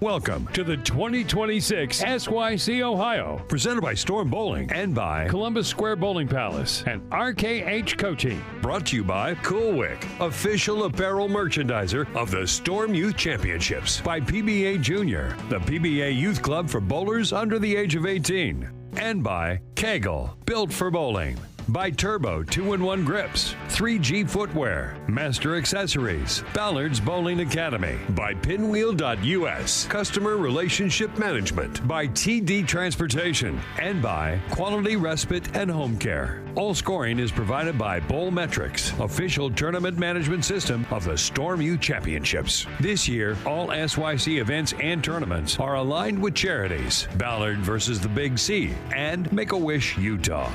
Welcome to the 2026 SYC Ohio, presented by Storm Bowling and by Columbus Square Bowling Palace and RKH Coaching. Brought to you by Cool Wick, official apparel merchandiser of the Storm Youth Championships, by PBA Junior, the PBA Youth Club for bowlers under the age of 18. And by KEGEL, built for bowling. By Turbo 2-in-1 Grips, 3G Footwear, Master Accessories, Ballard's Bowling Academy. By Pinwheel.us, Customer Relationship Management. By TD Transportation. And by Quality Respite and Home Care. All scoring is provided by Bowlmetrics, official tournament management system of the Storm Youth Championships. This year, all SYC events and tournaments are aligned with charities, Ballard versus the Big C and Make-A-Wish Utah.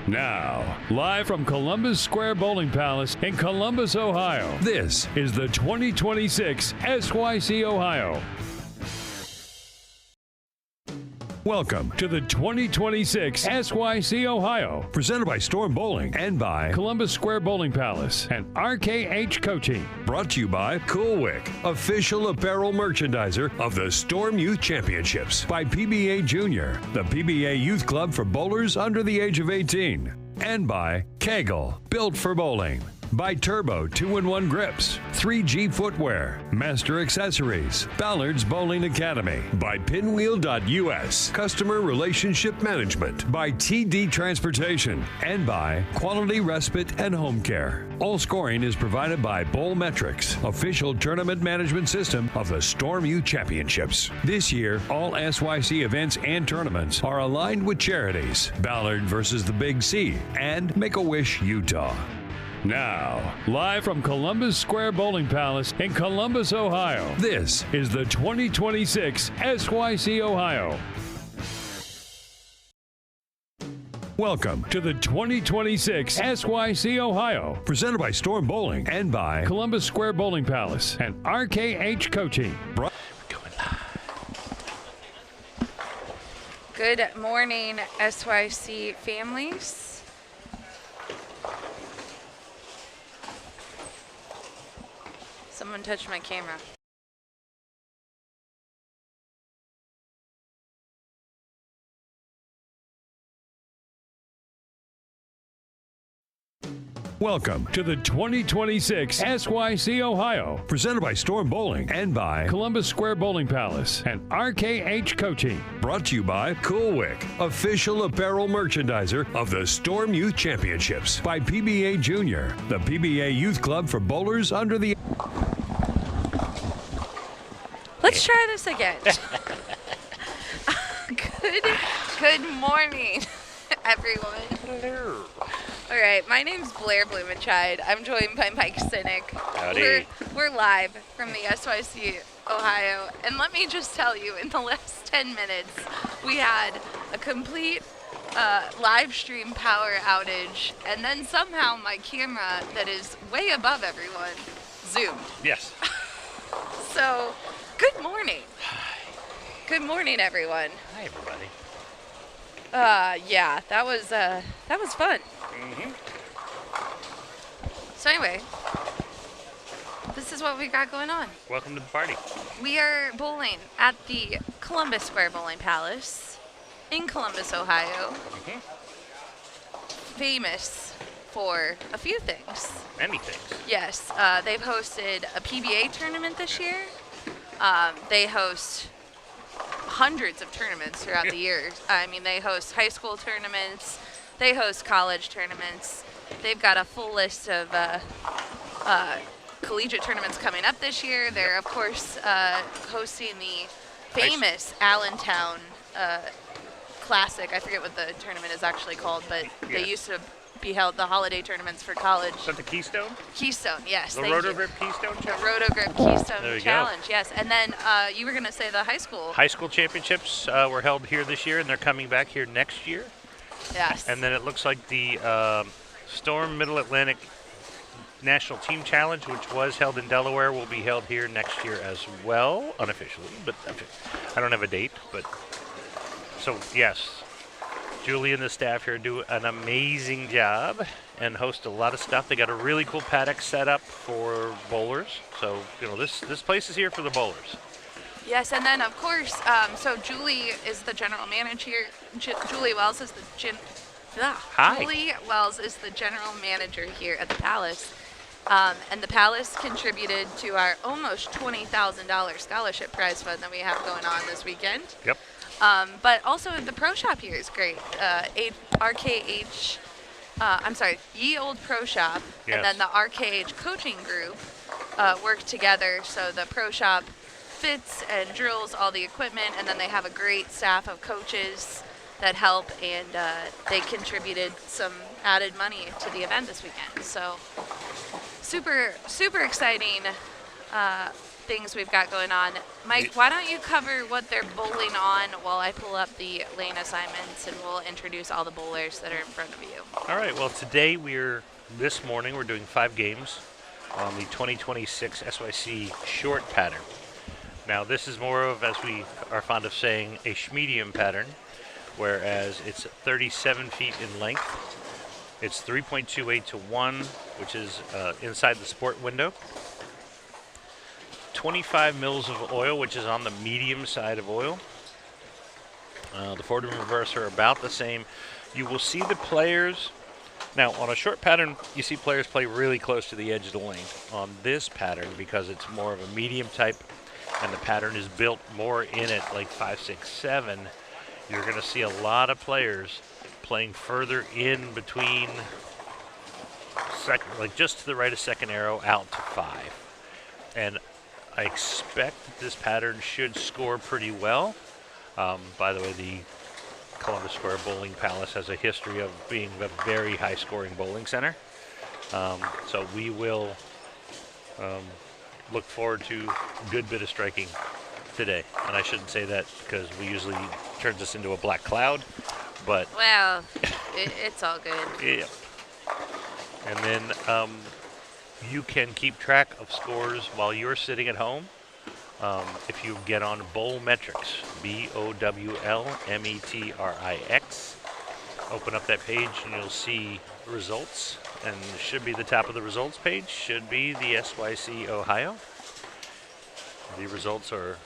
Now, live from Columbus Square Bowling Palace in Columbus, Ohio, this is the 2026 SYC Ohio. Welcome to the 2026 SYC Ohio, presented by Storm Bowling and by Columbus Square Bowling Palace and RKH Coaching. Brought to you by Cool Wick, official apparel merchandiser of the Storm Youth Championships. By PBA Junior, the PBA Youth Club for bowlers under the age of 18. And by KEGEL, built for bowling. By Turbo 2-in-1 Grips, 3G Footwear, Master Accessories, Ballard's Bowling Academy. By Pinwheel.us, Customer Relationship Management. By TD Transportation. And by Quality Respite and Home Care. All scoring is provided by Bowlmetrics, official tournament management system of the Storm Youth Championships. This year, all SYC events and tournaments are aligned with charities, Ballard versus the Big C and Make-A-Wish Utah. Now, live from Columbus Square Bowling Palace in Columbus, Ohio, this is the 2026 SYC Ohio. Welcome to the 2026 SYC Ohio, presented by Storm Bowling and by Columbus Square Bowling Palace and RKH Coaching. We're going live. Good morning, SYC families. Someone touched my camera. Welcome to the 2026 SYC Ohio, presented by Storm Bowling and by Columbus Square Bowling Palace and RKH Coaching. Brought to you by Cool Wick, official apparel merchandiser of the Storm Youth Championships. By PBA Junior, the PBA Youth Club for bowlers under the... Let's try this again. Good morning, everyone. Hello. All right, my name's Blair Blumenscheid. I'm joined by Mike Sinek. Howdy. We're live from the SYC Ohio, and let me just tell you, in the last 10 minutes, we had a complete live stream power outage, and then somehow my camera that is way above everyone zoomed. Yes. So, good morning. Good morning, everyone. Hi, everybody. Yeah, that was fun. Mm-hmm. So anyway, this is what we got going on. Welcome to the party. We are bowling at the Columbus Square Bowling Palace in Columbus, Ohio. Mm-hmm. Famous for a few things. Many things. Yes, they've hosted a PBA tournament this year. They host hundreds of tournaments throughout the year. I mean, they host high school tournaments. They host college tournaments. They've got a full list of collegiate tournaments coming up this year. They're, of course, hosting the famous Allentown Classic. I forget what the tournament is actually called, but they used to be held, the holiday tournaments for college. Is that the Keystone? Keystone, yes. The Roto-Grip Keystone The Challenge? Roto-Grip Keystone There you Challenge, go. yes. And then you were going to say the high school. High school championships were held here this year, and they're coming back here next year. Yes. And then it looks like the Storm Middle Atlantic National Team Challenge, which was held in Delaware, will be held here next year as well, unofficially. But I don't have a date. But so, yes, Julie and the staff here do an amazing job and host a lot of stuff. They got a really cool paddock set up for bowlers. So, you know, this place is here for the bowlers. Yes, and then of course, so Julie is the general manager. Julie Wells is the Hi. Julie Wells is the general manager here at the Palace, and the Palace contributed to our almost $20,000 scholarship prize fund that we have going on this weekend. Yep. But also the Pro Shop here is great. Ye Old Pro Shop, Yes. and then the RKH coaching group work together. So the Pro Shop fits and drills all the equipment, and then they have a great staff of coaches that help, and they contributed some added money to the event this weekend. So super, super exciting things we've got going on. Mike, why don't you cover what they're bowling on while I pull up the lane assignments, and we'll introduce all the bowlers that are in front of you. All right. Well, today this morning we're doing 5 games on the 2026 SYC short pattern. Now, this is more of, as we are fond of saying, a medium pattern, whereas it's 37 feet in length. It's 3.28 to 1, which is inside the sport window. 25 mils of oil, which is on the medium side of oil. The forward and reverse are about the same. You will see the players. Now, on a short pattern, you see players play really close to the edge of the lane. On this pattern, because it's more of a medium type, and the pattern is built more in it, like 5, 6, 7, you're going to see a lot of players playing further in between, like just to the right of second arrow out to 5. And I expect that this pattern should score pretty well. By the way, the Columbus Square Bowling Palace has a history of being a very high-scoring bowling center. So we will look forward to a good bit of striking today. And I shouldn't say that because we usually turns us into a black cloud, but Well, it's all good. yeah. And then you can keep track of scores while you're sitting at home if you get on Bowlmetrics, BOWLMETRIX. Open up that page and you'll see results, and should be the top of the results page should be the SYC Ohio. The results are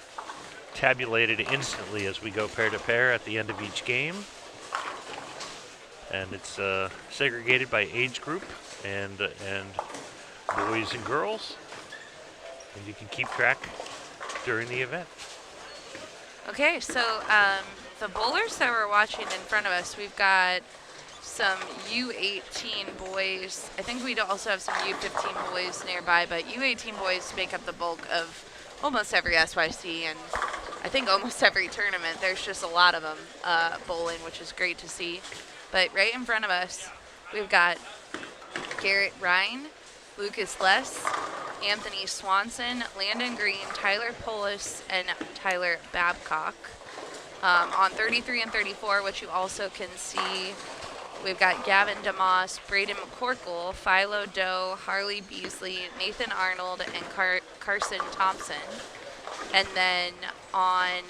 tabulated instantly as we go pair to pair at the end of each game, and it's segregated by age group and boys and girls, and you can keep track during the event. Okay, so the bowlers that we're watching in front of us, we've got some U18 boys. I think we also have some U15 boys nearby, but U18 boys make up the bulk of almost every SYC, and I think almost every tournament. There's just a lot of them bowling, which is great to see. But right in front of us, we've got Garrett Ryan, Lucas Less, Anthony Swanson, Landon Green, Tyler Polis, and Tyler Babcock. On 33 and 34, which you also can see, we've got Gavin DeMoss, Braden McCorkle, Philo Doe, Harley Beasley, Nathan Arnold, and Carson Thompson. And then on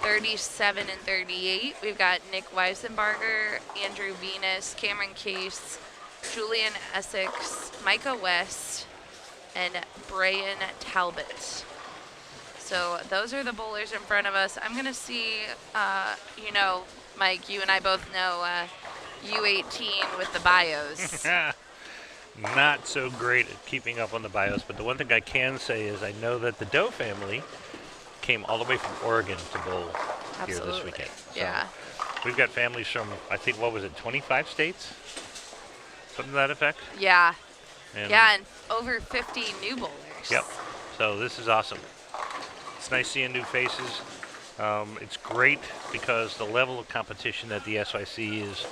37 and 38, we've got Nick Weisenbarger, Andrew Venus, Cameron Case, Julian Essex, Micah West, and Brian Talbot. So those are the bowlers in front of us. I'm going to see, Mike, you and I both know U18 with the bios. Not so great at keeping up on the bios, but the one thing I can say is I know that the Doe family came all the way from Oregon to bowl here this weekend. So yeah. we've got families from, I think, 25 states? Something to that effect? Yeah. And and over 50 new bowlers. Yep. So this is awesome. It's nice seeing new faces. It's great because the level of competition at the SYC is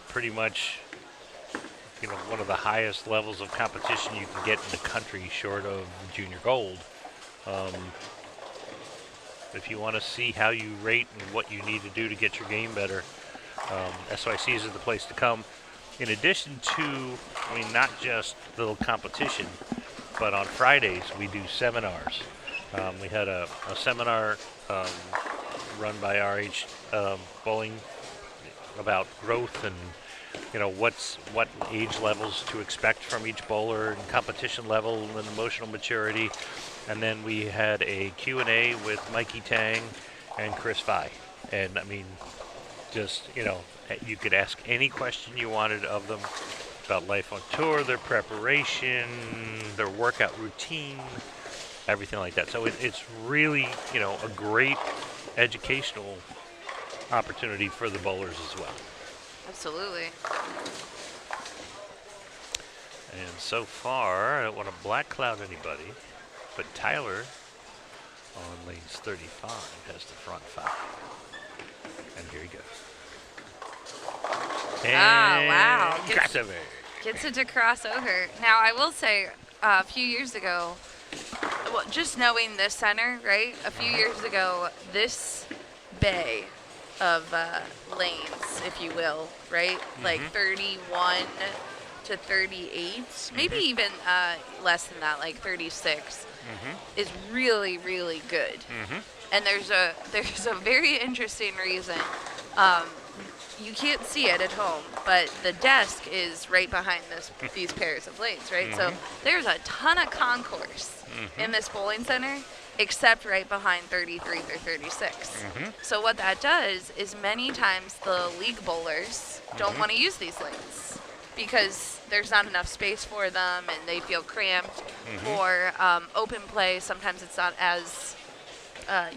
pretty much, one of the highest levels of competition you can get in the country, short of junior gold. If you want to see how you rate and what you need to do to get your game better, SYCs is the place to come. In addition to, not just little competition, but on Fridays we do seminars. We had a seminar run by RH Bowling about growth and what age levels to expect from each bowler and competition level and emotional maturity. And then we had a Q&A with Mikey Tang and Chris Fye. And I mean, just, you know, you could ask any question you wanted of them about life on tour, their preparation, their workout routine, everything like that. So it's really, you know, a great educational opportunity for the bowlers as well. Absolutely. And so far, I don't want to black cloud anybody, but Tyler on lanes 35 has the front 5. And here he goes. And wow. crossover. Gets it to cross over. Now, I will say, a few years ago, well, just knowing this center, right? A few years ago, this bay of lanes, if you will, right? Like 31 to 38, maybe even less than that, like 36, is really, really good. And there's a very interesting reason. You can't see it at home, but the desk is right behind these pairs of lanes, right? So there's a ton of concourse in this bowling center, except right behind 33 through 36. So what that does is many times the league bowlers don't want to use these lanes because there's not enough space for them and they feel cramped, or open play, sometimes it's not as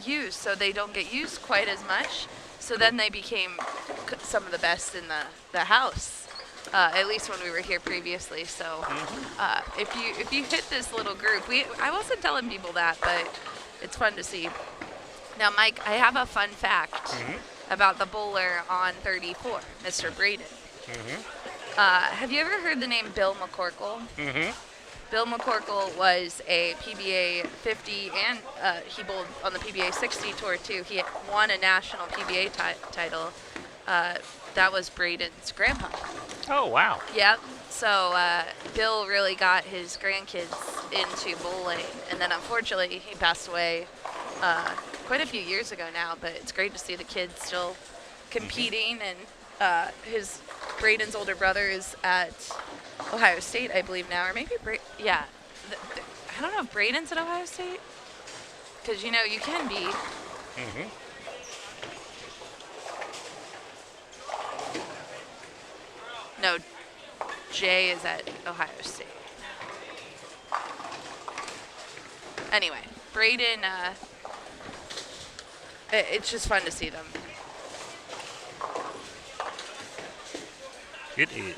used, so they don't get used quite as much. So then they became some of the best in the house, at least when we were here previously. So if you hit this little group, I wasn't telling people that, but it's fun to see. Now, Mike, I have a fun fact about the bowler on 34, Mr. Braden. Have you ever heard the name Bill McCorkle? Bill McCorkle was a PBA 50, and he bowled on the PBA 60 tour too. He won a national PBA title. That was Braden's grandpa. Oh, wow. Yep. So Bill really got his grandkids into bowling, and then unfortunately he passed away quite a few years ago now. But it's great to see the kids still competing, and Braden's older brother is at Ohio State, I believe now, or maybe I don't know if Braden's at Ohio State, because you know you can be. No, Jay is at Ohio State. Anyway, Braden, it's just fun to see them. It is.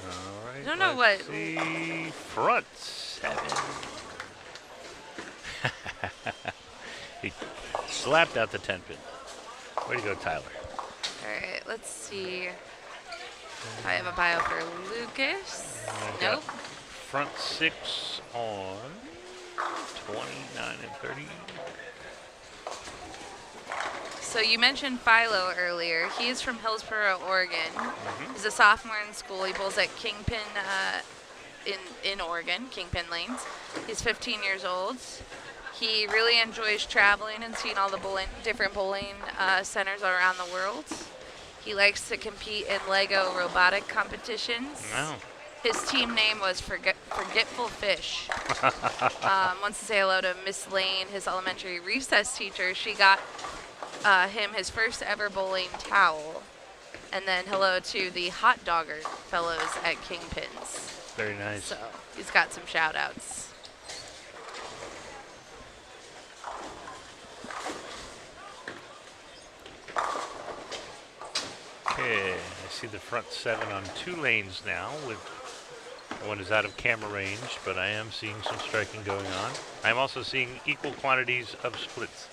All right. I don't know what. The front 7. He slapped out the 10 pin. Way to go, Tyler. All right, let's see. I have a bio for Lucas. Nope. Front 6 on 29 and 30. So you mentioned Philo earlier. He is from Hillsboro, Oregon. He's a sophomore in school. He bowls at Kingpin in Oregon, Kingpin Lanes. He's 15 years old. He really enjoys traveling and seeing all the different bowling centers around the world. He likes to compete in Lego robotic competitions. Wow. His team name was Forgetful Fish. Wants to say hello to Miss Lane, his elementary recess teacher. She got him his first ever bowling towel. And then hello to the Hot Dogger fellows at Kingpins. Very nice. So he's got some shout outs. Okay, I see the front 7 on 2 lanes now. With one is out of camera range, but I am seeing some striking going on. I'm also seeing equal quantities of splits.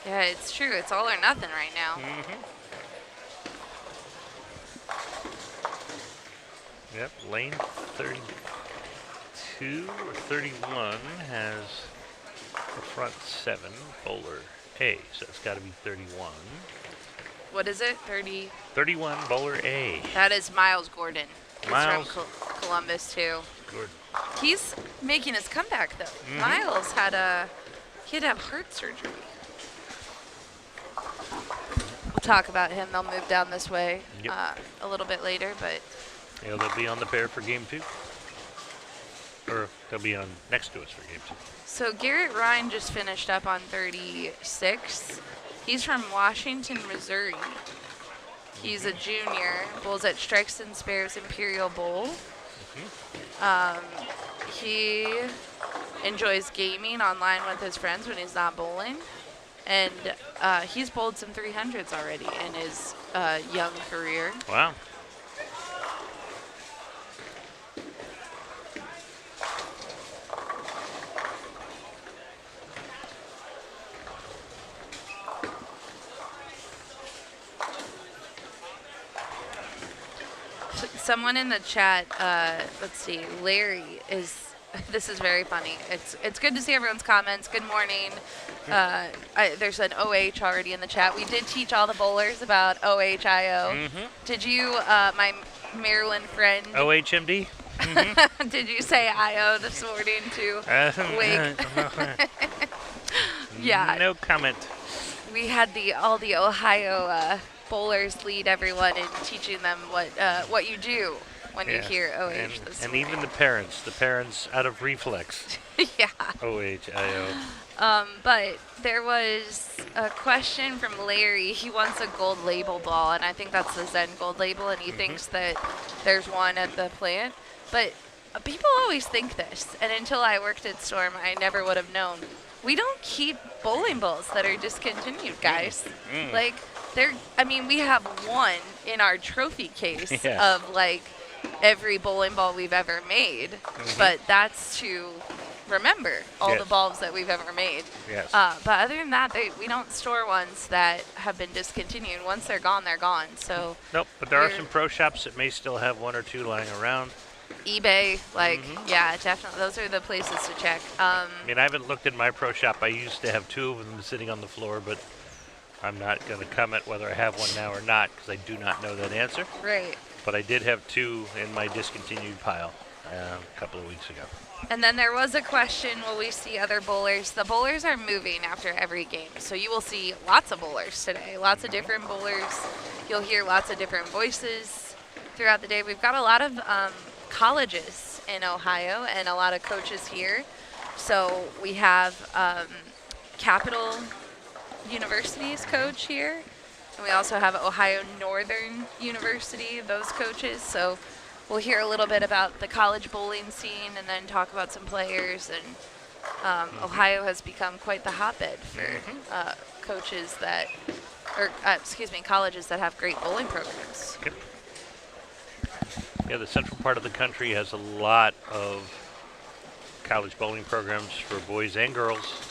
Yeah, it's true. It's all or nothing right now. Yep, lane 32 or 31 has The front 7, bowler A. So it's got to be 31. What is it? 30. 31, bowler A. That is Miles Gordon. He's Miles from Columbus too. Gordon. He's making his comeback though. Miles he had to have heart surgery. We'll talk about him. They'll move down this way a little bit later, but Yeah, they'll be on the pair for game 2. Or they'll be on next to us for game 2. so Garrett Ryan just finished up on 36. He's from Washington, Missouri. He's a junior, bowls at Strikes and Spares Imperial Bowl. He enjoys gaming online with his friends when he's not bowling. And he's bowled some 300s already in his young career. Wow. Someone in the chat, let's see, Larry is, this is very funny. It's good to see everyone's comments. Good morning. There's an OH already in the chat. We did teach all the bowlers about OHIO. Did you, my Maryland friend, OHMD? did you say IO this morning to Wake? Yeah. No comment. We had all the Ohio bowlers lead everyone in teaching them what you do when you hear OH this and morning. even the parents out of reflex. Yeah. OHIO. But there was a question from Larry. He wants a gold label ball, and I think that's the Zen gold label, and he thinks that there's one at the plant. But people always think this, and until I worked at Storm, I never would have known. We don't keep bowling balls that are discontinued, guys. Like, we have one in our trophy case of, like, every bowling ball we've ever made, but that's to remember all the balls that we've ever made. Yes. But other than that, we don't store ones that have been discontinued. Once they're gone, they're gone. So Nope, but there are some pro shops that may still have 1 or 2 lying around. eBay, yeah, definitely. Those are the places to check. I mean, I haven't looked in my pro shop. I used to have 2 of them sitting on the floor, but I'm not going to comment whether I have one now or not because I do not know that answer. Right. But I did have 2 in my discontinued pile a couple of weeks ago. And then there was a question, will we see other bowlers? The bowlers are moving after every game, so you will see lots of bowlers today, lots of different bowlers. You'll hear lots of different voices throughout the day. We've got a lot of colleges in Ohio and a lot of coaches here. So we have Capital University's coach here, and we also have Ohio Northern University, those coaches. So we'll hear a little bit about the college bowling scene and then talk about some players. And Ohio has become quite the hotbed for coaches that, colleges that have great bowling programs. Yep. Yeah, the central part of the country has a lot of college bowling programs for boys and girls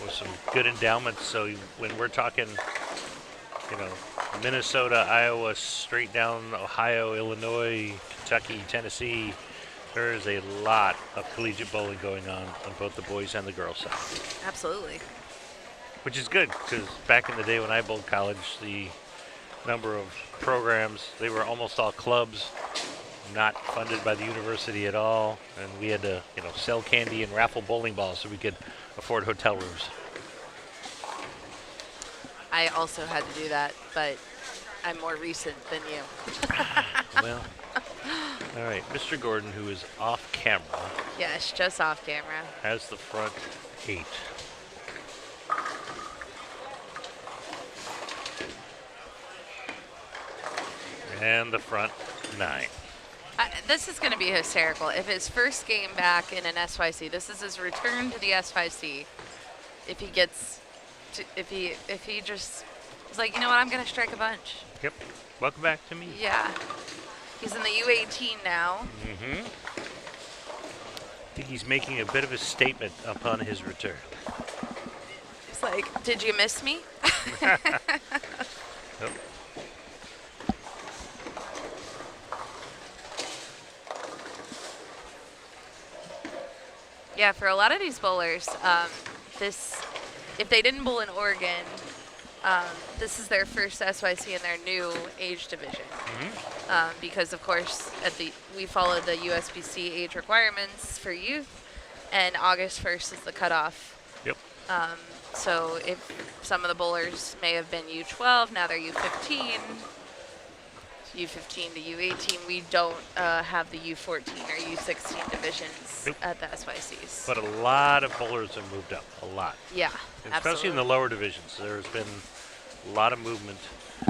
with some good endowments. So when we're talking, Minnesota, Iowa, straight down Ohio, Illinois, Kentucky, Tennessee, there's a lot of collegiate bowling going on both the boys and the girls side. Absolutely. Which is good because back in the day when I bowled college, the number of programs, they were almost all clubs, not funded by the university at all, and we had to, sell candy and raffle bowling balls so we could afford hotel rooms. I also had to do that, but I'm more recent than you. Well, all right, Mr. Gordon, who is off camera. Yes, just off camera. Has the front 8. And the front 9. This is going to be hysterical. If his first game back in an SYC, this is his return to the SYC. If he gets, if he just is like, you know what, I'm going to strike a bunch. Yep. Welcome back to me. Yeah. He's in the U18 now. I think he's making a bit of a statement upon his return. He's like, did you miss me? Nope. Yeah, for a lot of these bowlers, if they didn't bowl in Oregon, this is their first SYC in their new age division. Because of course, we follow the USBC age requirements for youth, and August 1st is the cutoff. Yep. So if some of the bowlers may have been U12, now they're U15. U15 to U18, we don't have the U14 or U16 divisions at the SYCs. But a lot of bowlers have moved up, a lot. Yeah, Especially absolutely. in the lower divisions. There's been a lot of movement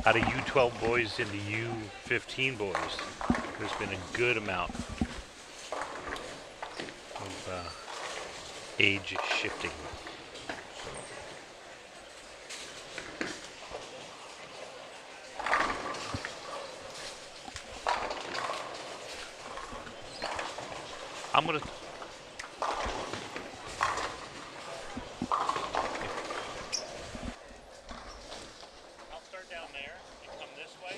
out of U12 boys into U15 boys. There's been a good amount of age shifting. I'm going to... I'll start down there and come this way.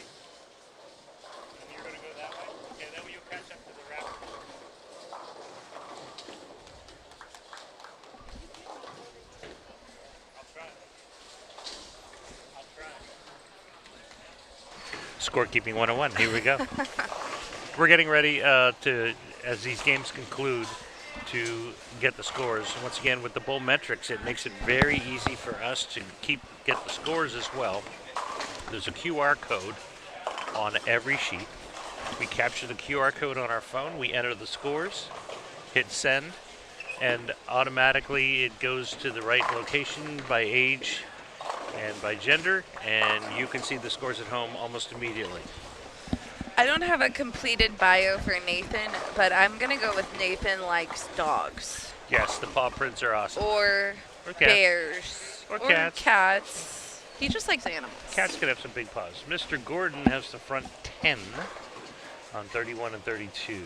And you're going to go that way. Okay, then you'll catch up to the rafters. I'll try. Scorekeeping 101. Here we go. We're getting ready as these games conclude, to get the scores. Once again, with the bowl metrics, it makes it very easy for us to get the scores as well. There's a QR code on every sheet. We capture the QR code on our phone, we enter the scores, hit send, and automatically it goes to the right location by age and by gender, and you can see the scores at home almost immediately. I don't have a completed bio for Nathan, but I'm going to go with Nathan likes dogs. Yes, the paw prints are awesome. Or cats. bears. Or cats. Cats. He just likes animals. Cats can have some big paws. Mr. Gordon has the front 10 on 31 and 32.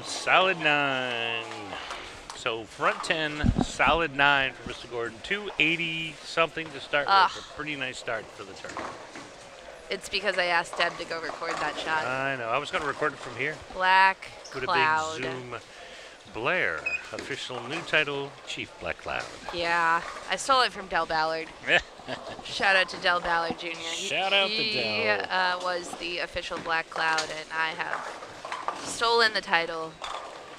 Solid 9. So front 10, solid 9 for Mr. Gordon. 280 something to start with. A pretty nice start for the tournament. It's because I asked Deb to go record that shot. I know. I was going to record it from here. Black With Cloud. a big zoom. Blair, official new title, Chief Black Cloud. Yeah, I stole it from Del Ballard. Shout out to Del Ballard Jr. Shout out to Del. He was the official Black Cloud, and I have stolen the title.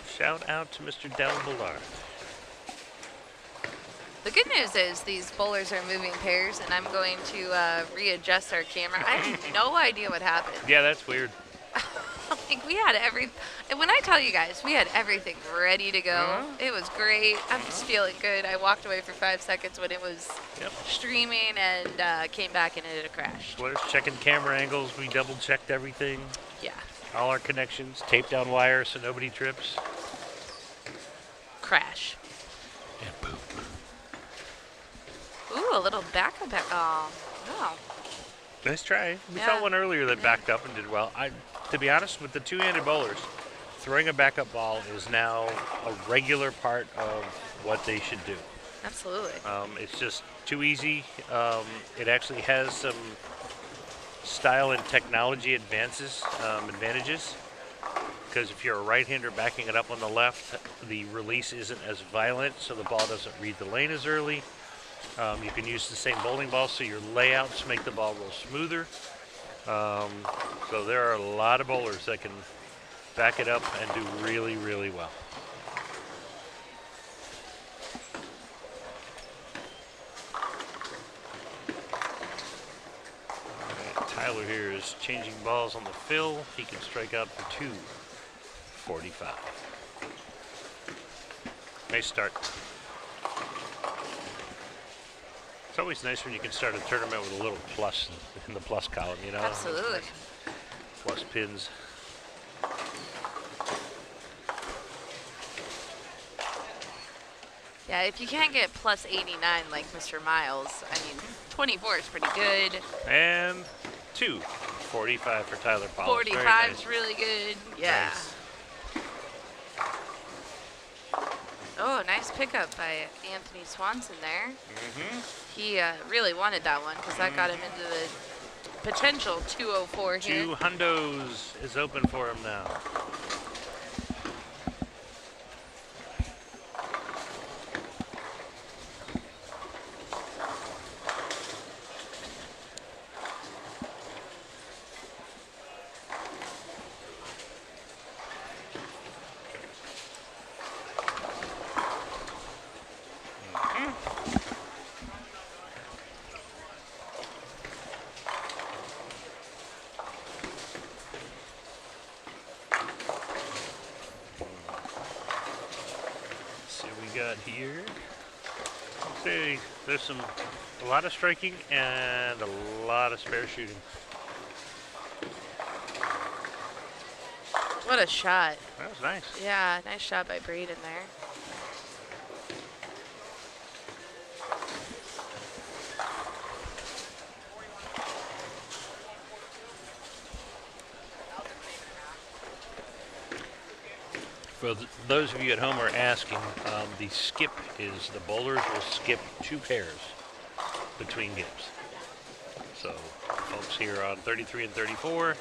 Shout out to Mr. Del Ballard. The good news is these bowlers are moving pairs, and I'm going to readjust our camera. I have no idea what happened. Yeah, that's weird. Like, we had and when I tell you guys, we had everything ready to go. It was great. I'm just feeling good. I walked away for 5 seconds when it was streaming and came back and it had crashed. Blair's checking camera angles. We double checked everything. Yeah. All our connections, taped down wires so nobody trips. Crash. And boom. Ooh, a little backup. Oh, no. Nice try. We saw one earlier that backed up and did well. To be honest, with the two-handed bowlers, throwing a backup ball is now a regular part of what they should do. Absolutely. It's just too easy. It actually has some style and technology advantages, because if you're a right-hander backing it up on the left, the release isn't as violent, so the ball doesn't read the lane as early. You can use the same bowling ball, so your layouts make the ball roll smoother. So there are a lot of bowlers that can back it up and do really, really well. Tyler here is changing balls on the fill. He can strike out for 245. Nice start. It's always nice when you can start a tournament with a little plus in the plus column, you know? Absolutely. Plus pins. Yeah, if you can't get plus 89 like Mr. Miles, I mean, 24 is pretty good. And 245 for Tyler Paul. 45 is really good. Yeah. Nice. Oh, nice pickup by Anthony Swanson there. Mm-hmm. He really wanted that one because that got him into the potential 204 here. 2 hundos is open for him now. Got here. Say there's a lot of striking and a lot of spare shooting. What a shot. That was nice. Yeah, nice shot by Braden there. For those of you at home are asking, the skip is the bowlers will skip 2 pairs between games. So folks here on 33 and 34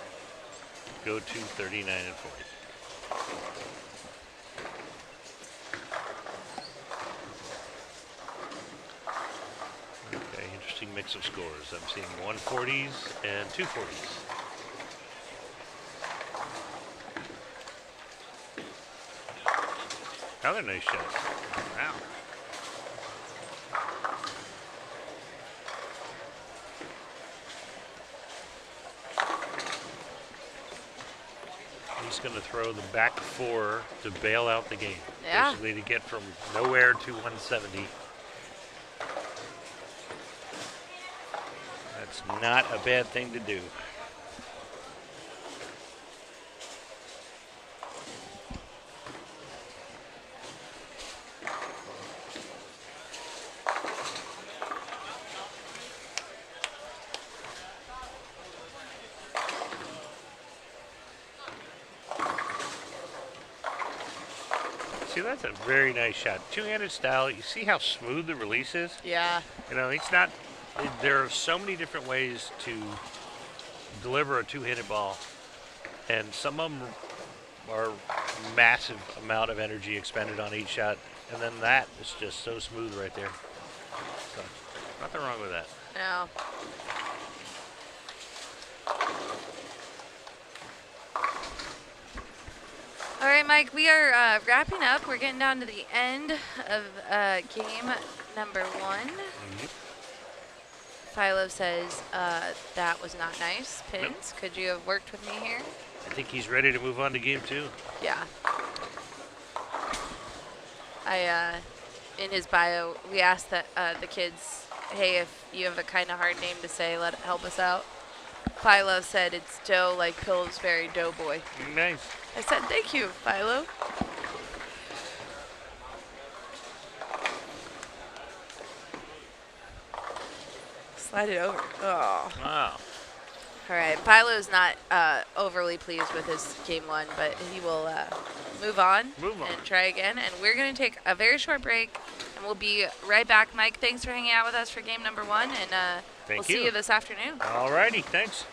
go to 39 and 40. Okay, interesting mix of scores. I'm seeing 140s and 240s. Another nice shot. Wow. He's going to throw the back 4 to bail out the game. Yeah. Basically to get from nowhere to 170. That's not a bad thing to do. See, that's a very nice shot. Two-handed style. You see how smooth the release is? Yeah. You know, it's not. There are so many different ways to deliver a two-handed ball, and some of them are massive amount of energy expended on each shot, and then that is just so smooth right there. So, nothing wrong with that. No. All right, Mike, we are wrapping up. We're getting down to the end of game number 1. Philo says that was not nice. Pins, could you have worked with me here? I think he's ready to move on to game 2. Yeah. In his bio, we asked the kids, hey, if you have a kind of hard name to say, help us out. Philo said it's Joe like Pillsbury Doughboy. Nice. I said, thank you, Philo. Slide it over. Oh. Wow. All right. Philo's not overly pleased with his game 1, but he will move on and try again. And we're going to take a very short break, and we'll be right back. Mike, thanks for hanging out with us for game number 1, and we'll see you this afternoon. All righty. Thanks.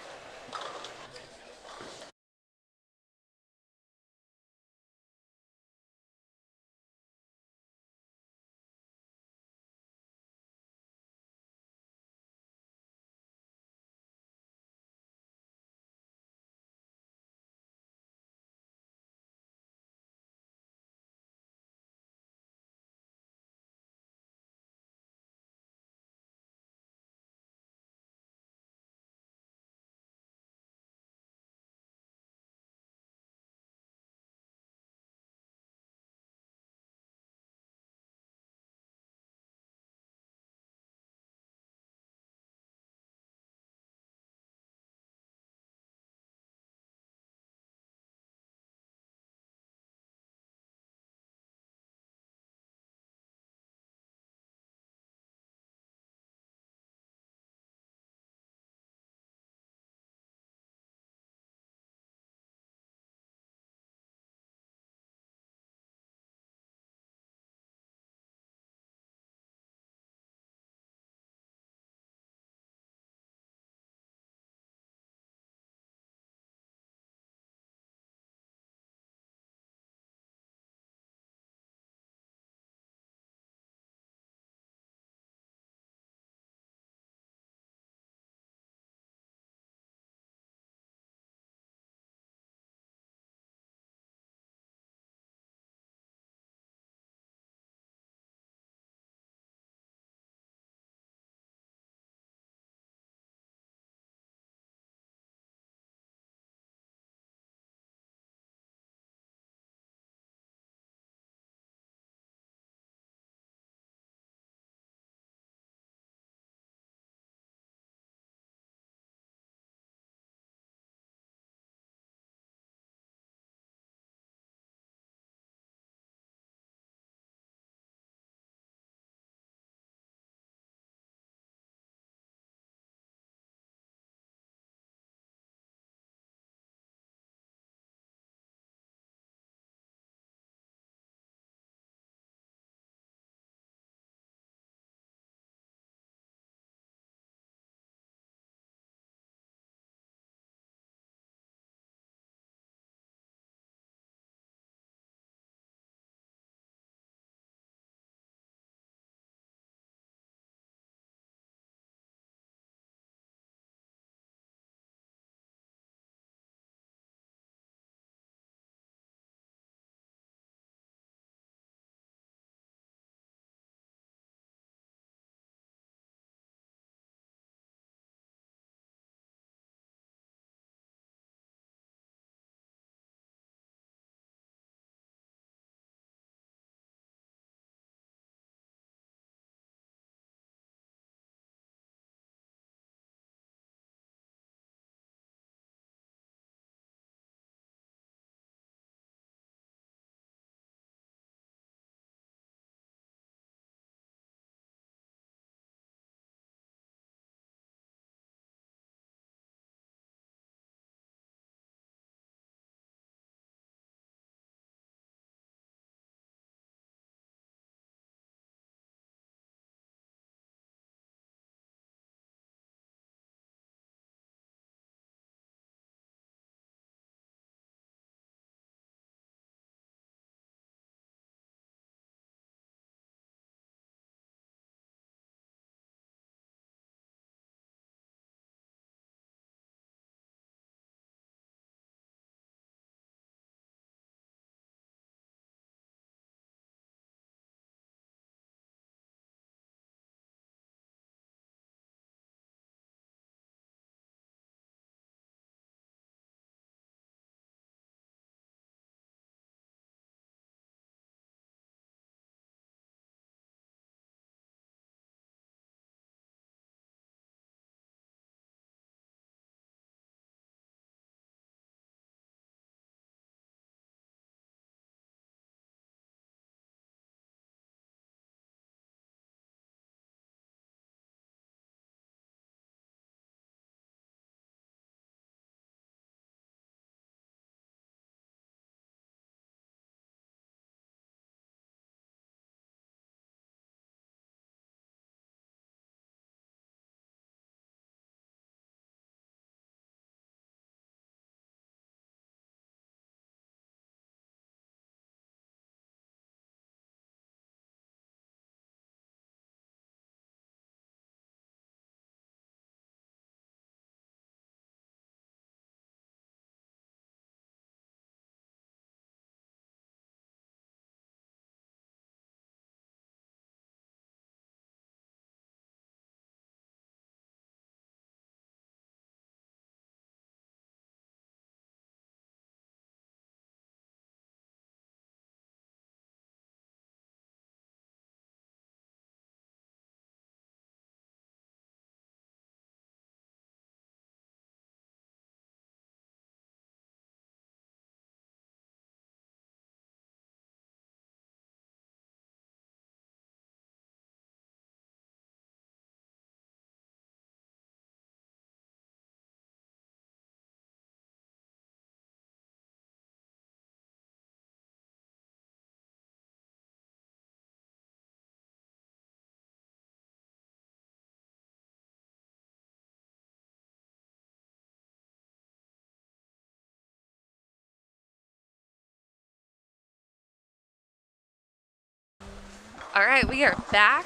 All right, we are back,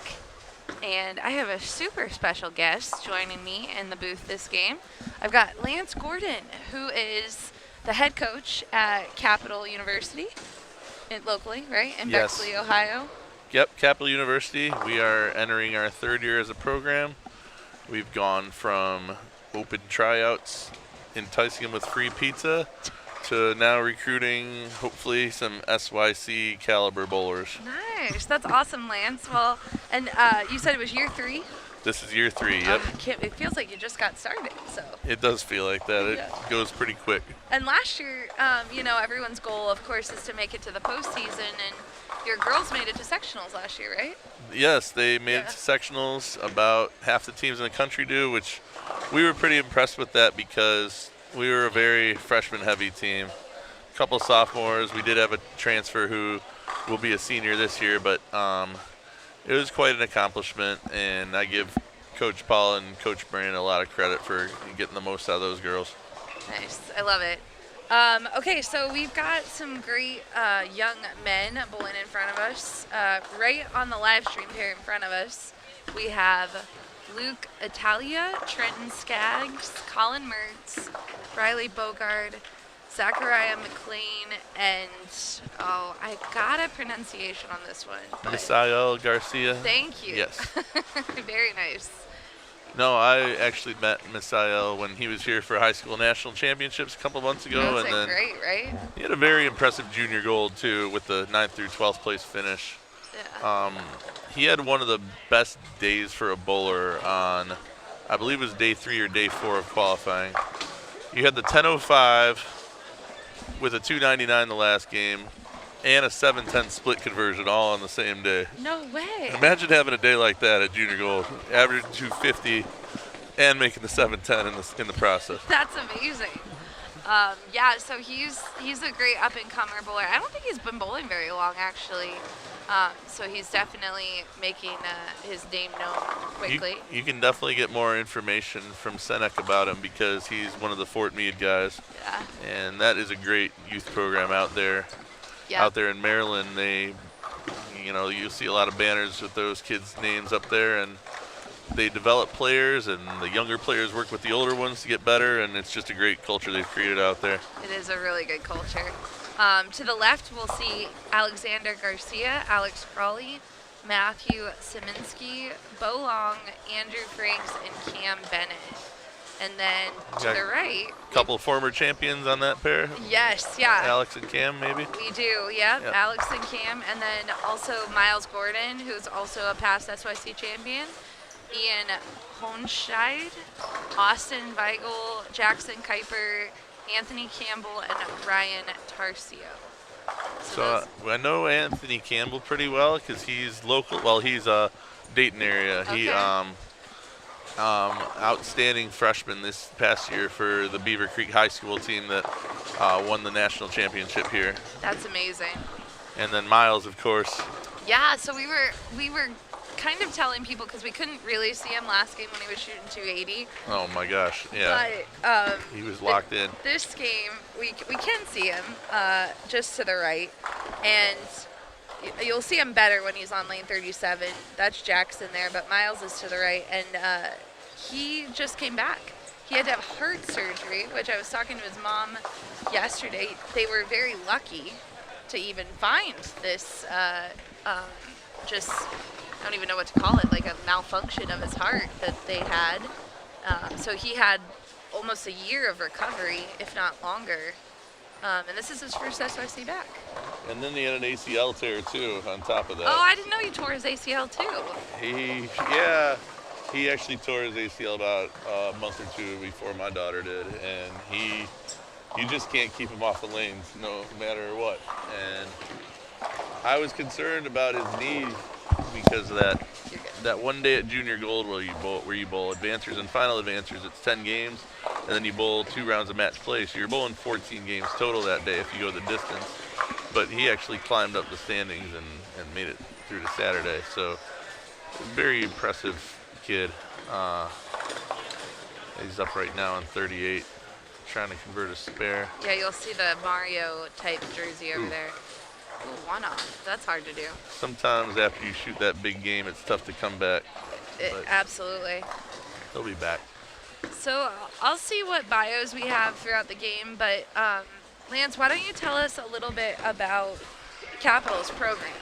and I have a super special guest joining me in the booth this game. I've got Lance Gordon, who is the head coach at Capital University, locally, right, in Yes. Bexley, Ohio. Yep, Capital University. We are entering our 3rd year as a program. We've gone from open tryouts, enticing them with free pizza, to now recruiting, hopefully, some SYC caliber bowlers. Nice. That's awesome, Lance. Well, and you said it was year 3? This is year 3, yep. It feels like you just got started, so. It does feel like that. It Yeah. goes pretty quick. And last year, everyone's goal, of course, is to make it to the postseason, and your girls made it to sectionals last year, right? Yes, they made it to sectionals. About half the teams in the country do, which we were pretty impressed with that because we were a very freshman-heavy team. A couple sophomores. We did have a transfer who will be a senior this year, but it was quite an accomplishment, and I give Coach Paul and Coach Brand a lot of credit for getting the most out of those girls. Nice. I love it. Okay, so we've got some great young men bowling in front of us. Right on the live stream here in front of us, we have Luke Italia, Trenton Skaggs, Colin Mertz, Riley Bogard, Zachariah McLean, and, I got a pronunciation on this one. but Misael Garcia. Thank you. Yes. Very nice. No, I actually met Misael when he was here for high school national championships a couple months ago. That's and then great, right? he had a very impressive junior gold, too, with the 9th through 12th place finish. Yeah. He had one of the best days for a bowler on, I believe it was day 3 or day 4 of qualifying. You had the 10.05 with a 2.99 the last game and a 7.10 split conversion all on the same day. No way. Imagine having a day like that at junior gold, averaging 250 and making the 7.10 in the process. That's amazing. So he's a great up-and-comer bowler. I don't think he's been bowling very long, actually. So he's definitely making his name known quickly. You can definitely get more information from Seneca about him because he's one of the Fort Meade guys. Yeah. And that is a great youth program out there. Yeah. Out there in Maryland, you'll see a lot of banners with those kids' names up there, and they develop players, and the younger players work with the older ones to get better, and it's just a great culture they've created out there. It is a really good culture. To the left, we'll see Alexander Garcia, Alex Crawley, Matthew Siminsky, Bo Long, Andrew Franks, and Cam Bennett. And then to the right, A couple of former champions on that pair. yes, yeah. Alex and Cam, maybe. We do, yep. Yep. Alex and Cam, and then also Miles Gordon, who's also a past SYC champion. Ian Honscheid, Austin Weigel, Jackson Kuiper, Anthony Campbell, and Ryan Tarcio. So I know Anthony Campbell pretty well because he's local. Well, he's Dayton area. He Okay. Outstanding freshman this past year for the Beaver Creek High School team that won the national championship here. That's amazing. And then Miles, of course. Yeah, so we were kind of telling people because we couldn't really see him last game when he was shooting 280. Oh my gosh, yeah. But He was locked in. this game, we can see him just to the right, and you'll see him better when he's on lane 37. That's Jackson there, but Miles is to the right, and he just came back. He had to have heart surgery, which I was talking to his mom yesterday. They were very lucky to even find this just, I don't even know what to call it, like a malfunction of his heart that they had. So he had almost a year of recovery, if not longer. And this is his first SYC back. And then he had an ACL tear too on top of that. Oh, I didn't know he tore his ACL too. He actually tore his ACL about a month or two before my daughter did, and you just can't keep him off the lanes no matter what. And I was concerned about his knee because of that one day at Junior Gold where you bowl advancers and final advancers. It's 10 games, and then you bowl 2 rounds of match play. So you're bowling 14 games total that day if you go the distance. But he actually climbed up the standings and made it through to Saturday. So very impressive kid. He's up right now on 38, trying to convert a spare. Yeah, you'll see the Mario type jersey over there. Ooh, one-off. That's hard to do. Sometimes after you shoot that big game, it's tough to come back. Absolutely. He'll be back. So I'll see what bios we have throughout the game, but Lance, why don't you tell us a little bit about Capital's program?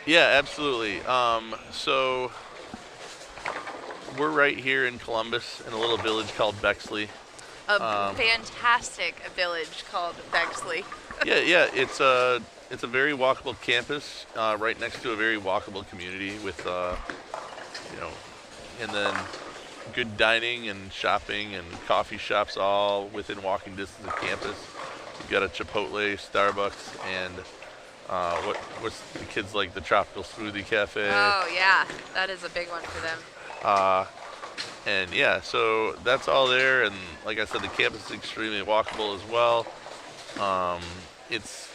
Yeah, absolutely. So we're right here in Columbus in a little village called Bexley. A fantastic village called Bexley. Yeah, it's a very walkable campus, right next to a very walkable community with, and then good dining and shopping and coffee shops all within walking distance of campus. You've got a Chipotle, Starbucks, and what's the kids like, the Tropical Smoothie Cafe. Oh yeah, that is a big one for them. And yeah, so that's all there, and like I said, the campus is extremely walkable as well. It's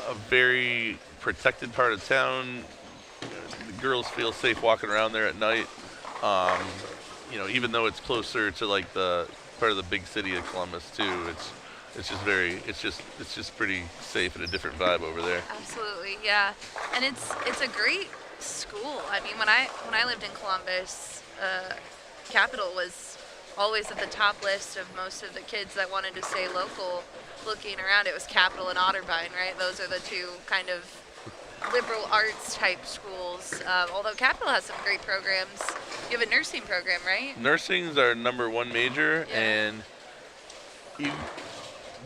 a very protected part of town. The girls feel safe walking around there at night. Even though it's closer to like the part of the big city of Columbus too, it's just pretty safe and a different vibe over there. Absolutely, yeah. And it's a great school. I mean, when I lived in Columbus, Capital was always at the top list of most of the kids that wanted to stay local. Looking around, it was Capital and Otterbein, right? Those are the two kind of liberal arts type schools. Although Capital has some great programs. You have a nursing program, right? Nursing's our #1 major, Yeah. and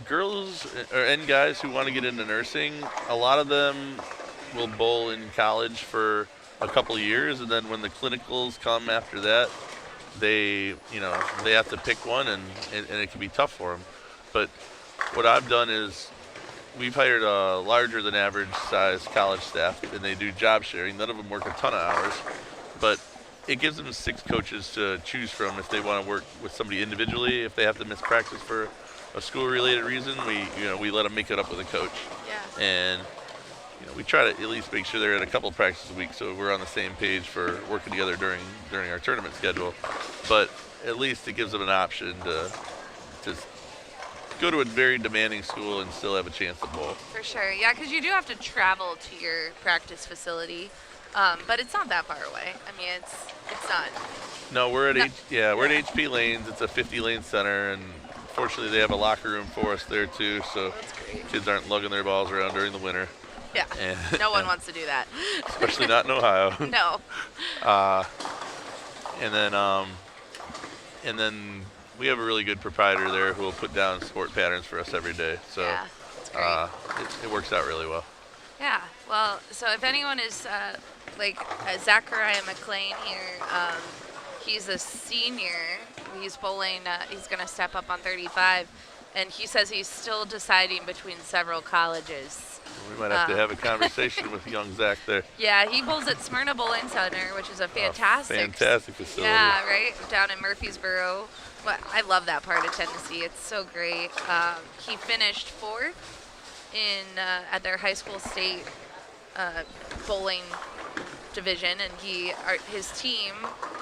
girls and guys who want to get into nursing, a lot of them will bowl in college for a couple of years, and then when the clinicals come after that, they have to pick one, and it can be tough for them. But what I've done is we've hired a larger than average size college staff, and they do job sharing. None of them work a ton of hours, but it gives them 6 coaches to choose from if they want to work with somebody individually. If they have to miss practice for a school-related reason, we let them make it up with a coach. Yeah. And we try to at least make sure they're at a couple practices a week, so we're on the same page for working together during our tournament schedule. But at least it gives them an option to go to a very demanding school and still have a chance to bowl. For sure, yeah, because you do have to travel to your practice facility, but it's not that far away. I mean, it's not. No, we're at HP Lanes. It's a 50-lane center, and fortunately they have a locker room for us there too, so That's great. kids aren't lugging their balls around during the winter. Yeah, no one wants to do that. Especially not in Ohio. No. And then we have a really good proprietor there who will put down sport patterns for us every day. So Yeah, that's great. it works out really well. Yeah, well, so if anyone is Zachariah McLean here, he's a senior. He's bowling, he's going to step up on 35, and he says he's still deciding between several colleges. We might have to have a conversation with young Zach there. Yeah, he bowls at Smyrna Bowling Center, which is a fantastic Facility. Yeah, right, down in Murfreesboro. Well, I love that part of Tennessee. It's so great. He finished 4th at their high school state bowling division, and his team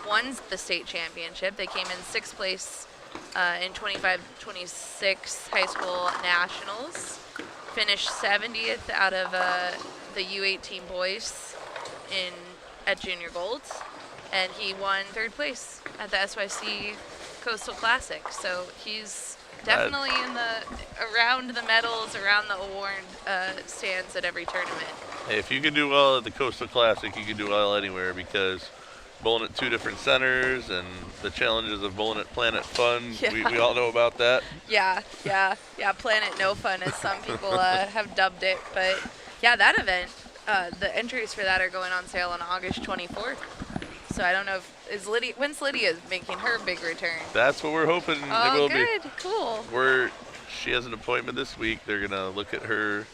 won the state championship. They came in 6th place in 25-26 high school nationals. Finished 70th out of the U18 boys at Junior Gold, and he won 3rd place at the SYC Coastal Classic. So he's definitely around the medals, around the award stands at every tournament. Hey, if you can do well at the Coastal Classic, you can do well anywhere, because bowling at 2 different centers and the challenges of bowling at Planet Fun, we all know about that. Yeah, Planet No Fun, as some people have dubbed it. But yeah, that event, the entries for that are going on sale on August 24th. So I don't know when's Lydia making her big return? That's what we're hoping it Oh, will good, be. cool. She has an appointment this week. They're gonna look at her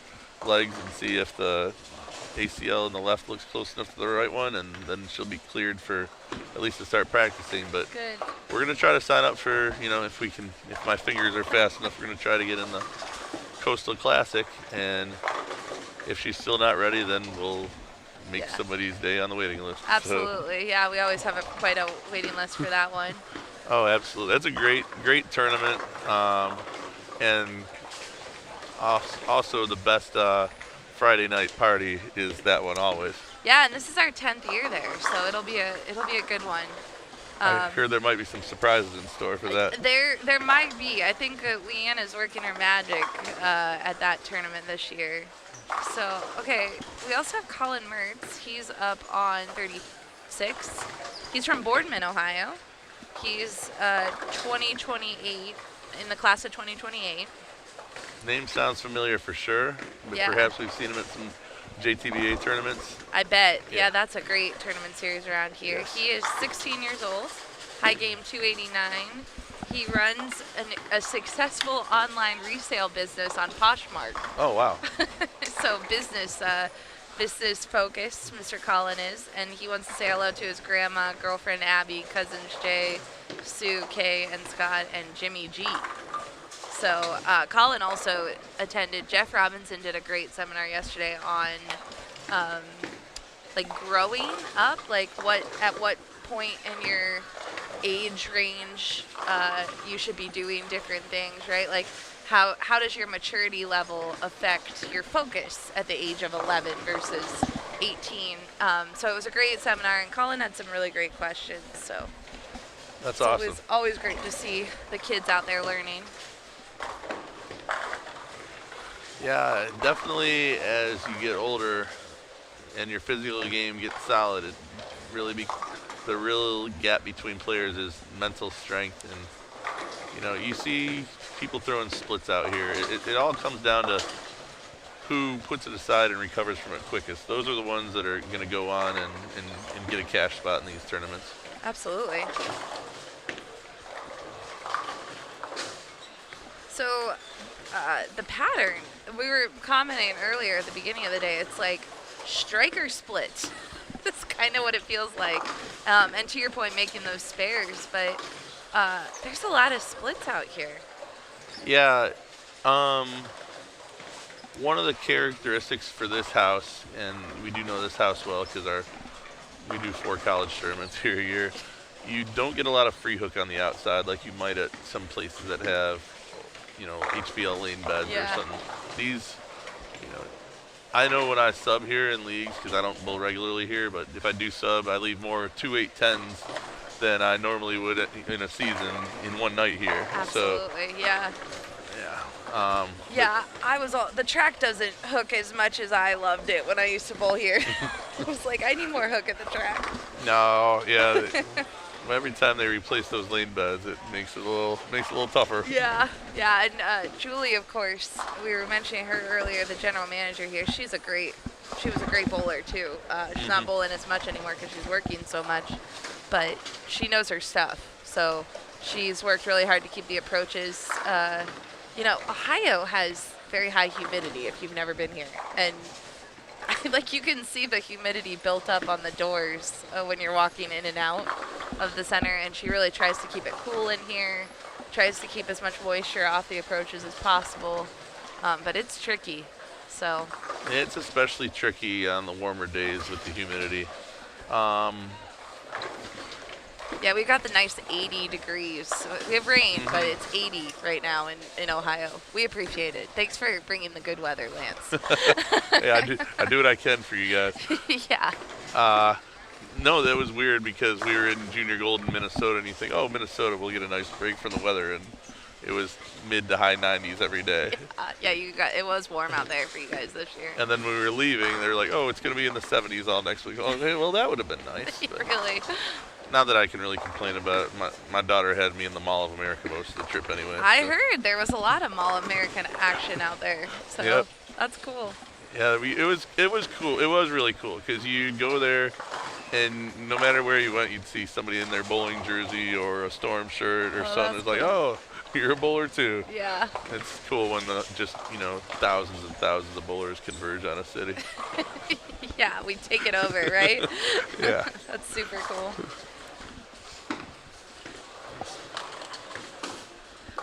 legs and see if the ACL in the left looks close enough to the right one, and then she'll be cleared for at least to start practicing. But Good. we're gonna try to sign up for, if my fingers are fast enough, we're gonna try to get in the Coastal Classic, and if she's still not ready, then we'll make somebody's day on the waiting list. Absolutely, yeah. We always have quite a waiting list for that one. Oh, absolutely. That's a great tournament, and also the best Friday night party is that one always. Yeah, and this is our 10th year there, so it'll be a good one. I heard there might be some surprises in store for that. There might be. I think Leanna's working her magic at that tournament this year. So, okay, we also have Colin Mertz. He's up on 36. He's from Boardman, Ohio. He's 2028, in the class of 2028. Name sounds familiar for sure, but Yeah. perhaps we've seen him at some JTBA tournaments. I bet. Yeah. Yeah, that's a great tournament series around here. Yes. He is 16 years old, high game 289. He runs a successful online resale business on Poshmark. Oh, wow. So business focused, Mr. Colin is, and he wants to say hello to his grandma, girlfriend Abby, cousins Jay, Sue, Kay, and Scott, and Jimmy G. So Colin also attended. Jeff Robinson did a great seminar yesterday on like growing up, like at what point in your age range you should be doing different things, right? Like how does your maturity level affect your focus at the age of 11 versus 18? So it was a great seminar, and Colin had some really great questions. So That's it's awesome. always great to see the kids out there learning. Yeah, definitely as you get older and your physical game gets solid, it really the real gap between players is mental strength. And, you see people throwing splits out here. It all comes down to who puts it aside and recovers from it quickest. Those are the ones that are going to go on and get a cash spot in these tournaments. Absolutely. So the pattern, we were commenting earlier at the beginning of the day, it's like striker split. That's kind of what it feels like. And to your point, making those spares, but there's a lot of splits out here. Yeah. One of the characteristics for this house, and we do know this house well because we do 4 college tournaments here a year, you don't get a lot of free hook on the outside like you might at some places that have, HBL lane beds or something. These, I know when I sub here in leagues, because I don't bowl regularly here, but if I do sub, I leave more 2-8-10s than I normally would in a season in one night here. Absolutely, So, yeah. Yeah. The track doesn't hook as much as I loved it when I used to bowl here. I was like, I need more hook at the track. No, yeah. Every time they replace those lane beds, it makes it a little tougher. Yeah, and Julie, of course, we were mentioning her earlier, the general manager here. She was a great bowler too. She's not bowling as much anymore because she's working so much, but she knows her stuff. So she's worked really hard to keep the approaches. Ohio has very high humidity if you've never been here, and like you can see the humidity built up on the doors when you're walking in and out of the center, and she really tries to keep it cool in here, tries to keep as much moisture off the approaches as possible, but it's tricky. So it's especially tricky on the warmer days with the humidity. Yeah, we got the nice 80 degrees. We have rain, but it's 80 right now in Ohio. We appreciate it. Thanks for bringing the good weather, Lance. Yeah, I do what I can for you guys. Yeah. No, that was weird because we were in Junior Gold in Minnesota, and you think, oh, Minnesota, we'll get a nice break from the weather, and it was mid to high 90s every day. Yeah, it was warm out there for you guys this year. And then when we were leaving, they were like, oh, it's going to be in the 70s all next week. Okay, well, that would have been nice. Really? Not that I can really complain about it. My daughter had me in the Mall of America most of the trip anyway. I heard there was a lot of Mall American action out there, so Yep. That's cool. Yeah, it was cool. It was really cool because you'd go there, and no matter where you went, you'd see somebody in their bowling jersey or a Storm shirt or something. It's like, oh, you're a bowler too. Yeah. It's cool when thousands and thousands of bowlers converge on a city. Yeah, we take it over, right? Yeah. That's super cool.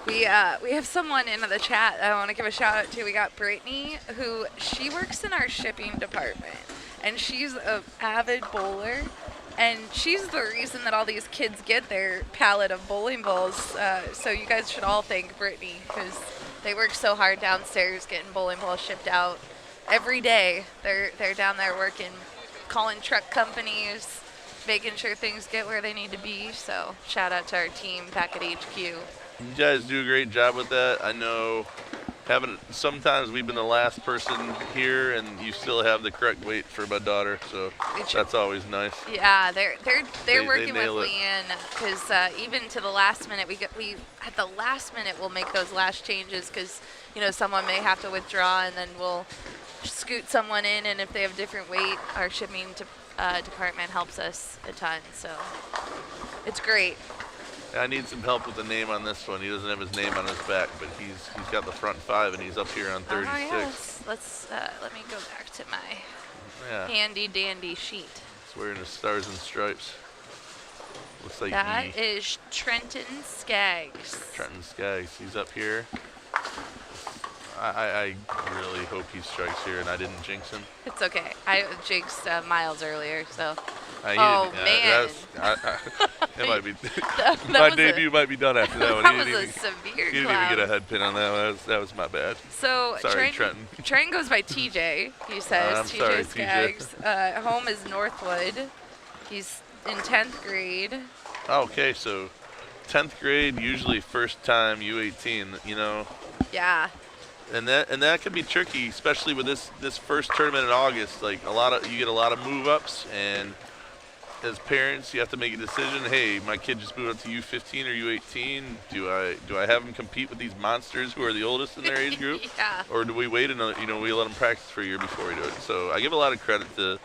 We have someone in the chat I want to give a shout out to. We got Brittany, who she works in our shipping department, and she's an avid bowler, and she's the reason that all these kids get their pallet of bowling balls. So you guys should all thank Brittany because they work so hard downstairs getting bowling balls shipped out. every day they're down there working, calling truck companies, making sure things get where they need to be. So shout out to our team back at HQ. You guys do a great job with that. I know sometimes we've been the last person here, and you still have the correct weight for my daughter, so that's always nice. Yeah, they're working with nail it. Leanne, because even to the last minute, we at the last minute we'll make those last changes, because someone may have to withdraw, and then we'll scoot someone in, and if they have different weight, our shipping department helps us a ton, so it's great. I need some help with the name on this one. He doesn't have his name on his back, but he's got the front 5, and he's up here on 36. Oh, yes. Let me go back to my handy dandy sheet. He's wearing his stars and stripes. Looks like that is Trenton Skaggs. Trenton Skaggs. He's up here. I really hope he strikes here, and I didn't jinx him. It's okay. I jinxed Miles earlier, so. Man. It might be. My debut might be done after that one. That was a severe He didn't even get a head pin on that one. That was my bad. So sorry, Trenton. Trenton goes by TJ, he says. I'm sorry, Skaggs. Home is Northwood. He's in 10th grade. Okay, so 10th grade, usually first time U18, Yeah. And that can be tricky, especially with this first tournament in August. Like you get a lot of move ups, and as parents, you have to make a decision. Hey, my kid just moved up to U15 or U18. Do I have him compete with these monsters who are the oldest in their age group? Yeah. Or do we wait another? We let them practice for a year before we do it. So I give a lot of credit to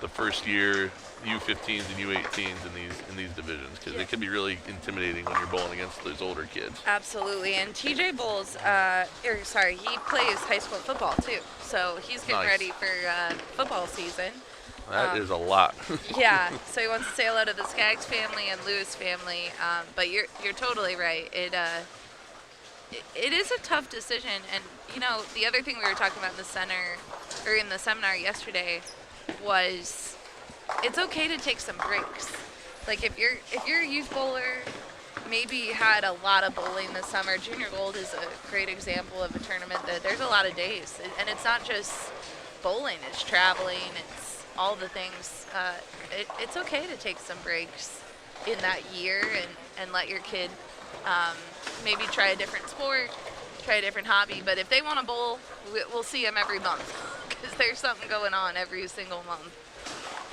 the first year U15s and U18s in these divisions, because it can be really intimidating when you're bowling against those older kids. Absolutely, and TJ bowls. He plays high school football too, so he's getting ready for football season. That is a lot. Yeah, so he wants to say hello to the Skaggs family and Lewis family. But you're totally right. It is a tough decision, and the other thing we were talking about in the seminar yesterday was it's okay to take some breaks. Like if you're a youth bowler, maybe had a lot of bowling this summer. Junior Gold is a great example of a tournament that there's a lot of days, and it's not just bowling. It's traveling. It's all the things. It's okay to take some breaks in that year and let your kid maybe try a different sport, try a different hobby. But if they want to bowl, we'll see them every month, because there's something going on every single month.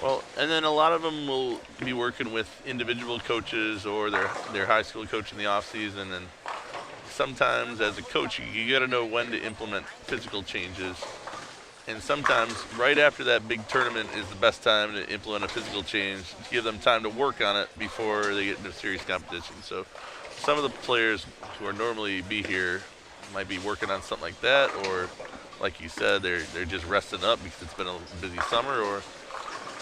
Well, and then a lot of them will be working with individual coaches or their high school coach in the off season, and sometimes as a coach you got to know when to implement physical changes. And sometimes right after that big tournament is the best time to implement a physical change, to give them time to work on it before they get into serious competition. So some of the players who are normally be here might be working on something like that, or like you said, they're just resting up because it's been a busy summer. Or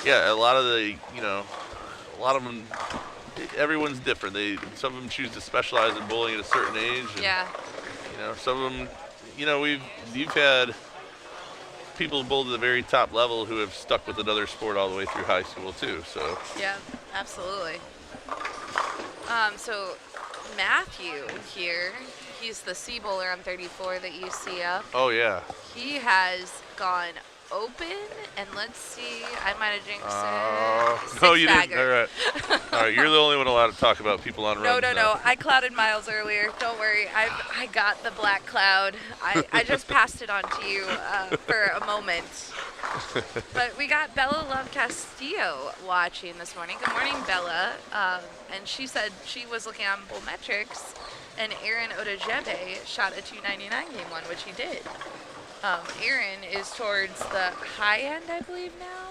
a lot of them, everyone's different. Some of them choose to specialize in bowling at a certain age. And, some of them, you've had people bowl to the very top level who have stuck with another sport all the way through high school too. So yeah, absolutely. So Matthew here, he's the C bowler on 34 that you see up. Oh yeah. He has gone open, and let's see, I might have jinxed it. No, you didn't. All right, you're the only one allowed to talk about people on runs. No. I clouded Miles earlier. Don't worry. I got the black cloud. I just passed it on to you for a moment. But we got Bella Love Castillo watching this morning. Good morning, Bella. And she said she was looking on Bowlmetrics, and Aaron Odejebe shot a 299 game one, which he did. Aaron is towards the high end, I believe, now.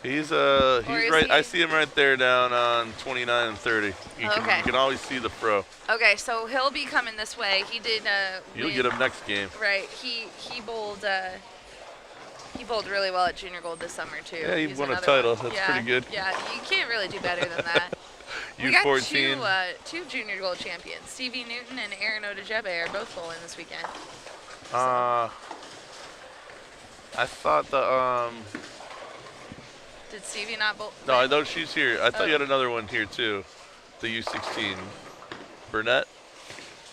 He's right. I see him right there down on 29 and 30. You can always see the pro. Okay, so he'll be coming this way. He did. You'll get him next game. Right. He bowled. He bowled really well at Junior Gold this summer too. Yeah, he won a title. One. That's pretty good. Yeah, you can't really do better than that. We U14. got two Junior Gold champions. Stevie Newton and Aaron Odejebe are both bowling this weekend. I thought Did Stevie not bowl? No, I know she's here. I thought you had another one here too. The U16. Burnett?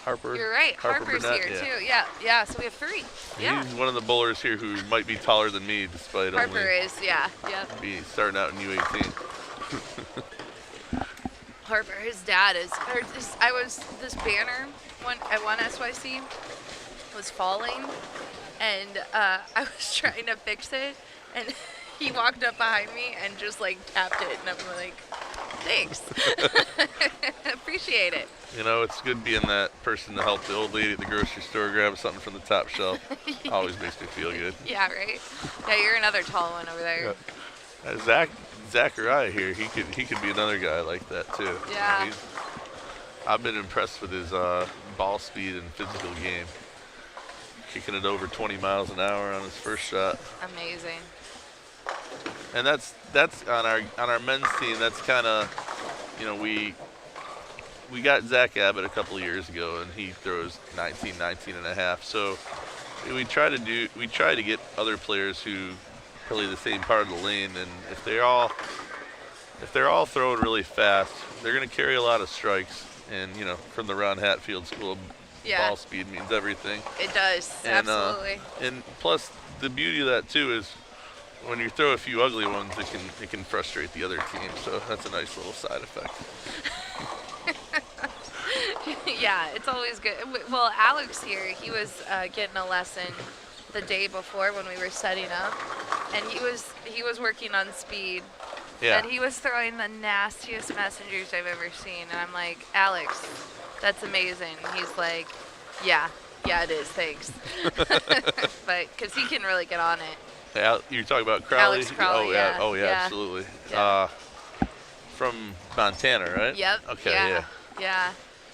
Harper. You're right. Harper's Burnett, here yeah. too. Yeah, yeah. So we have 3. Yeah. He's one of the bowlers here who might be taller than me, despite Harper only is. Yeah. Yep. be starting out in U18. Harper, his dad is. This banner at one SYC was falling, and I was trying to fix it, and he walked up behind me and just like tapped it, and I'm like, thanks, appreciate it. You know, it's good being that person to help the old lady at the grocery store grab something from the top shelf. Always makes me feel good. Yeah, right. Yeah, you're another tall one over there. Zachariah here, he could be another guy like that too. Yeah. I've been impressed with his ball speed and physical game. Kicking it over 20 miles an hour on his first shot. Amazing. And that's on our men's team. That's kind of, you know, we got Zach Abbott a couple of years ago, and he throws 19 and a half. So we try to get other players who play the same part of the lane, and if they're all throwing really fast, they're going to carry a lot of strikes. And you know, from the Ron Hatfield School, ball speed means everything. It does, and, absolutely. And plus, the beauty of that too is when you throw a few ugly ones, it can frustrate the other team. So that's a nice little side effect. Yeah, it's always good. Well, Alex here, he was getting a lesson the day before when we were setting up, and he was working on speed. Yeah. And he was throwing the nastiest messengers I've ever seen. And I'm like, Alex, that's amazing. And he's like, yeah, it is, thanks. But because he can really get on it. You're talking about Crowley? Alex Crowley, oh yeah, absolutely. Yeah. From Montana, right? Yep. Okay, yeah.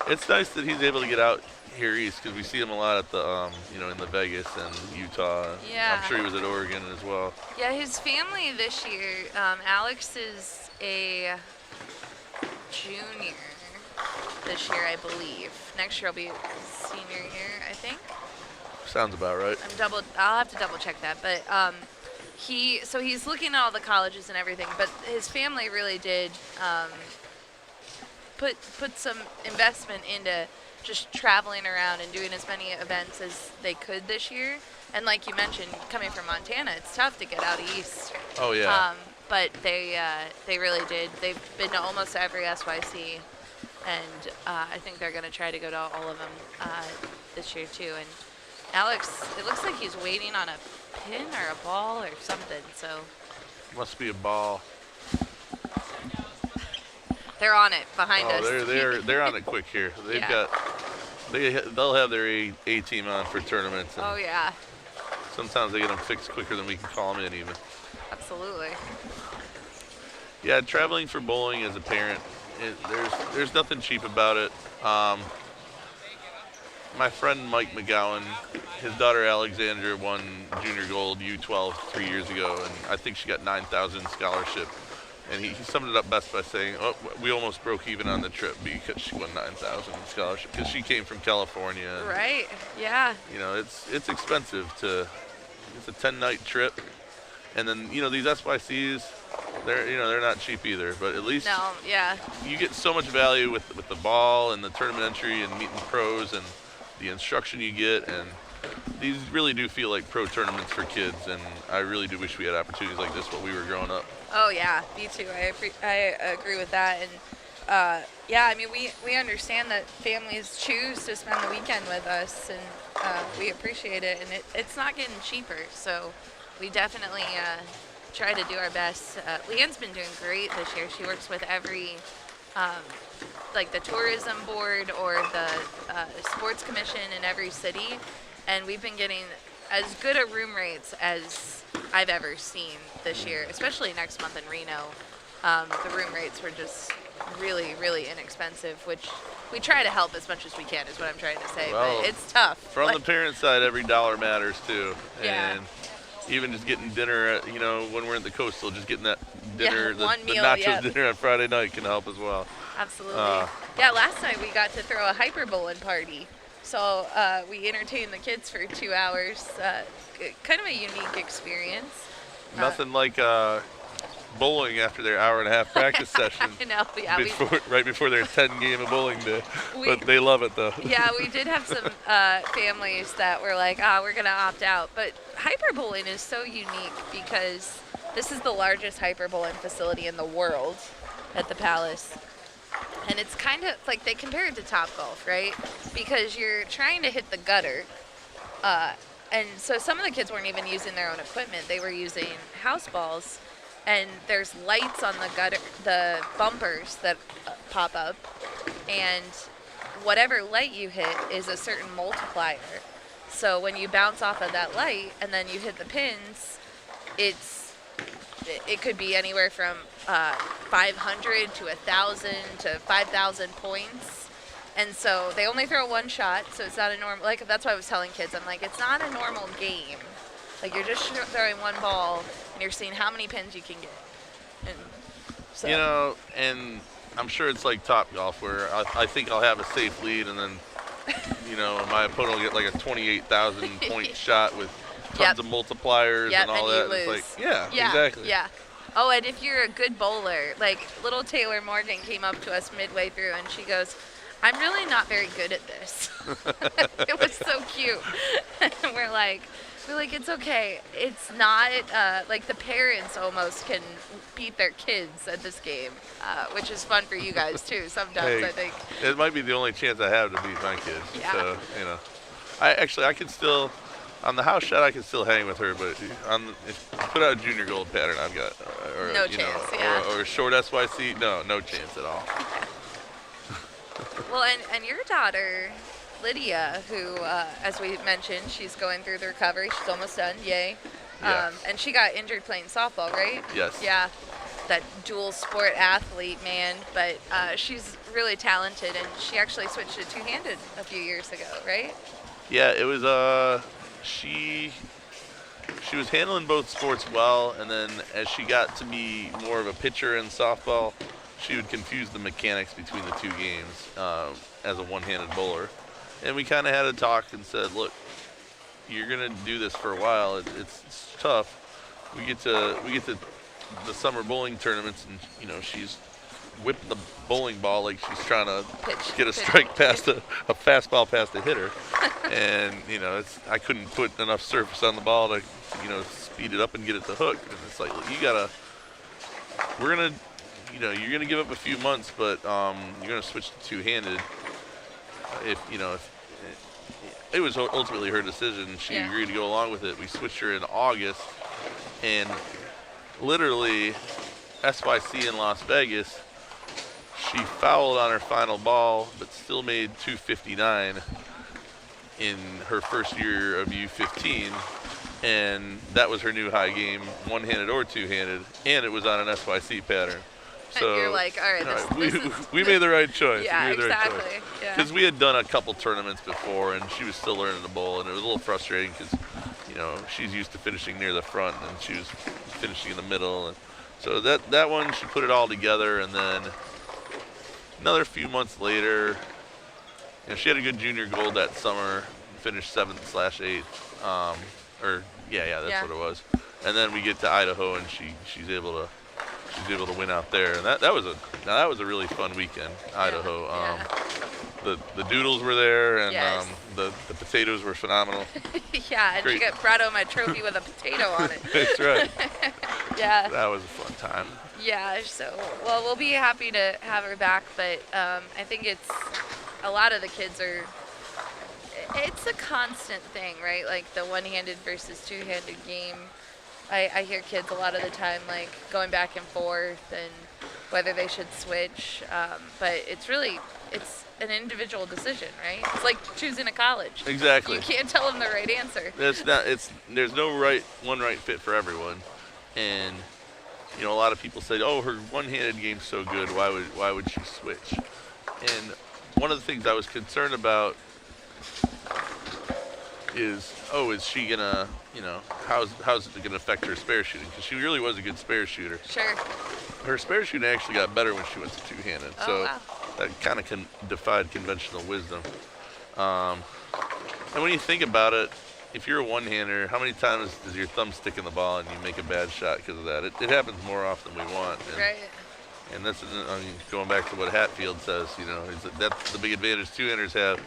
It's nice that he's able to get out here east because we see him a lot at the, in the Vegas and Utah. Yeah. I'm sure he was at Oregon as well. Yeah, his family this year, Alex is a junior this year, I believe. Next year will be senior year, I think. Sounds about right. I'll have to double check that, but he's looking at all the colleges and everything, but his family really did put some investment into just traveling around and doing as many events as they could this year. And like you mentioned, coming from Montana, it's tough to get out east. Oh yeah. But they really did. They've been to almost every SYC, and I think they're going to try to go to all of them this year too. And Alex, it looks like he's waiting on a pin or a ball or something. So must be a ball. They're on it behind us. They're on it quick here. They'll have their A team on for tournaments. And oh yeah. Sometimes they get them fixed quicker than we can call them in even. Absolutely. Yeah, traveling for bowling as a parent, there's nothing cheap about it. My friend Mike McGowan, his daughter Alexandra won junior gold U12 3 years ago, and I think she got $9,000 scholarship. And he summed it up best by saying, "Oh, we almost broke even on the trip because she won $9,000 scholarship because she came from California." And, right. Yeah. you know, it's expensive it's a 10-night trip, and then these SYCs, they're not cheap either. But at least you get so much value with the ball and the tournament entry and meeting pros and the instruction you get, and these really do feel like pro tournaments for kids. And I really do wish we had opportunities like this while we were growing up. Oh yeah, me too. I agree with that, and I mean we understand that families choose to spend the weekend with us, and we appreciate it. And it's not getting cheaper, so we definitely try to do our best. Leanne's been doing great this year. She works with every like the tourism board or the sports commission in every city, and we've been getting as good a room rates as I've ever seen this year, especially next month in Reno. The room rates were just really, really inexpensive, which we try to help as much as we can, is what I'm trying to say. Well, but it's tough. From the parent side, every dollar matters too. Yeah. And even just getting dinner, when we're at the Coastal, just getting that dinner, the meal, nachos dinner on Friday night can help as well. Absolutely. Last night we got to throw a hyper bowling party. So we entertained the kids for 2 hours. Kind of a unique experience. Nothing like bowling after their hour-and-a-half practice session. I know, yeah. Right before their 10-game of bowling day. But they love it, though. Yeah, we did have some families that were like, we're going to opt out. But hyper bowling is so unique because this is the largest hyper bowling facility in the world at the Palace. And it's kind of like they compare it to Topgolf, right? Because you're trying to hit the gutter. And so some of the kids weren't even using their own equipment. They were using house balls. And there's lights on the gutter, the bumpers that pop up. And whatever light you hit is a certain multiplier. So when you bounce off of that light and then you hit the pins, it could be anywhere from 500 to 1,000 to 5,000 points. And so they only throw one shot, so it's not a normal, like that's what I was telling kids. I'm like, it's not a normal game. Like you're just throwing one ball and you're seeing how many pins you can get. And so. You know, and I'm sure it's like Topgolf where I think I'll have a safe lead and then, you know, my opponent will get like a 28,000 point shot with tons of multipliers and all that. It's like, yeah, exactly. Yeah. Oh, and if you're a good bowler, like little Taylor Morgan came up to us midway through and she goes, I'm really not very good at this. It was so cute. We're like, it's okay. It's not, like the parents almost can beat their kids at this game, which is fun for you guys too sometimes, I think. It might be the only chance I have to beat my kids. Yeah. So, you know, I can still, on the house shot, I can still hang with her, but if you put out a junior gold pattern, I've got, no chance, yeah. Or a short SYC, no chance at all. Well, and your daughter, Lydia, who, as we mentioned, she's going through the recovery. She's almost done, yay. Yeah. And she got injured playing softball, right? Yes. Yeah, that dual sport athlete, man. But she's really talented, and she actually switched to two-handed a few years ago, right? Yeah, it was, she was handling both sports well, and then as she got to be more of a pitcher in softball, she would confuse the mechanics between the two games as a one-handed bowler. And we kind of had a talk and said, look, you're going to do this for a while. It's tough. We get to the summer bowling tournaments, and, you know, she's whipping the bowling ball like she's trying to get a strike past a fastball past the hitter. And, you know, I couldn't put enough surface on the ball to, you know, speed it up and get it to hook. And it's like, we're going to, you know, you're going to give up a few months, but you're going to switch to two-handed. If it was ultimately her decision, she agreed to go along with it. We switched her in August, and literally SYC in Las Vegas, she fouled on her final ball, but still made 259 in her first year of U15. And that was her new high game, one-handed or two-handed, and it was on an SYC pattern. So and you're like, all right, we made the right choice. Yeah, exactly. Because we had done a couple tournaments before, and she was still learning to bowl, and it was a little frustrating because, you know, she's used to finishing near the front, and she was finishing in the middle, and so that one she put it all together, and then another few months later, you know, she had a good junior gold that summer, finished 7th/8th, that's what it was, and then we get to Idaho, and she's able to win out there, and that was a really fun weekend. Idaho, the doodles were there, and the potatoes were phenomenal. Yeah, and she brought home a trophy with a potato on it. That's right. Yeah, that was a fun time. Yeah, so well, we'll be happy to have her back, but I think it's a lot of the kids are. It's a constant thing, right? Like the one-handed versus two-handed game. I hear kids a lot of the time like going back and forth and whether they should switch, but it's an individual decision, right? It's like choosing a college. Exactly. You can't tell them the right answer. There's no one right fit for everyone, and you know, a lot of people say, oh, her one-handed game's so good, why would she switch? And one of the things I was concerned about is she gonna, you know, how's it gonna affect her spare shooting? Because she really was a good spare shooter. Sure. Her spare shooting actually got better when she went to two-handed, so wow. That kind of defied conventional wisdom. And when you think about it, if you're a one-hander, how many times does your thumb stick in the ball and you make a bad shot because of that? It happens more often than we want. And, Right. And that's going back to what Hatfield says. That's the big advantage two-handers have.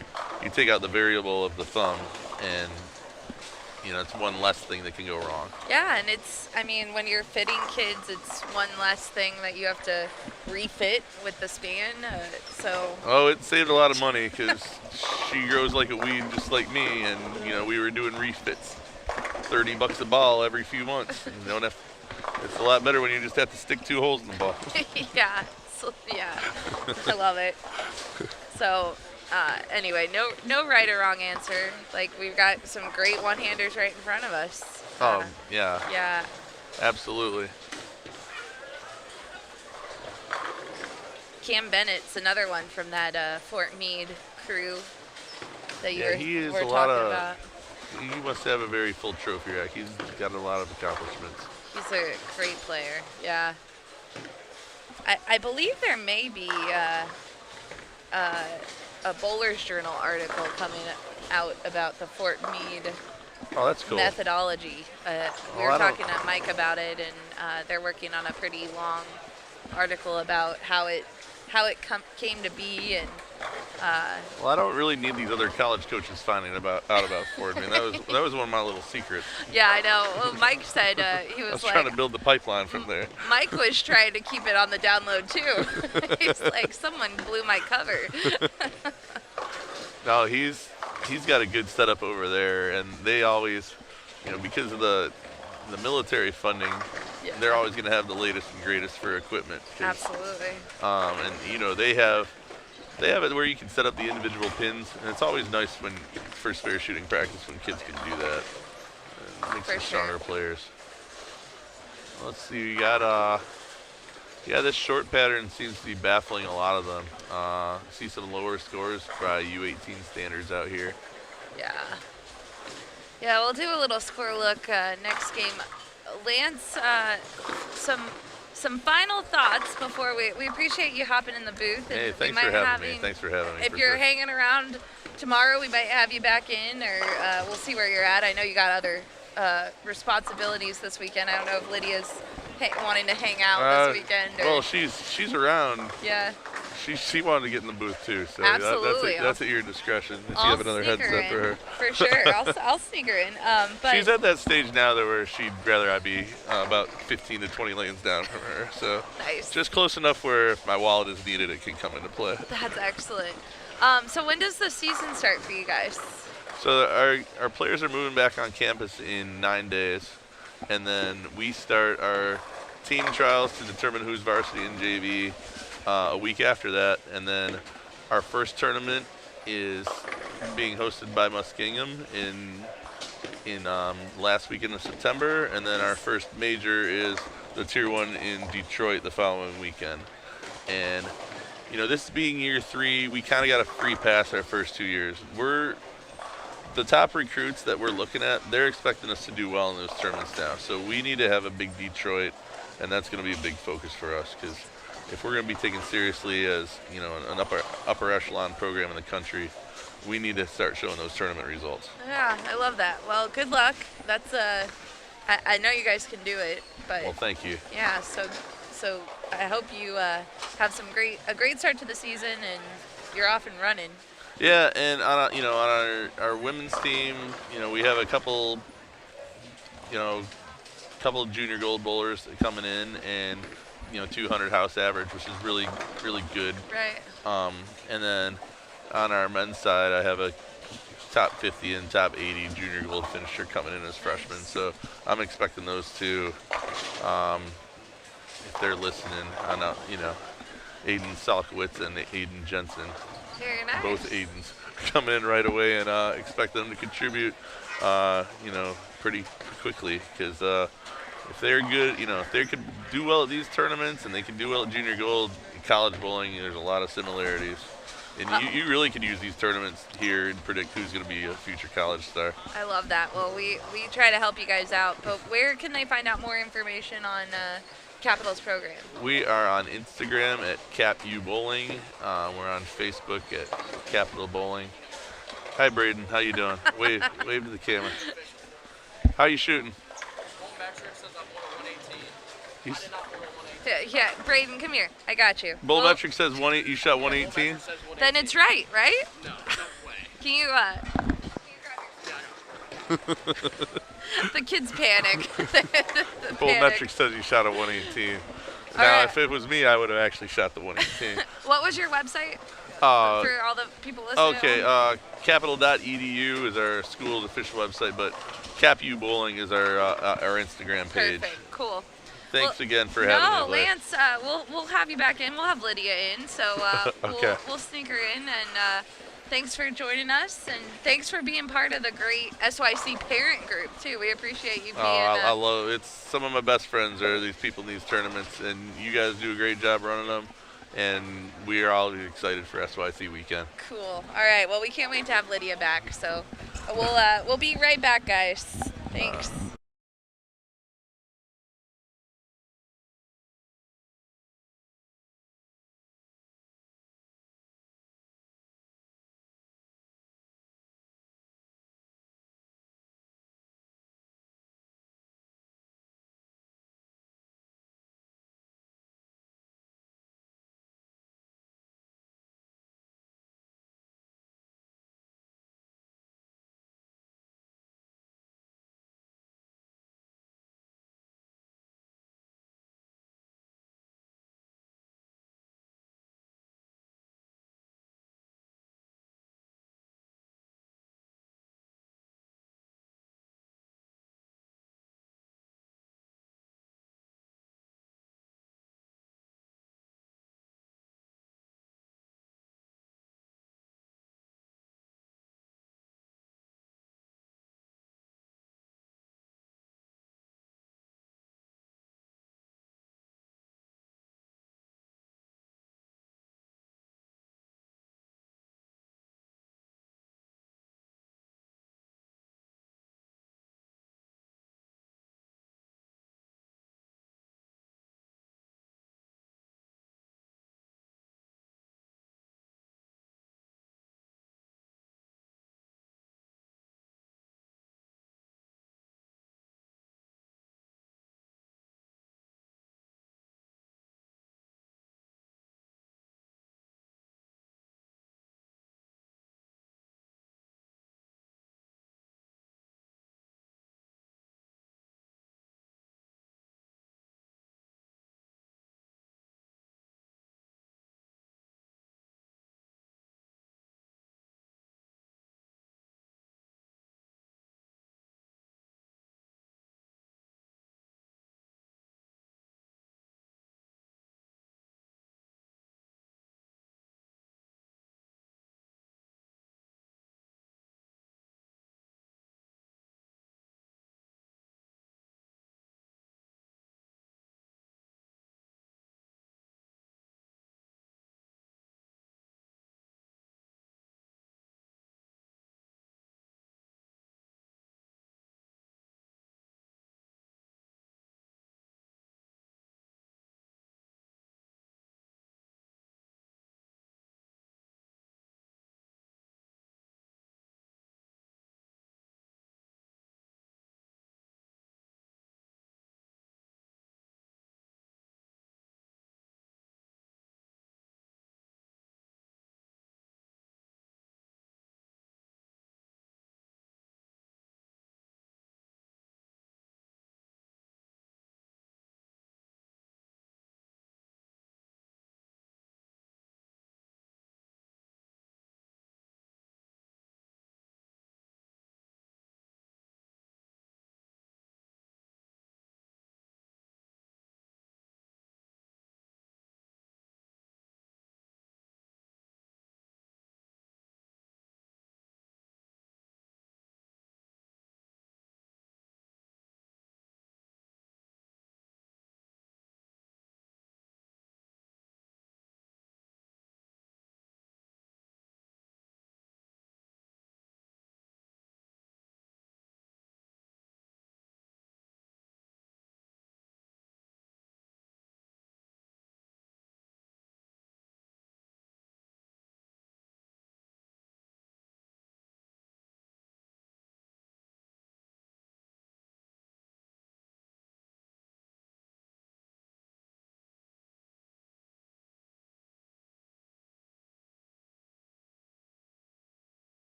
You take out the variable of the thumb, and it's one less thing that can go wrong. Yeah, and when you're fitting kids, it's one less thing that you have to refit with the span. Oh, it saved a lot of money because she grows like a weed just like me, and we were doing refits, $30 a ball every few months. And you don't have. It's a lot better when you just have to stick 2 holes in the ball. Yeah, I love it. So. Anyway, no right or wrong answer. Like, we've got some great one-handers right in front of us. Yeah. Yeah. Absolutely. Cam Bennett's another one from that Fort Meade crew that you were talking about. He must have a very full trophy rack. He's got a lot of accomplishments. He's a great player, yeah. I believe there may be a Bowler's Journal article coming out about the Fort Meade that's cool. methodology. We were talking to Mike about it, and they're working on a pretty long article about how it came to be. And well, I don't really need these other college coaches finding out about Fort Meade. That was one of my little secrets. Yeah, I know. Well, Mike said he was trying to build the pipeline from there. Mike was trying to keep it on the download too. He's like, someone blew my cover. No, he's got a good setup over there, and they always, because of the military funding, they're always going to have the latest and greatest for equipment. Absolutely. And they have it where you can set up the individual pins, and it's always nice when first fair shooting practice when kids can do that. It makes them stronger players. Let's see, we got this short pattern seems to be baffling a lot of them. See some lower scores by U18 standards out here. Yeah, we'll do a little score look next game. Lance, some final thoughts before we appreciate you hopping in the booth. And hey, thanks for having me. Thanks for having me. If you're hanging around tomorrow, we might have you back in, or we'll see where you're at. I know you got other responsibilities this weekend. I don't know if Lydia's wanting to hang out this weekend. Well, she's around. Yeah. She wanted to get in the booth too, so absolutely. That's at your discretion. If you have another headset for her. For sure, I'll sneak her in. But she's at that stage now where she'd rather I be about 15 to 20 lanes down from her. So nice. Just close enough where if my wallet is needed, it can come into play. That's excellent. So when does the season start for you guys? So our players are moving back on campus in 9 days, and then we start our team trials to determine who's varsity and JV a week after that, and then our first tournament is being hosted by Muskingum in last weekend of September, and then our first major is the Tier 1 in Detroit the following weekend. And this being year 3, we kind of got a free pass our first 2 years. The top recruits that we're looking at, they're expecting us to do well in those tournaments now. So we need to have a big Detroit, and that's going to be a big focus for us, because if we're going to be taken seriously as an upper echelon program in the country, we need to start showing those tournament results. Yeah, I love that. Well, good luck. That's I know you guys can do it, but well, thank you. Yeah, so I hope you have a great start to the season and you're off and running. Yeah, and on our women's team, we have a couple of junior gold bowlers coming in, and 200 house average, which is really, really good. Right. And then on our men's side, I have a top 50 and top 80 junior gold finisher coming in as freshmen. So I'm expecting those two, if they're listening, Aiden Salkowitz and Aiden Jensen. Very nice. Both Aidens coming in right away, and expect them to contribute, pretty quickly, because if they're good, if they could do well at these tournaments and they can do well at junior gold, college bowling, there's a lot of similarities. And you really can use these tournaments here and predict who's going to be a future college star. I love that. Well, we try to help you guys out, but where can they find out more information on Capital's program? We are on Instagram at CapU Bowling. We're on Facebook at Capital Bowling. Hi, Braden. How you doing? Wave to the camera. How you shooting? Yeah, Braden, come here. I got you. Bolometric says you shot 118. Then it's right? No, no way. Can you, the kids panic. The Bolometric says you shot a 118. All Now, right. if it was me, I would have actually shot the 118. What was your website for all the people listening? Okay, capital.edu is our school's official website, but CapU Bowling is our Instagram page. Perfect. Cool. Thanks again for having me. No, Lance, we'll have you back in. We'll have Lydia in, so Okay. we'll sneak her in. And thanks for joining us, and thanks for being part of the great SYC parent group too. We appreciate you being. I love it. It's some of my best friends are these people in these tournaments, and you guys do a great job running them. And we are all excited for SYC weekend. Cool. All right. Well, we can't wait to have Lydia back. So we'll be right back, guys. Thanks.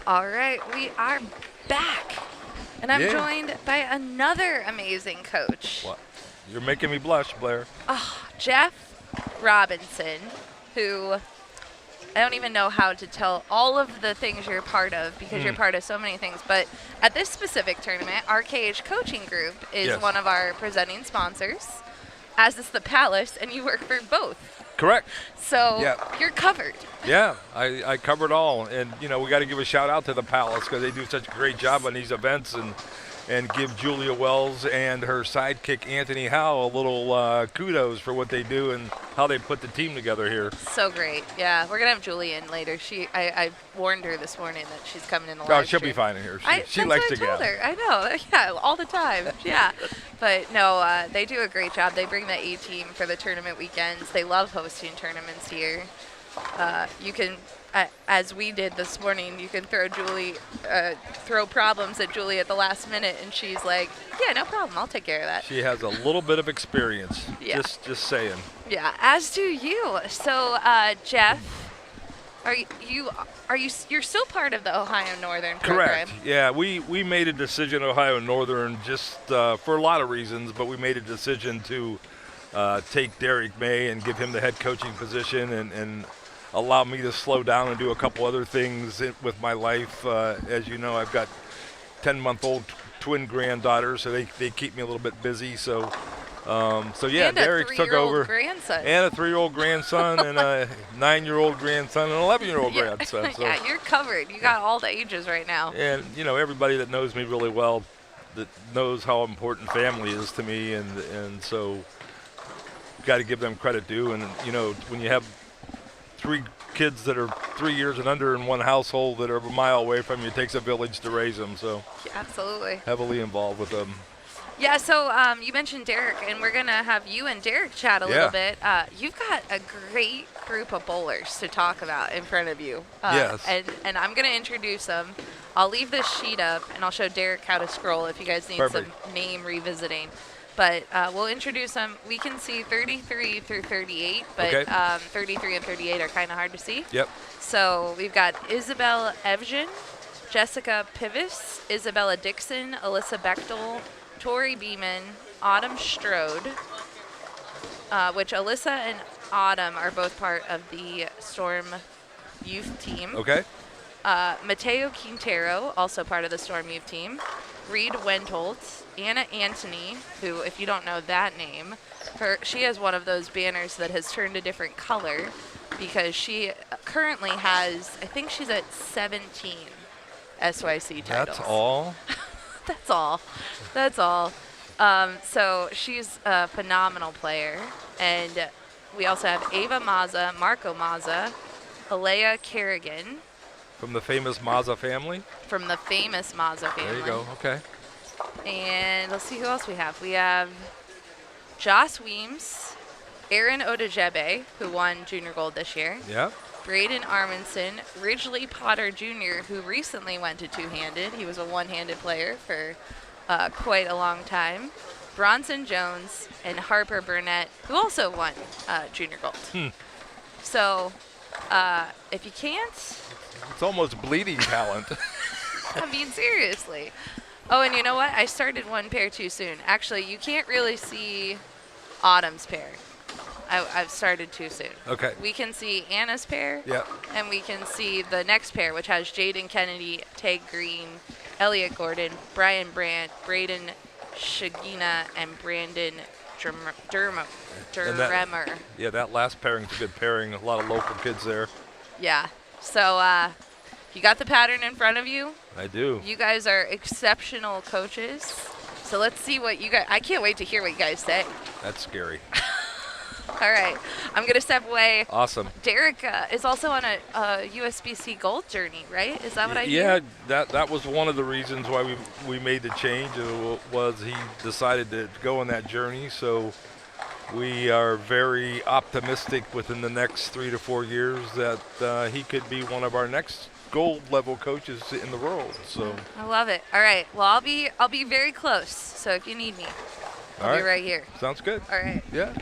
All right, we are back. And I'm Yeah. joined by another amazing coach, What? You're making me blush, Blair. Jeff Robinson, who I don't even know how to tell all of the things you're part of because you're part of so many things. But at this specific tournament, our KH Coaching Group is Yes. one of our presenting sponsors, as is the Palace, and you work for both. Correct. So Yeah. you're covered. Yeah, I covered all. And, you know, we got to give a shout out to the Palace because they do such a great job on these events and give Julia Wells and her sidekick Anthony Howe a little kudos for what they do and how they put the team together here. So great. Yeah, we're going to have Julie in later. I warned her this morning that she's coming in the Oh, live she'll stream. be fine in here. She that's likes what to I told get. her. I know. Yeah, all the time. Yeah. But no, they do a great job. They bring the A-team for the tournament weekends. They love hosting tournaments here. You can, as we did this morning, you can throw problems at Julie at the last minute, and she's like, yeah, no problem. I'll take care of that. She has a little bit of experience. Yeah. Just saying. Yeah, as do you. So, Jeff, you're still part of the Ohio Northern program? Correct. Yeah, we made a decision, Ohio Northern, just for a lot of reasons, but we made a decision to take Derek May and give him the head coaching position and allow me to slow down and do a couple other things with my life. As you know, I've got 10-month-old twin granddaughters, so they keep me a little bit busy. So yeah, And Derek a took over. grandson. And a 3-year-old grandson and a 9-year-old grandson and an 11-year-old grandson. So. Yeah, you're covered. You got all the ages right now. And, you know, everybody that knows me really well that knows how important family is to me. And so got to give them credit due. And, you know, when you have 3 kids that are 3 years and under in one household that are a mile away from you, it takes a village to raise them. So Yeah, absolutely. heavily involved with them. Yeah, so you mentioned Derek, and we're going to have you and Derek chat a little bit. You've got a great group of bowlers to talk about in front of you. Yes. And I'm going to introduce them. I'll leave this sheet up, and I'll show Derek how to scroll if you guys need Perfect. some name revisiting. But we'll introduce them. We can see 33 through 38, but Okay. 33 and 38 are kind of hard to see. Yep. So we've got Isabel Evgen, Jessica Pivis, Isabella Dixon, Alyssa Bechtel, Tori Beeman, Autumn Strode, which Alyssa and Autumn are both part of the Storm youth team. Okay. Mateo Quintero, also part of the Storm youth team. Reed Wentholtz, Anna Antony, who, if you don't know that name, she has one of those banners that has turned a different color because she currently has, I think she's at 17 SYC titles. That's all. That's all. That's all. So she's a phenomenal player. And we also have Ava Maza, Marco Maza, Alea Kerrigan From the famous Maza family. from the famous Maza family. There you go. Okay. And let's see who else we have. We have Joss Weems, Aaron Odejebe, who won junior gold this year, Yeah. Braden Arminson, Ridgely Potter Jr., who recently went to two-handed. He was a one-handed player for quite a long time. Bronson Jones and Harper Burnett, who also won junior gold. So if you can't, It's almost bleeding talent. I mean, seriously. Oh, and you know what? I started one pair too soon. Actually, you can't really see Autumn's pair. I've started too soon. Okay. We can see Anna's pair. Yeah. And we can see the next pair, which has Jaden Kennedy, Tag Green, Elliot Gordon, Brian Brandt, Braden Shagina, and Brandon Durmer. Yeah, that last pairing's a good pairing. A lot of local kids there. Yeah. So you got the pattern in front of you. I do. You guys are exceptional coaches. So let's see what you guys, I can't wait to hear what you guys say. That's scary. All right. I'm going to step away. Awesome. Derek is also on a USBC gold journey, right? Is that what I Yeah, hear? that was one of the reasons why we made the change. Was he decided to go on that journey. So we are very optimistic within the next 3 to 4 years that he could be one of our next gold level coaches in the world. So I love it. All right. Well, I'll be very close. So if you need me, I'll be right here. Sounds good. All right. Yeah.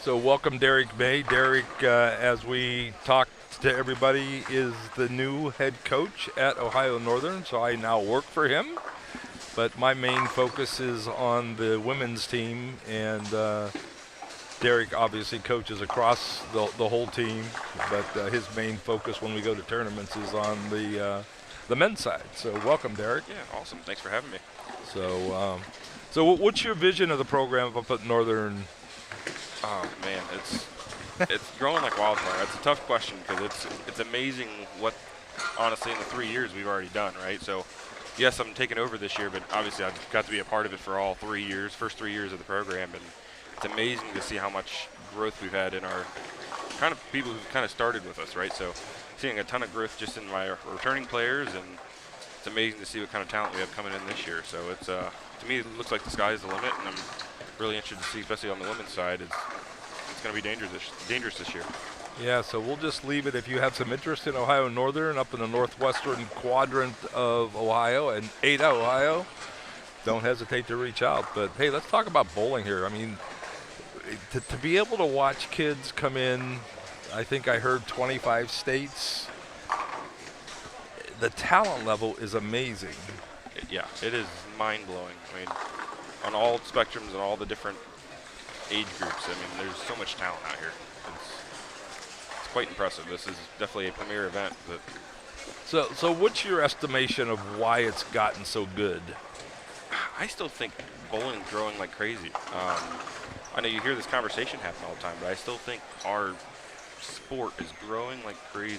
So welcome Derek May. Derek, as we talked to everybody, is the new head coach at Ohio Northern, so I now work for him. But my main focus is on the women's team, and Derek obviously coaches across the whole team, but his main focus when we go to tournaments is on the men's side. So welcome, Derek. Yeah, awesome. Thanks for having me. So, so what's your vision of the program up at Northern? Oh man, it's growing like wildfire. It's a tough question because it's amazing what, honestly, in the 3 years we've already done, right? So, yes, I'm taking over this year, but obviously I've got to be a part of it for all 3 years, first 3 years of the program, and it's amazing to see how much growth we've had in our kind of people who've kind of started with us, right? So, seeing a ton of growth just in my returning players, and it's amazing to see what kind of talent we have coming in this year. So it's to me it looks like the sky is the limit, and I'm really interested to see, especially on the women's side, it's going to be dangerous this year. Yeah, so we'll just leave it. If you have some interest in Ohio Northern up in the northwestern quadrant of Ohio and Ada, Ohio, don't hesitate to reach out. But hey, let's talk about bowling here. I mean, to be able to watch kids come in, I think I heard 25 states. The talent level is amazing. It is mind-blowing. I mean, on all spectrums and all the different age groups, I mean, there's so much talent out here. It's quite impressive. This is definitely a premier event. But So what's your estimation of why it's gotten so good? I still think bowling's growing like crazy. I know you hear this conversation happen all the time, but I still think our sport is growing like crazy,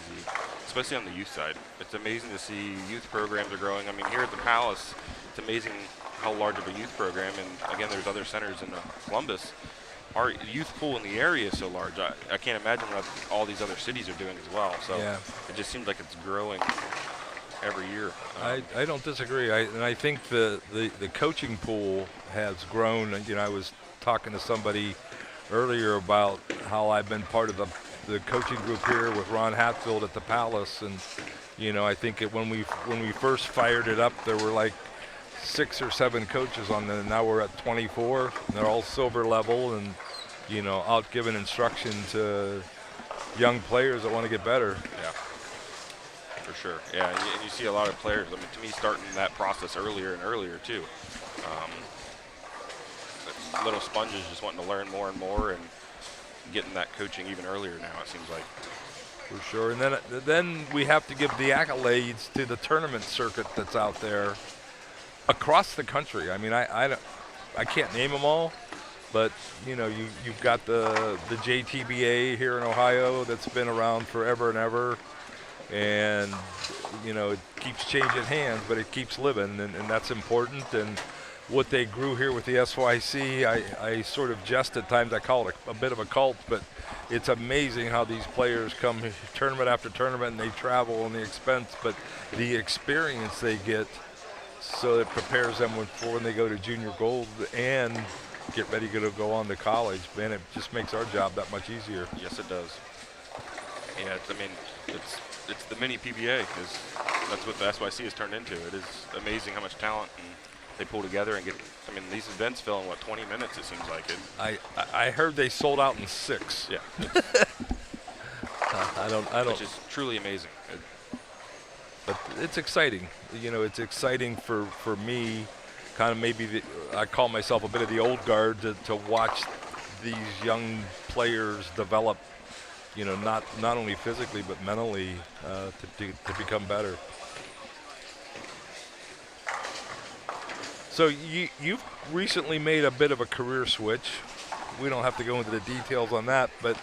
especially on the youth side. It's amazing to see youth programs are growing. I mean, here at the Palace, it's amazing how large of a youth program, and again, there's other centers in Columbus. Our youth pool in the area is so large. I can't imagine what all these other cities are doing as well. So yeah. It just seems like it's growing every year. I don't disagree. I think the coaching pool has grown. You know, I was talking to somebody earlier about how I've been part of the coaching group here with Ron Hatfield at the Palace, and you know, I think when we first fired it up, there were like 6 or 7 coaches on there. Now we're at 24. And they're all silver level, and you know, out giving instruction to young players that want to get better. Yeah, for sure. Yeah, and you see a lot of players. I mean, to me, starting that process earlier and earlier too. Little sponges just wanting to learn more and more, and getting that coaching even earlier now, it seems like. For sure. And then we have to give the accolades to the tournament circuit that's out there across the country. I mean, I can't name them all, but you know, you've got the JTBA here in Ohio that's been around forever and ever, and you know, it keeps changing hands, but it keeps living, and that's important. And what they grew here with the SYC, I sort of jest at times, I call it a bit of a cult, but it's amazing how these players come tournament after tournament, and they travel on the expense, but the experience they get, so it prepares them for when they go to junior gold and get ready to go on to college. Man, it just makes our job that much easier. Yes, it does. Yeah, it's the mini PBA. That's what the SYC has turned into. It is amazing how much talent they pull together and get. I mean, these events fill in 20 minutes. It seems like it. I heard they sold out in 6. Yeah. I don't. Which is truly amazing. But it's exciting. You know, it's exciting for me. Kind of maybe I call myself a bit of the old guard to watch these young players develop. You know, not only physically but mentally to become better. So you've recently made a bit of a career switch. We don't have to go into the details on that, but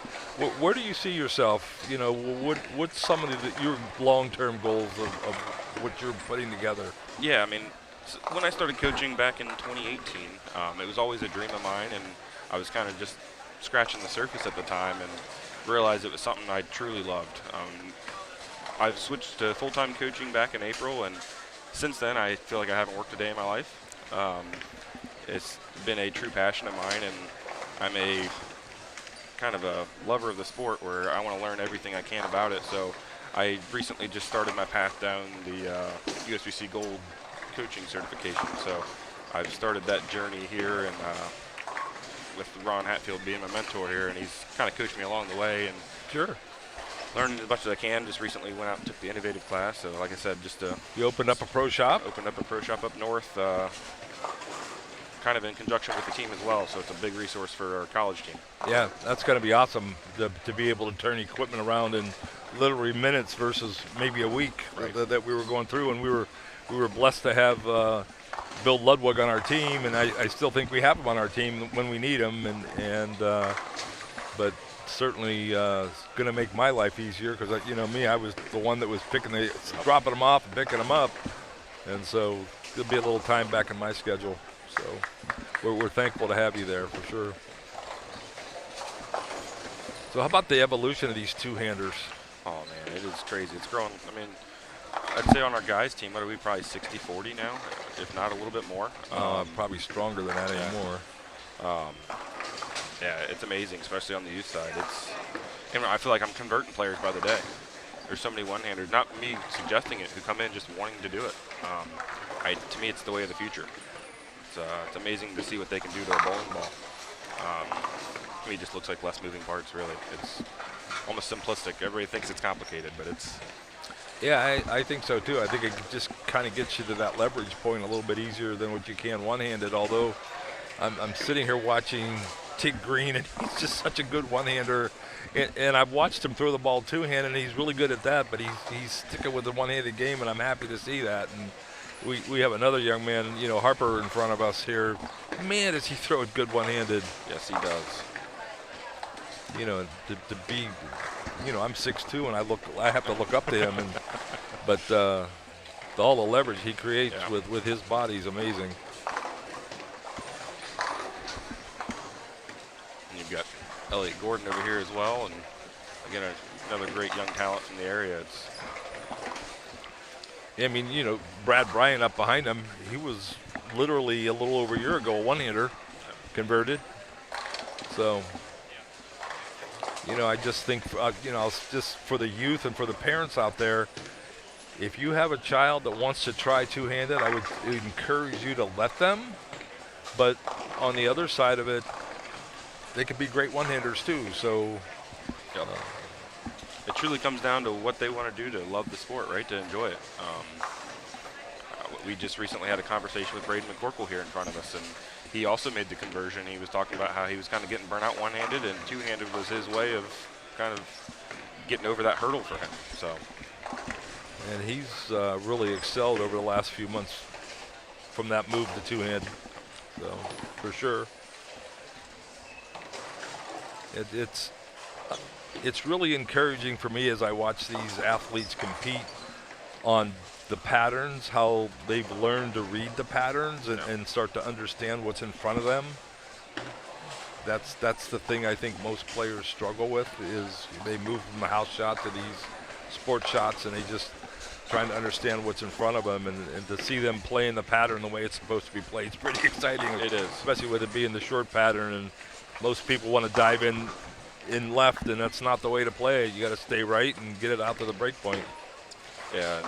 where do you see yourself? You know, what's some of your long-term goals of what you're putting together? Yeah, I mean, when I started coaching back in 2018, it was always a dream of mine, and I was kind of just scratching the surface at the time and realized it was something I truly loved. I've switched to full-time coaching back in April, and since then I feel like I haven't worked a day in my life. It's been a true passion of mine, and I'm a kind of a lover of the sport where I want to learn everything I can about it. So I recently just started my path down the USBC Gold coaching certification. So I've started that journey here, and with Ron Hatfield being my mentor here, and he's kind of coached me along the way and Sure. learning as much as I can. Just recently went out and took the innovative class. So like I said, just You opened up a pro shop? opened up a pro shop up north, kind of in conjunction with the team as well. So it's a big resource for our college team. Yeah, that's going to be awesome to be able to turn equipment around in literally minutes versus maybe a week that we were going through. And we were blessed to have Bill Ludwig on our team, and I still think we have him on our team when we need him. But certainly going to make my life easier because I was the one that was dropping them off and picking them up, and so there'll be a little time back in my schedule. So we're thankful to have you there for sure. So how about the evolution of these two-handers? Oh man, it is crazy. It's grown. I mean, I'd say on our guys team, what are we, probably 60-40 now, if not a little bit more. Probably stronger than that anymore. Yeah, it's amazing, especially on the youth side. I feel like I'm converting players by the day. There's so many one-handers, not me suggesting it, who come in just wanting to do it. To me, it's the way of the future. It's amazing to see what they can do to a bowling ball. To me, it just looks like less moving parts, really. It's almost simplistic. Everybody thinks it's complicated, but it's... Yeah, I think so too. I think it just kind of gets you to that leverage point a little bit easier than what you can one-handed, although I'm sitting here watching Tig Green, and he's just such a good one-hander. And I've watched him throw the ball two-handed, and he's really good at that, but he's sticking with the one-handed game, and I'm happy to see that. And we have another young man, Harper, in front of us here. Man, does he throw it good one-handed. Yes, he does. To be, I'm 6'2", and I have to look up to him, but all the leverage he creates with his body is amazing. And you've got Elliot Gordon over here as well, and again another great young talent from the area. Brad Bryant up behind him, he was literally a little over a year ago a one-hander, converted. So, I just think, just for the youth and for the parents out there, if you have a child that wants to try two-handed, I would encourage you to let them. But on the other side of it, they could be great one-handers too. So, it truly comes down to what they want to do to love the sport, right? To enjoy it. We just recently had a conversation with Braden McCorkle here in front of us, and he also made the conversion. He was talking about how he was kind of getting burnt out one-handed, and two-handed was his way of kind of getting over that hurdle for him. So, and he's really excelled over the last few months from that move to two-hand. So, for sure. It's really encouraging for me as I watch these athletes compete on the patterns, how they've learned to read the patterns and start to understand what's in front of them. That's the thing I think most players struggle with, is they move from the house shot to these sport shots, and they just trying to understand what's in front of them, and to see them playing the pattern the way it's supposed to be played is pretty exciting. It is. Especially with it being the short pattern, and most people want to dive in left, and that's not the way to play it. You got to stay right and get it out to the break point. Yeah,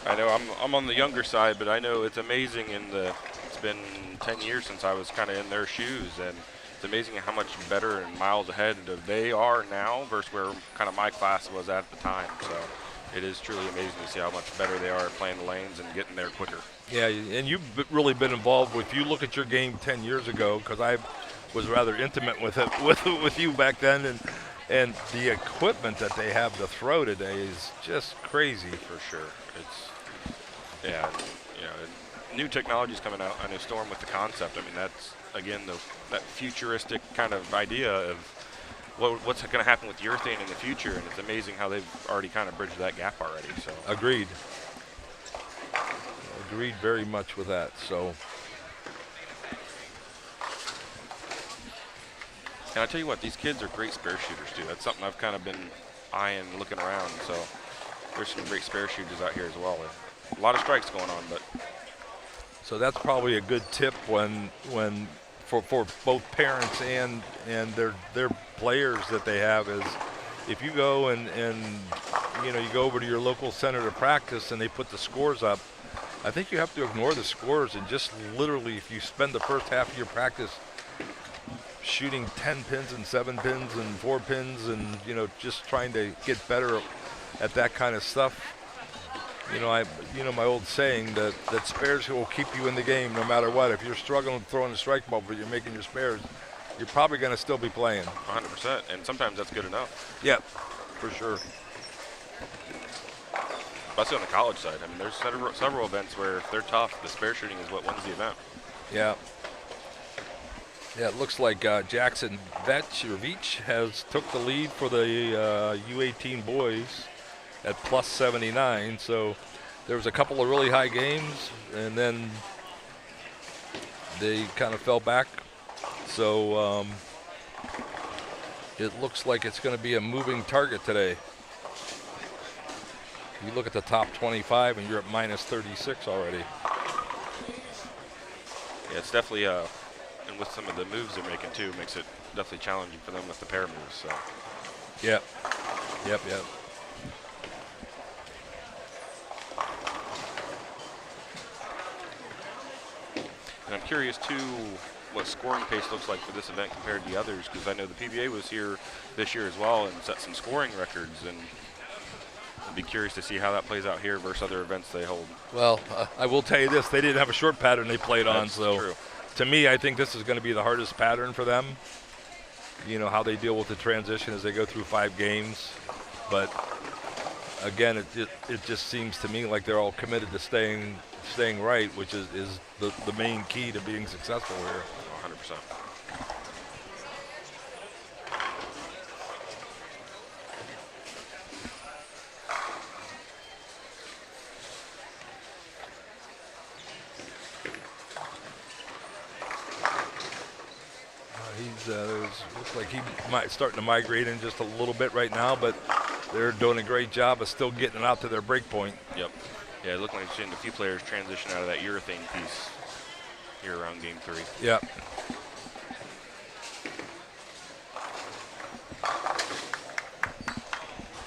I know I'm on the younger side, but I know it's amazing. It's been 10 years since I was kind of in their shoes, and it's amazing how much better and miles ahead they are now versus where kind of my class was at the time. So it is truly amazing to see how much better they are at playing the lanes and getting there quicker. Yeah, and you've really been involved. If you look at your game 10 years ago, because I was rather intimate with it with you back then, and the equipment that they have to throw today is just crazy. For sure. New technology's coming out. I know Storm with the concept. I mean, that's again that futuristic kind of idea of what's going to happen with urethane in the future, and it's amazing how they've already kind of bridged that gap already. So agreed very much with that. So. And I tell you what, these kids are great spare shooters too. That's something I've kind of been eyeing, looking around. So there's some great spare shooters out here as well. A lot of strikes going on, but. So that's probably a good tip when for both parents and their players that they have, is if you go and you go over to your local center to practice and they put the scores up, I think you have to ignore the scores and just literally, if you spend the first half of your practice shooting 10 pins and 7 pins and 4 pins and, you know, just trying to get better at that kind of stuff. You know, my old saying that spares will keep you in the game no matter what. If you're struggling throwing the strike ball, but you're making your spares, you're probably going to still be playing. 100%, and sometimes that's good enough. Yeah, for sure. Especially on the college side. I mean, there's several events where if they're tough, the spare shooting is what wins the event. Yeah. Yeah, it looks like Jackson Veach has took the lead for the U18 boys at plus 79. So there was a couple of really high games, and then they kind of fell back. So it looks like it's going to be a moving target today. You look at the top 25, and you're at minus 36 already. Yeah, it's definitely, and with some of the moves they're making too, makes it definitely challenging for them with the pair moves. So. Yep. And I'm curious too what scoring pace looks like for this event compared to the others, because I know the PBA was here this year as well and set some scoring records, and I'd be curious to see how that plays out here versus other events they hold. Well, I will tell you this, they didn't have a short pattern they played on, That's so true. To me, I think this is going to be the hardest pattern for them. You know, how they deal with the transition as they go through 5 games. But again, it just seems to me like they're all committed to staying right, which is the main key to being successful here. 100%. Looks like he might starting to migrate in just a little bit right now, but they're doing a great job of still getting it out to their break point. Yep. Yeah, it looked like seeing a few players transition out of that urethane piece here around game 3. Yep.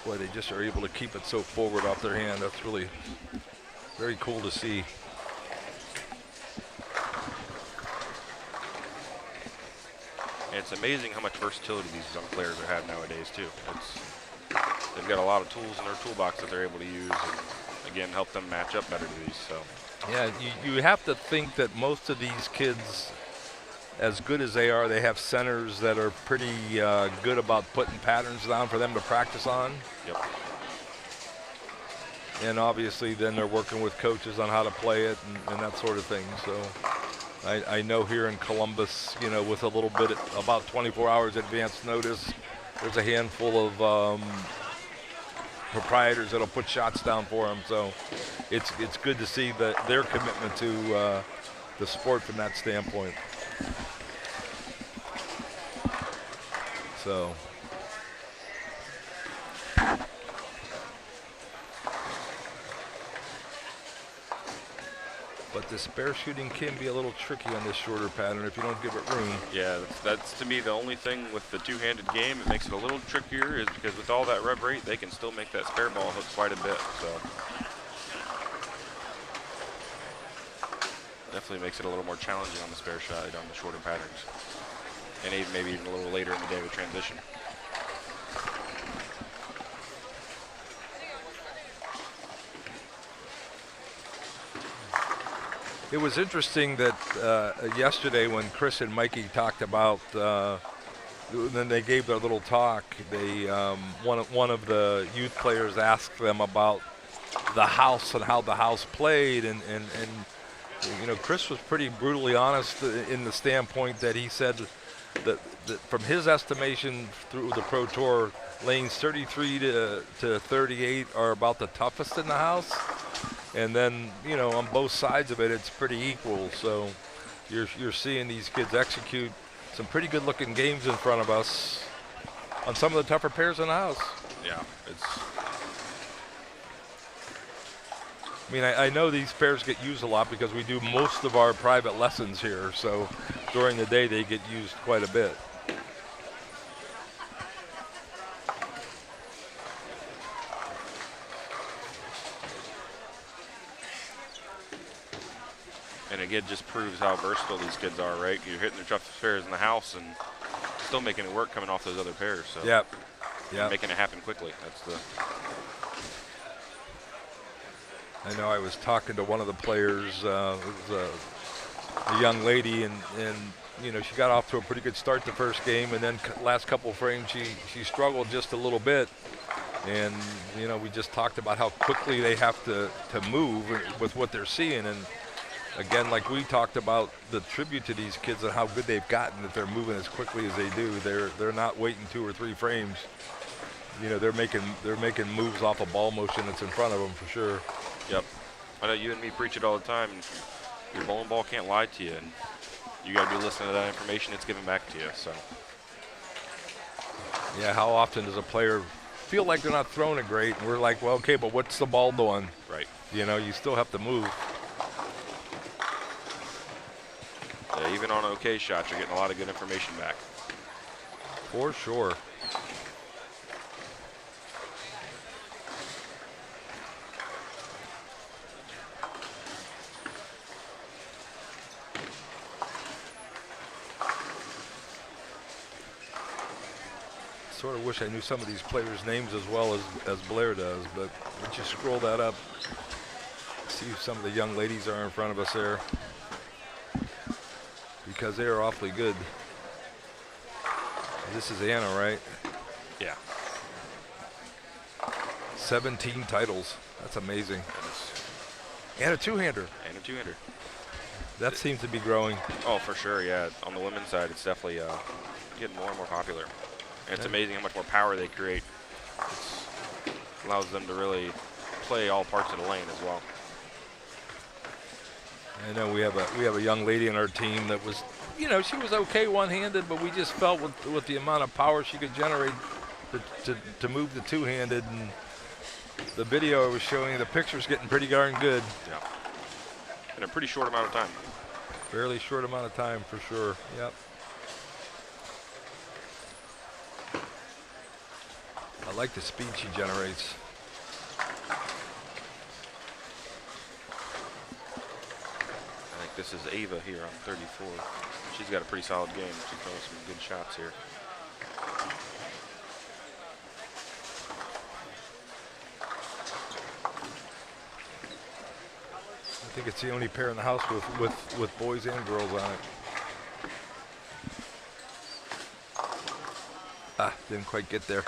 Boy, they just are able to keep it so forward off their hand. That's really very cool to see. And it's amazing how much versatility these young players are having nowadays too. They've got a lot of tools in their toolbox that they're able to use, and again, help them match up better to these. So. Yeah, you have to think that most of these kids, as good as they are, they have centers that are pretty good about putting patterns down for them to practice on. Yep. And obviously then they're working with coaches on how to play it and that sort of thing. So I know here in Columbus, you know, with a little bit, about 24 hours advance notice, there's a handful of proprietors that'll put shots down for them. So it's good to see their commitment to the sport from that standpoint. So. But the spare shooting can be a little tricky on this shorter pattern if you don't give it room. Yeah, that's to me the only thing with the two-handed game. It makes it a little trickier is because with all that rev rate, they can still make that spare ball hook quite a bit. So definitely makes it a little more challenging on the spare shot on the shorter patterns, and even maybe even a little later in the day with transition. It was interesting that yesterday when Chris and Mikey talked about, then they gave their little talk. They one of the youth players asked them about the house and how the house played, and you know, Chris was pretty brutally honest in the standpoint that he said that from his estimation through the Pro Tour, lanes 33 to 38 are about the toughest in the house. And then, you know, on both sides of it, it's pretty equal. So you're seeing these kids execute some pretty good-looking games in front of us on some of the tougher pairs in the house. Yeah, I mean, I know these pairs get used a lot because we do most of our private lessons here. So during the day, they get used quite a bit. and again, just proves how versatile these kids are, right? You're hitting the toughest pairs in the house and still making it work coming off those other pairs. So Yep. making it happen quickly. That's the. I know I was talking to one of the players, it was a young lady, and you know, she got off to a pretty good start the first game, and then last couple frames she struggled just a little bit. And you know, we just talked about how quickly they have to move with what they're seeing. And again, like we talked about the tribute to these kids and how good they've gotten, that they're moving as quickly as they do. They're not waiting 2 or 3 frames. You know, they're making moves off a ball motion that's in front of them for sure. Yep. I know you and me preach it all the time. Your bowling ball can't lie to you, and you got to be listening to that information it's given back to you. So. Yeah, how often does a player feel like they're not throwing it great, and we're like, well, okay, but what's the ball doing? Right. You know, you still have to move. Yeah, even on okay shots, you're getting a lot of good information back. For sure. Sort of wish I knew some of these players' names as well as Blair does, but once you scroll that up, see who some of the young ladies are in front of us there, because they are awfully good. This is Anna, right? Yeah. 17 titles. That's amazing. And a two-hander. And a two-hander. That seems to be growing. Oh, for sure, yeah. On the women's side, it's definitely getting more and more popular. And it's amazing how much more power they create. It allows them to really play all parts of the lane as well. I know we have a young lady in our team that was, you know, she was okay one-handed, but we just felt with the amount of power she could generate to move the two-handed, and the video I was showing you, the picture's getting pretty darn good. Yeah. In a pretty short amount of time. Fairly short amount of time for sure. Yep. I like the speed she generates. I think this is Ava here on 34. She's got a pretty solid game. She's throwing some good shots here. I think it's the only pair in the house with boys and girls on it. Ah, didn't quite get there.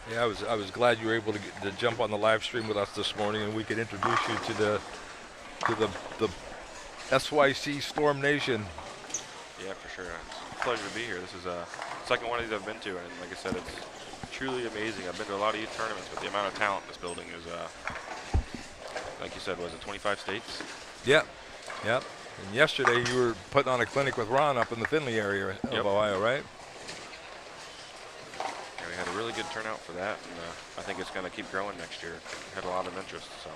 Yeah, I was glad you were able to jump on the live stream with us this morning, and we could introduce you to the SYC Storm Nation. Yeah, for sure. It's a pleasure to be here. This is the second one of these I've been to, and like I said, it's truly amazing. I've been to a lot of youth tournaments, but the amount of talent in this building is, like you said, was it 25 states? Yep, yep. And yesterday you were putting on a clinic with Ron up in the Findlay area of Ohio, right? Yeah, we had a really good turnout for that, and I think it's going to keep growing next year. We had a lot of interest, so.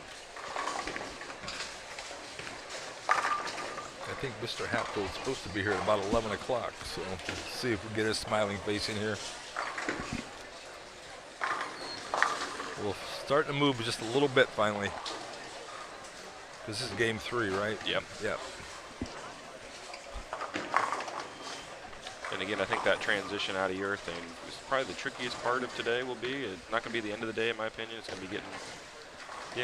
I think Mr. Hatfield's supposed to be here at about 11 o'clock, so let's see if we get his smiling face in here. We'll start to move just a little bit finally. This is game 3, right? Yep. Yep. And again, I think that transition out of urethane is probably the trickiest part of today will be. It's not going to be the end of the day, in my opinion. It's going to be getting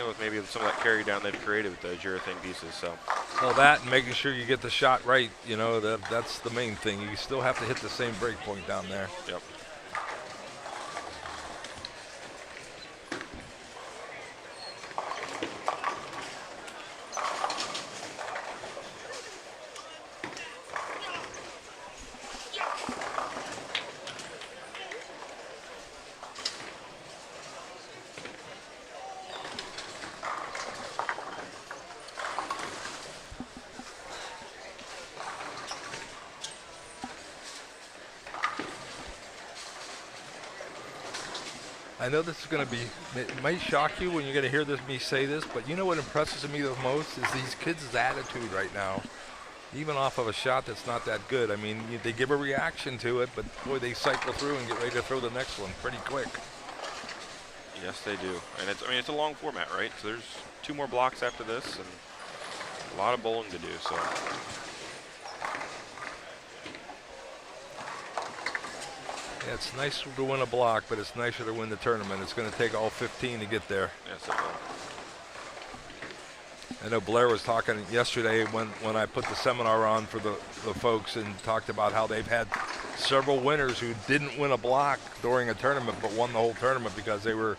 with maybe some of that carry down they've created with those urethane pieces. So. Well, that and making sure you get the shot right, you know, that's the main thing. You still have to hit the same break point down there. Yep. I know this is going to be, it might shock you when you're going to hear me say this, but you know what impresses me the most is these kids' attitude right now. Even off of a shot that's not that good. I mean, they give a reaction to it, but boy, they cycle through and get ready to throw the next one pretty quick. Yes, they do. And it's a long format, right? So there's 2 more blocks after this and a lot of bowling to do. So yeah, it's nice to win a block, but it's nicer to win the tournament. It's going to take all 15 to get there. yes, it will. I know Blair was talking yesterday when I put the seminar on for the folks and talked about how they've had several winners who didn't win a block during a tournament but won the whole tournament because they were,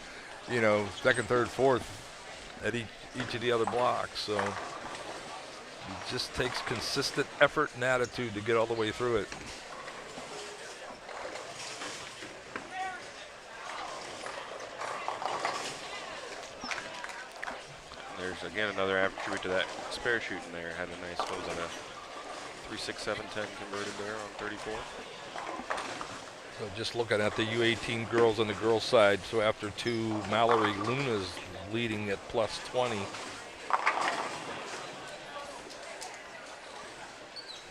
you know, second, third, fourth at each of the other blocks. So it just takes consistent effort and attitude to get all the way through it. There's again another attribute to that spare shooting there. Had a nice, what was that, a 3.6710 converted there on 34. So just looking at the U18 girls on the girls' side. So after 2, Mallory Luna's leading at plus 20.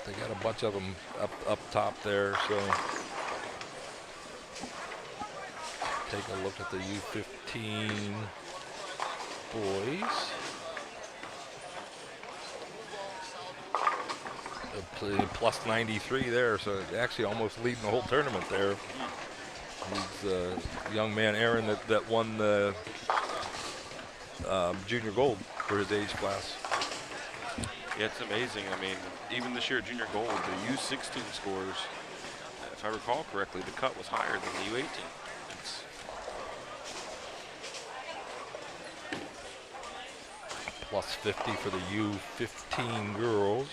They got a bunch of them up top there. So take a look at the U15 boys. Plus 93 there, so actually almost leading the whole tournament there. He's young man Aaron that won the junior gold for his age class. Yeah, it's amazing. I mean, even this year at junior gold, the U16 scores, if I recall correctly, the cut was higher than the U18. It's plus 50 for the U15 girls.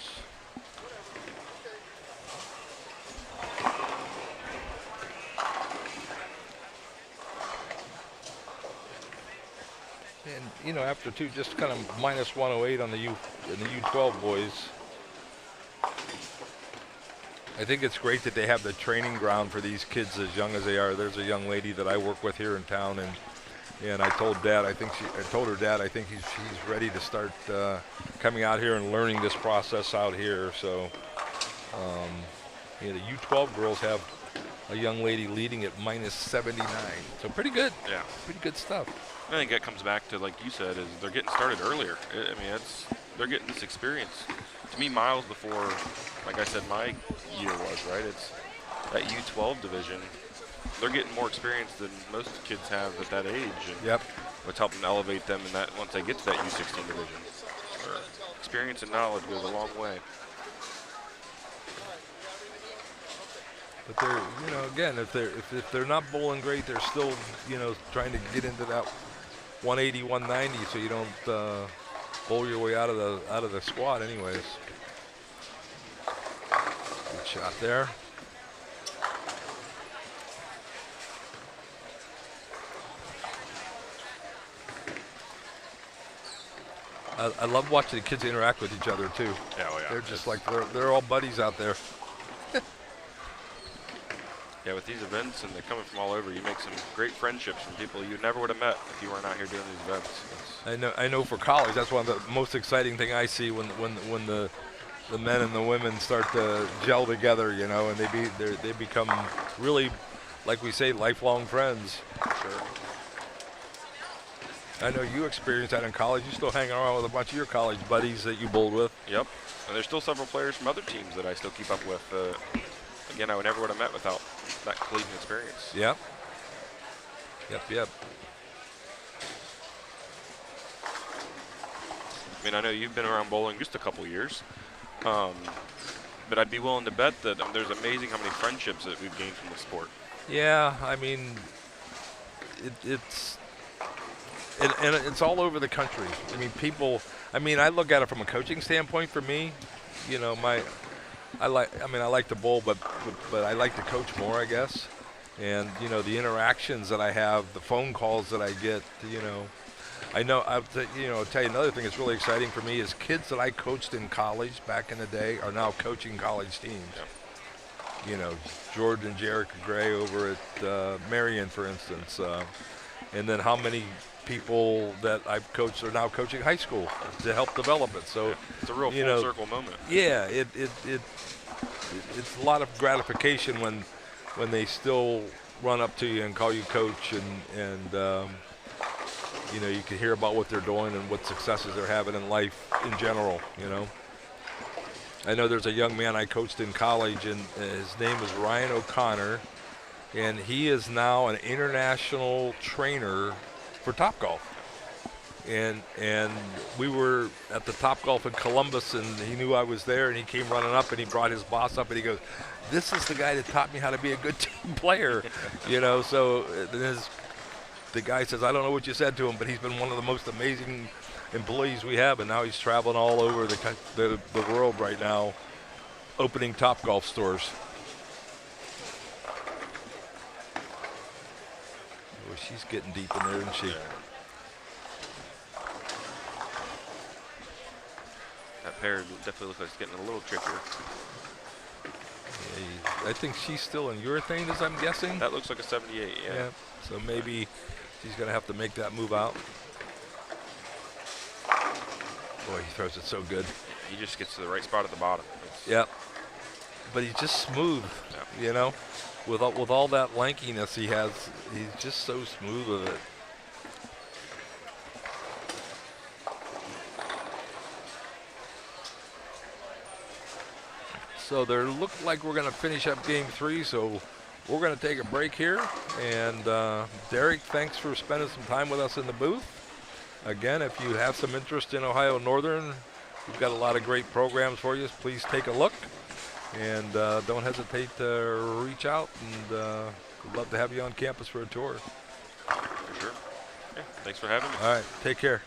And you know, after 2, just kind of minus 108 on the U12 boys. I think it's great that they have the training ground for these kids as young as they are. There's a young lady that I work with here in town, and I told Dad, I told her Dad, I think she's ready to start coming out here and learning this process out here. So, the U12 girls have a young lady leading at minus 79. So pretty good. Yeah. Pretty good stuff. I think that comes back to, like you said, is they're getting started earlier. I mean, they're getting this experience. To me, miles before, like I said, my year was, right? It's that U12 division. They're getting more experience than most kids have at that age. And Yep. what's helping elevate them in that once they get to that U16 division. Experience and knowledge goes a long way. But they're, you know, again, if they're not bowling great, they're still, you know, trying to get into that 180, 190, so you don't bowl your way out of the squad, anyways. Good shot there. I love watching the kids interact with each other too. Yeah, oh yeah. They're just like they're all buddies out there. Yeah, with these events and they're coming from all over, you make some great friendships from people you never would have met if you weren't out here doing these events. I know for college, that's one of the most exciting thing I see when the men and the women start to gel together, you know, and they become really, like we say, lifelong friends. Sure. I know you experienced that in college. You still hang around with a bunch of your college buddies that you bowled with. Yep. And there's still several players from other teams that I still keep up with. Again, I would never would have met without that collegiate experience. Yep. Yep. I mean, I know you've been around bowling just a couple years, but I'd be willing to bet that there's amazing how many friendships that we've gained from the sport. Yeah, I mean, it's all over the country. I mean, people. I mean, I look at it from a coaching standpoint. For me, you know, I like to bowl, but I like to coach more, I guess. And you know, the interactions that I have, the phone calls that I get, you know, I'll tell you another thing that's really exciting for me is kids that I coached in college back in the day are now coaching college teams. Yep. You know, Jordan and Jerica Gray over at Marion, for instance. and then how many people that I've coached are now coaching high school to help develop it. So It's a real you full know, circle moment. yeah, it's a lot of gratification when they still run up to you and call you coach, and you know, you can hear about what they're doing and what successes they're having in life in general. You know, I know there's a young man I coached in college, and his name is Ryan O'Connor, and he is now an international trainer for Topgolf. And we were at the Topgolf in Columbus, and he knew I was there, and he came running up, and he brought his boss up, and he goes, "This is the guy that taught me how to be a good team player," you know. So the guy says, "I don't know what you said to him, but he's been one of the most amazing employees we have, and now he's traveling all over the world right now, opening Topgolf stores." Well, she's getting deep in there, isn't she? That pair definitely looks like it's getting a little trickier. Yeah, I think she's still in urethanes, I'm guessing. That looks like a 78, yeah. So maybe she's going to have to make that move out. Boy, he throws it so good. He just gets to the right spot at the bottom. Yep. But he's just smooth, you know. With all that lankiness he has, he's just so smooth with it. So there look like we're going to finish up game 3, so we're going to take a break here. And Derek, thanks for spending some time with us in the booth. Again, if you have some interest in Ohio Northern, we've got a lot of great programs for you. Please take a look. And don't hesitate to reach out, and we'd love to have you on campus for a tour. For sure. Yeah, thanks for having me. All right, take care.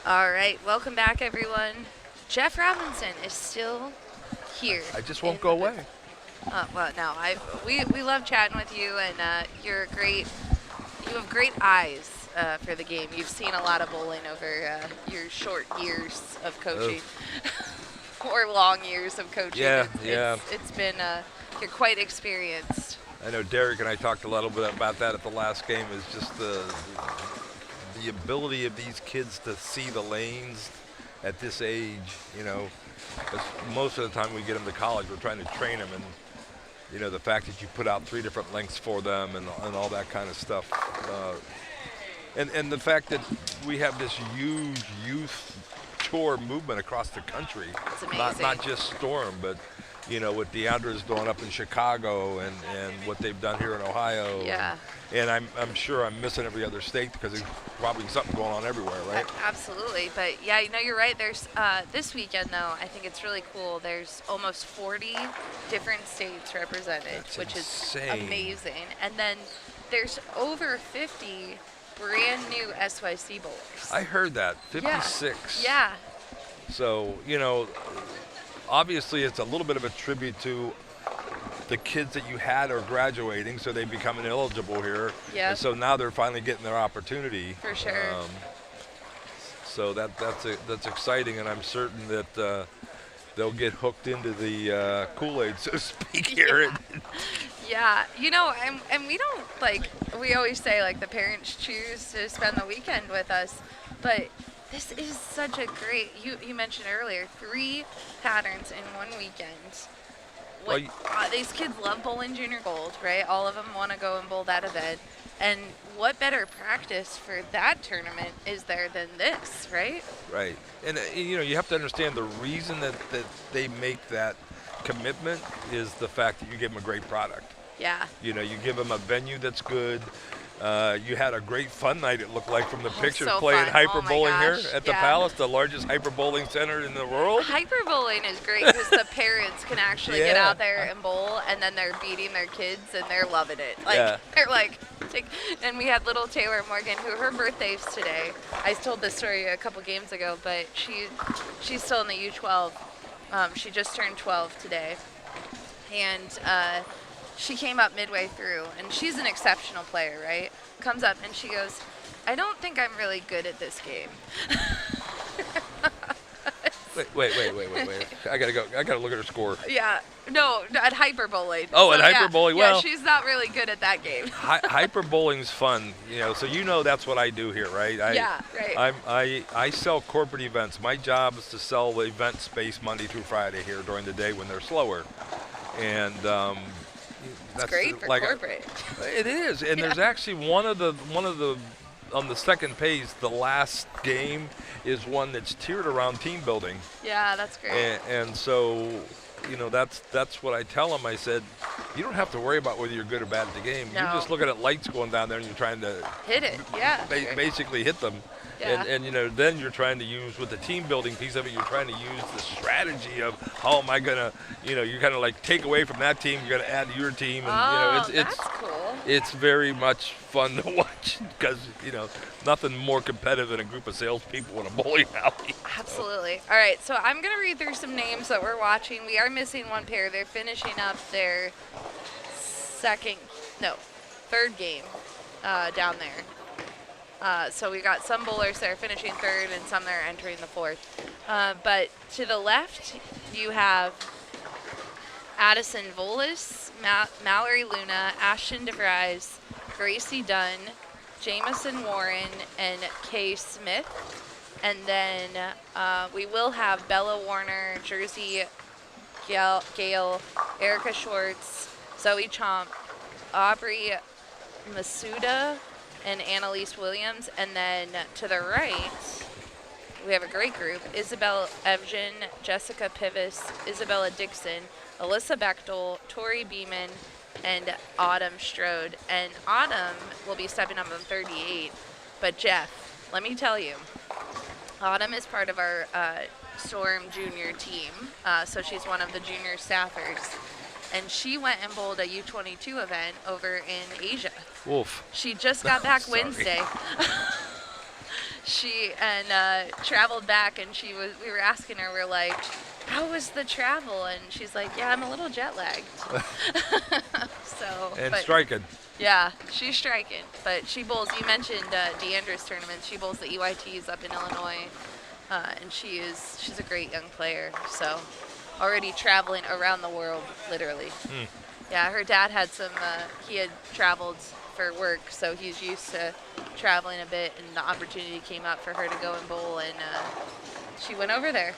All right, welcome back, everyone. Jeff Robinson is still here. I just won't go away. Well, no, we love chatting with you, and you're great. You have great eyes for the game. You've seen a lot of bowling over your short years of coaching, or long years of coaching. Yeah. It's been you're quite experienced. I know Derek and I talked a little bit about that at the last game. Is just the ability of these kids to see the lanes at this age. 'Cause most of the time we get them to college, we're trying to train them, and the fact that you put out 3 different lengths for them and all that kind of stuff. And the fact that we have this huge youth tour movement across the country. It's amazing. Not just Storm, but what Deandra's doing up in Chicago and what they've done here in Ohio. Yeah. And I'm sure I'm missing every other state because there's probably something going on everywhere, right? Absolutely. But yeah, you're right. There's this weekend though, I think it's really cool. There's almost 40 different states represented, which insane. is amazing. And then there's over 50 brand new SYC bowlers. I heard that. 56. Yeah. So, obviously it's a little bit of a tribute to the kids that you had are graduating, so they become ineligible here. Yeah. And so now they're finally getting their opportunity. For sure. So that's exciting, and I'm certain that they'll get hooked into the Kool-Aid, so to speak, here. Yeah, and we don't, we always say, the parents choose to spend the weekend with us, but this is such a great, you mentioned earlier, 3 patterns in one weekend. These kids love bowling junior gold, right? All of them want to go and bowl that event. And what better practice for that tournament is there than this, right? Right. And, you have to understand the reason that they make that commitment is the fact that you give them a great product. Yeah. You give them a venue that's good. You had a great fun night, it looked like, from the pictures, so playing fun. hyper Oh my bowling here gosh, at the Palace, the largest hyper bowling center in the world. Hyper bowling is great because the parents can actually get Yeah. out there and bowl, and then they're beating their kids, and they're loving it. Yeah. They're and we had little Taylor Morgan, who her birthday's today. I told this story a couple games ago, but she's still in the U12. She just turned 12 today, and she came up midway through, and she's an exceptional player, right? Comes up and she goes, I don't think I'm really good at this game. Wait. I gotta look at her score. Yeah, no, at hyper bowling. Oh, at hyper bowling, yeah, well. she's not really good at that game. Hyper bowling's fun, so that's what I do here, right? Right. I sell corporate events. My job is to sell the event space Monday through Friday here during the day when they're slower. And That's great for corporate. It is, and there's actually one of the on the second page, the last game is one that's tiered around team building. Yeah, that's great. And so, that's what I tell them. I said, you don't have to worry about whether you're good or bad at the game. No. You're just looking at lights going down there, and you're trying to hit it. Yeah. Basically hit them. Yeah. And then you're trying to use, with the team building piece of it, you're trying to use the strategy of how am I gonna, you're kind of take away from that team, you're gonna add to your team, and that's cool. It's very much fun to watch because nothing more competitive than a group of salespeople in a bowling alley. Absolutely. All right, so I'm gonna read through some names that we're watching. We are missing one pair. They're finishing up their third game down there. So we got some bowlers that are finishing third and some that are entering the fourth. But to the left, you have Addison Volis, Mallory Luna, Ashton DeVries, Gracie Dunn, Jamison Warren, and Kay Smith. And then we will have Bella Warner, Jersey Gale, Erica Schwartz, Zoe Chomp, Aubrey Masuda, and Annalise Williams. And then to the right, we have a great group: Isabel Evgen, Jessica Pivis, Isabella Dixon, Alyssa Bechtel, Tori Beeman, and Autumn Strode. And Autumn will be stepping up on 38. But Jeff, let me tell you, Autumn is part of our Storm junior team. So she's one of the junior staffers. And she went and bowled a U22 event over in Asia. Wolf. She just got back Sorry. Wednesday. she traveled back, and we were asking her, we're like, how was the travel? And she's like, yeah, I'm a little jet lagged. And striking. Yeah, she's striking, but she bowls. You mentioned Deandra's tournament. She bowls the EYTs up in Illinois, and she's a great young player. So already traveling around the world, literally. Yeah, her dad had he had traveled for work, so he's used to traveling a bit, and the opportunity came up for her to go and bowl, and she went over there.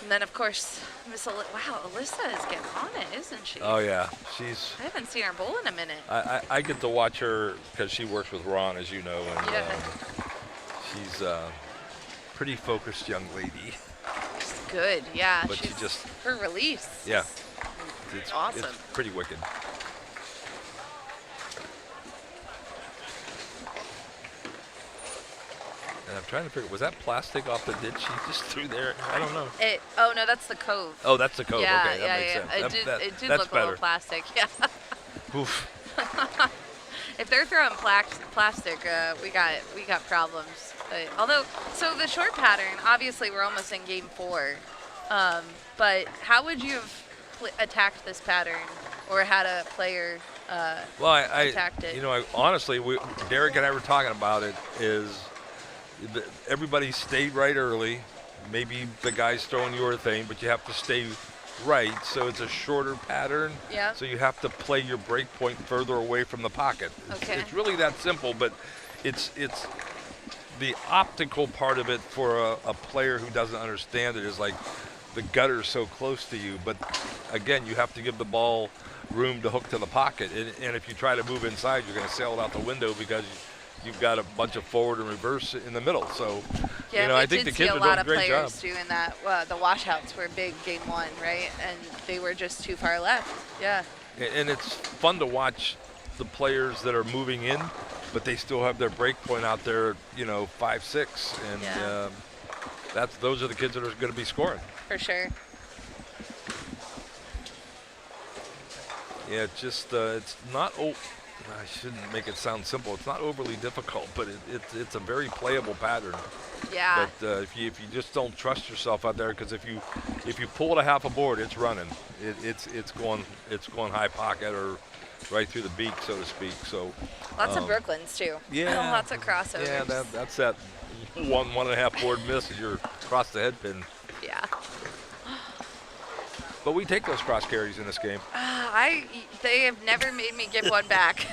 And then, of course, Alyssa is getting on it, isn't she? Oh, yeah. I haven't seen her bowl in a minute. I get to watch her because she works with Ron, as you know, and yeah. She's a pretty focused young lady. She's good, yeah. But her release. Yeah. It's awesome. It's pretty wicked. And I'm trying to figure, was that plastic off the ditch she just threw there? I don't know. Oh, no, that's the cove. Oh, that's the cove. Yeah, okay, that makes sense. It did that's look better. a little plastic, yeah. Oof. If they're throwing plastic, we got problems. So the short pattern, obviously we're almost in game 4. But how would you have attacked this pattern, or had a player attacked it? You know, honestly, Derek and I were talking about it. Everybody stayed right early. Maybe the guy's throwing your thing, but you have to stay right. So it's a shorter pattern. Yeah. So you have to play your break point further away from the pocket. It's really that simple, but it's the optical part of it for a player who doesn't understand it is like the gutter's so close to you. But again, you have to give the ball room to hook to the pocket. And if you try to move inside, you're going to sail it out the window because you've got a bunch of forward and reverse in the middle. So, yeah, you know, I think the kids are doing a great job. a lot of players doing that. The washouts were big game 1, right? And they were just too far left. Yeah. And it's fun to watch the players that are moving in, but they still have their break point out there, 5-6, and those are the kids that are going to be scoring. For sure. Yeah, it's just it's not. I shouldn't make it sound simple. It's not overly difficult, but it's a very playable pattern. Yeah. But if you just don't trust yourself out there, because if you pull it a half a board, it's running. It's going high pocket or right through the beak, so to speak. So lots of Brooklyns too. Yeah. Lots of crossovers. Yeah, that's that 1.5 board miss as you're across the head pin. Yeah. But we take those cross carries in this game. They have never made me give one back.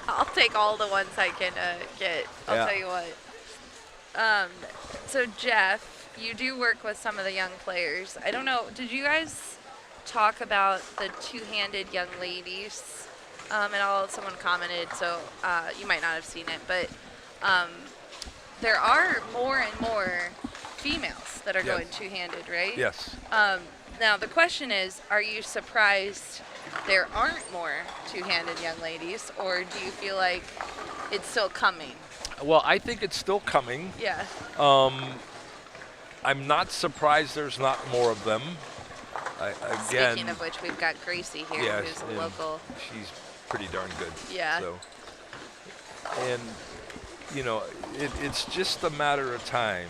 I'll take all the ones I can get. I'll tell you what. So Jeff, you do work with some of the young players. I don't know. Did you guys talk about the two-handed young ladies? And someone commented, so you might not have seen it, but there are more and more females that are going two-handed, right? Yes. Now, the question is, are you surprised there aren't more two-handed young ladies, or do you feel like it's still coming? Well, I think it's still coming. Yeah. I'm not surprised there's not more of them. Again, speaking of which, we've got Gracie here, who's a local. She's pretty darn good. Yeah. So, and, it's just a matter of time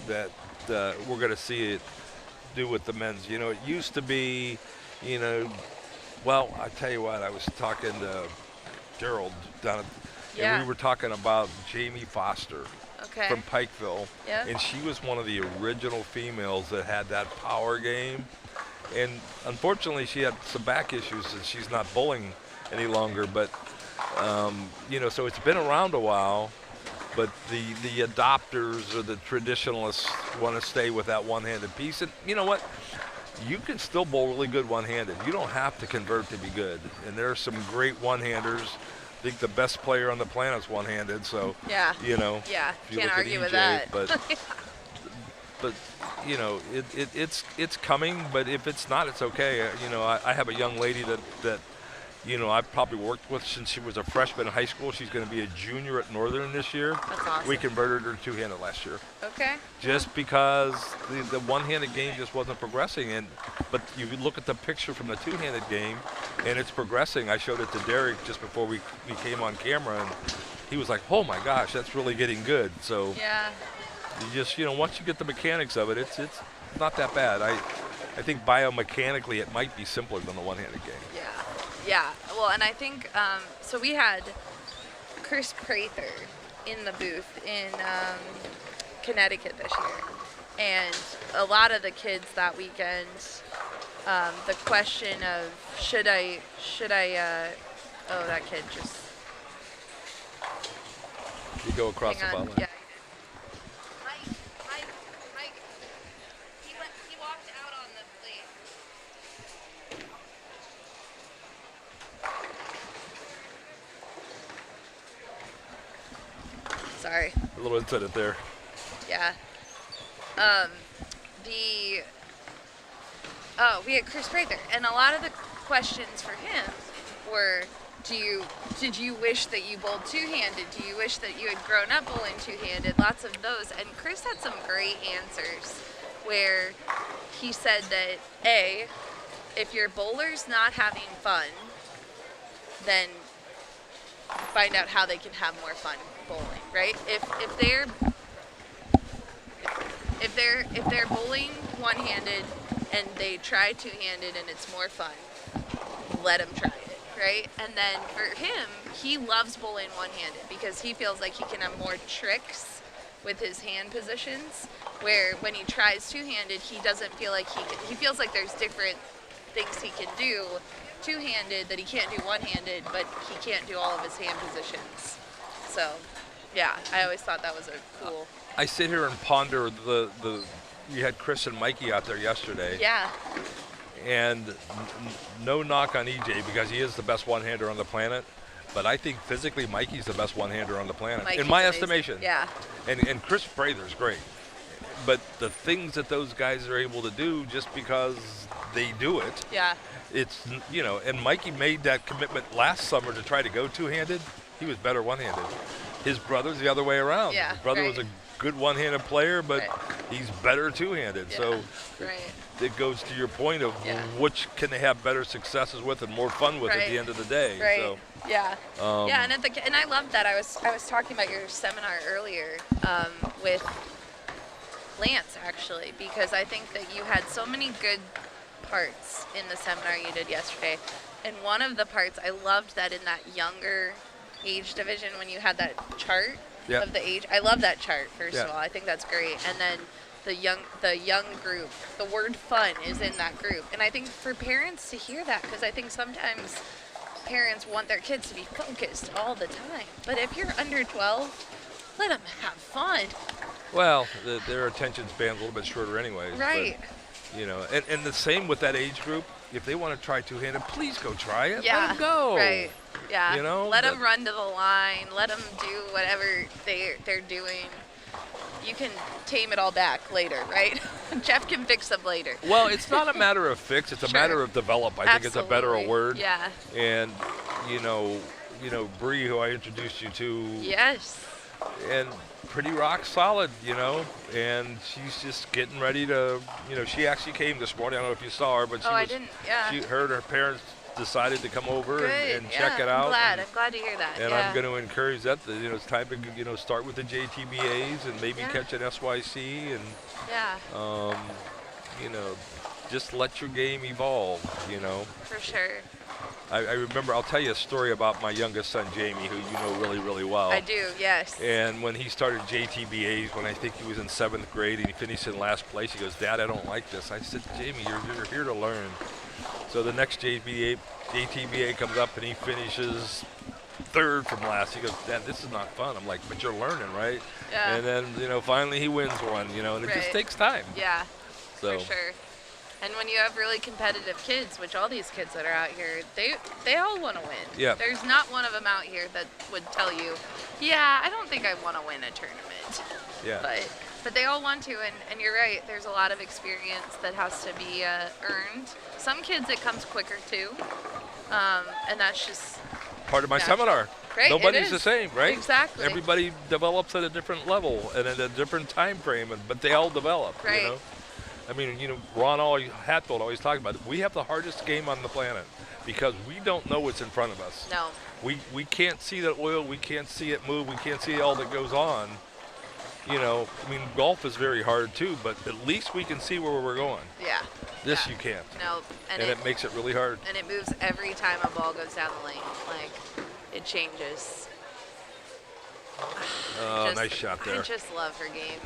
that we're going to see it do with the men's. It used to be, well, I tell you what, I was talking to Gerald down at, and we were talking about Jamie Foster from Pikeville, and she was one of the original females that had that power game, and unfortunately she had some back issues and she's not bowling any longer, but so it's been around a while. But the adopters or the traditionalists want to stay with that one-handed piece. And you know what? You can still bowl really good one-handed. You don't have to convert to be good. And there are some great one-handers. I think the best player on the planet is one-handed. So, yeah. Yeah, if you can't argue with that. But, it's coming. But if it's not, it's okay. I have a young lady that I've probably worked with since she was a freshman in high school. She's going to be a junior at Northern this year. That's awesome. We converted her two-handed last year. Okay. Just because the one-handed game just wasn't progressing. But you look at the picture from the two-handed game, and it's progressing. I showed it to Derek just before we came on camera, and he was like, oh my gosh, that's really getting good. So Yeah. you just, once you get the mechanics of it, it's not that bad. I think biomechanically it might be simpler than the one-handed game. Yeah. Yeah. Well, and I think, so we had Chris Prather in the booth in Connecticut this year. And a lot of the kids that weekend, the question of should I, oh, that kid just. You go across Hang the on. foul line. Yeah. Mike. He walked out on the plate. Sorry. A little incident there. Yeah. We had Chris Prather, and a lot of the questions for him were, did you wish that you bowled two-handed? Do you wish that you had grown up bowling two-handed? Lots of those. And Chris had some great answers where he said that, A, if your bowler's not having fun, then find out how they can have more fun bowling, right? If they're bowling one-handed and they try two-handed and it's more fun, let them try it, right? And then for him, he loves bowling one-handed because he feels like he can have more tricks with his hand positions, where when he tries two-handed, he doesn't feel like he feels like there's different things he can do two-handed that he can't do one-handed, but he can't do all of his hand positions. So, yeah, I always thought that was a cool. I sit here and ponder you had Chris and Mikey out there yesterday. Yeah. And no knock on EJ because he is the best one-hander on the planet, but I think physically Mikey's the best one-hander on the planet, Mikey's in my amazing. estimation. Yeah. And Chris Prather's great, but the things that those guys are able to do just because they do it, Yeah. it's, and Mikey made that commitment last summer to try to go two-handed. He was better one-handed. His brother's the other way around. Yeah, His brother was a good one-handed player, but Right. he's better two-handed. Yeah. So Right. it goes to your point of Yeah. which can they have better successes with and more fun with at Right. the end of the day. Right. So, Yeah. Yeah, and I love that. I was talking about your seminar earlier with Lance actually, because I think that you had so many good parts in the seminar you did yesterday. And one of the parts I loved that in that younger age division when you had that chart Yeah. of the age. I love that chart first Yeah. of all. I think that's great. And then the young group, the word fun is in that group. And I think for parents to hear that, because I think sometimes parents want their kids to be focused all the time. But if you're under 12, let them have fun. well, their attention span's a little bit shorter anyways. Right. But, and the same with that age group. If they want to try two-handed, please go try it. Yeah. Let them go. Right. Yeah. Let them that- run to the line. Let them do whatever they're doing. You can tame it all back later, right? Jeff can fix them later. Well, it's not a matter of fix. It's a Sure. matter of develop. I think it's a better Absolutely. word. Yeah. And, Bree, who I introduced you to, Yes. and pretty rock solid, and she's just getting ready to, she actually came this morning. I don't know if you saw her, but she I didn't. Yeah. her and her parents decided to come over Good. and check it out. I'm glad to hear that. And yeah. I'm going to encourage that. It's time to, start with the JTBAs and maybe Yeah. catch an SYC and, Yeah. just let your game evolve, For sure. I remember, I'll tell you a story about my youngest son, Jamie, who you know really, really well. I do. Yes. And when he started JTBAs, when I think he was in 7th grade and he finished in last place, he goes, Dad, I don't like this. I said, Jamie, you're here to learn. So the next JTBA comes up and he finishes 3rd from last. He goes, Dad, this is not fun. I'm like, but you're learning, right? Yeah. And then, finally he wins one, and it just Right. takes time. Yeah. So, For sure. And when you have really competitive kids, which all these kids that are out here, they all want to win. Yeah. There's not one of them out here that would tell you, yeah, I don't think I want to win a tournament. yeah. But they all want to, and you're right. There's a lot of experience that has to be earned. Some kids it comes quicker too. And that's just part of my natural. seminar. Right, Nobody's it the is. same, right? Exactly. Everybody develops at a different level and at a different time frame, but they all develop. Right. You know. I mean, Ron Hatfield always talked about it. We have the hardest game on the planet because we don't know what's in front of us. No. We can't see the oil. We can't see it move. We can't see all that goes on. I mean, golf is very hard too, but at least we can see where we're going. Yeah. This yeah. you can't. No. And it makes it really hard. And it moves every time a ball goes down the lane. Like, it changes. Oh, nice shot there. I just love her game.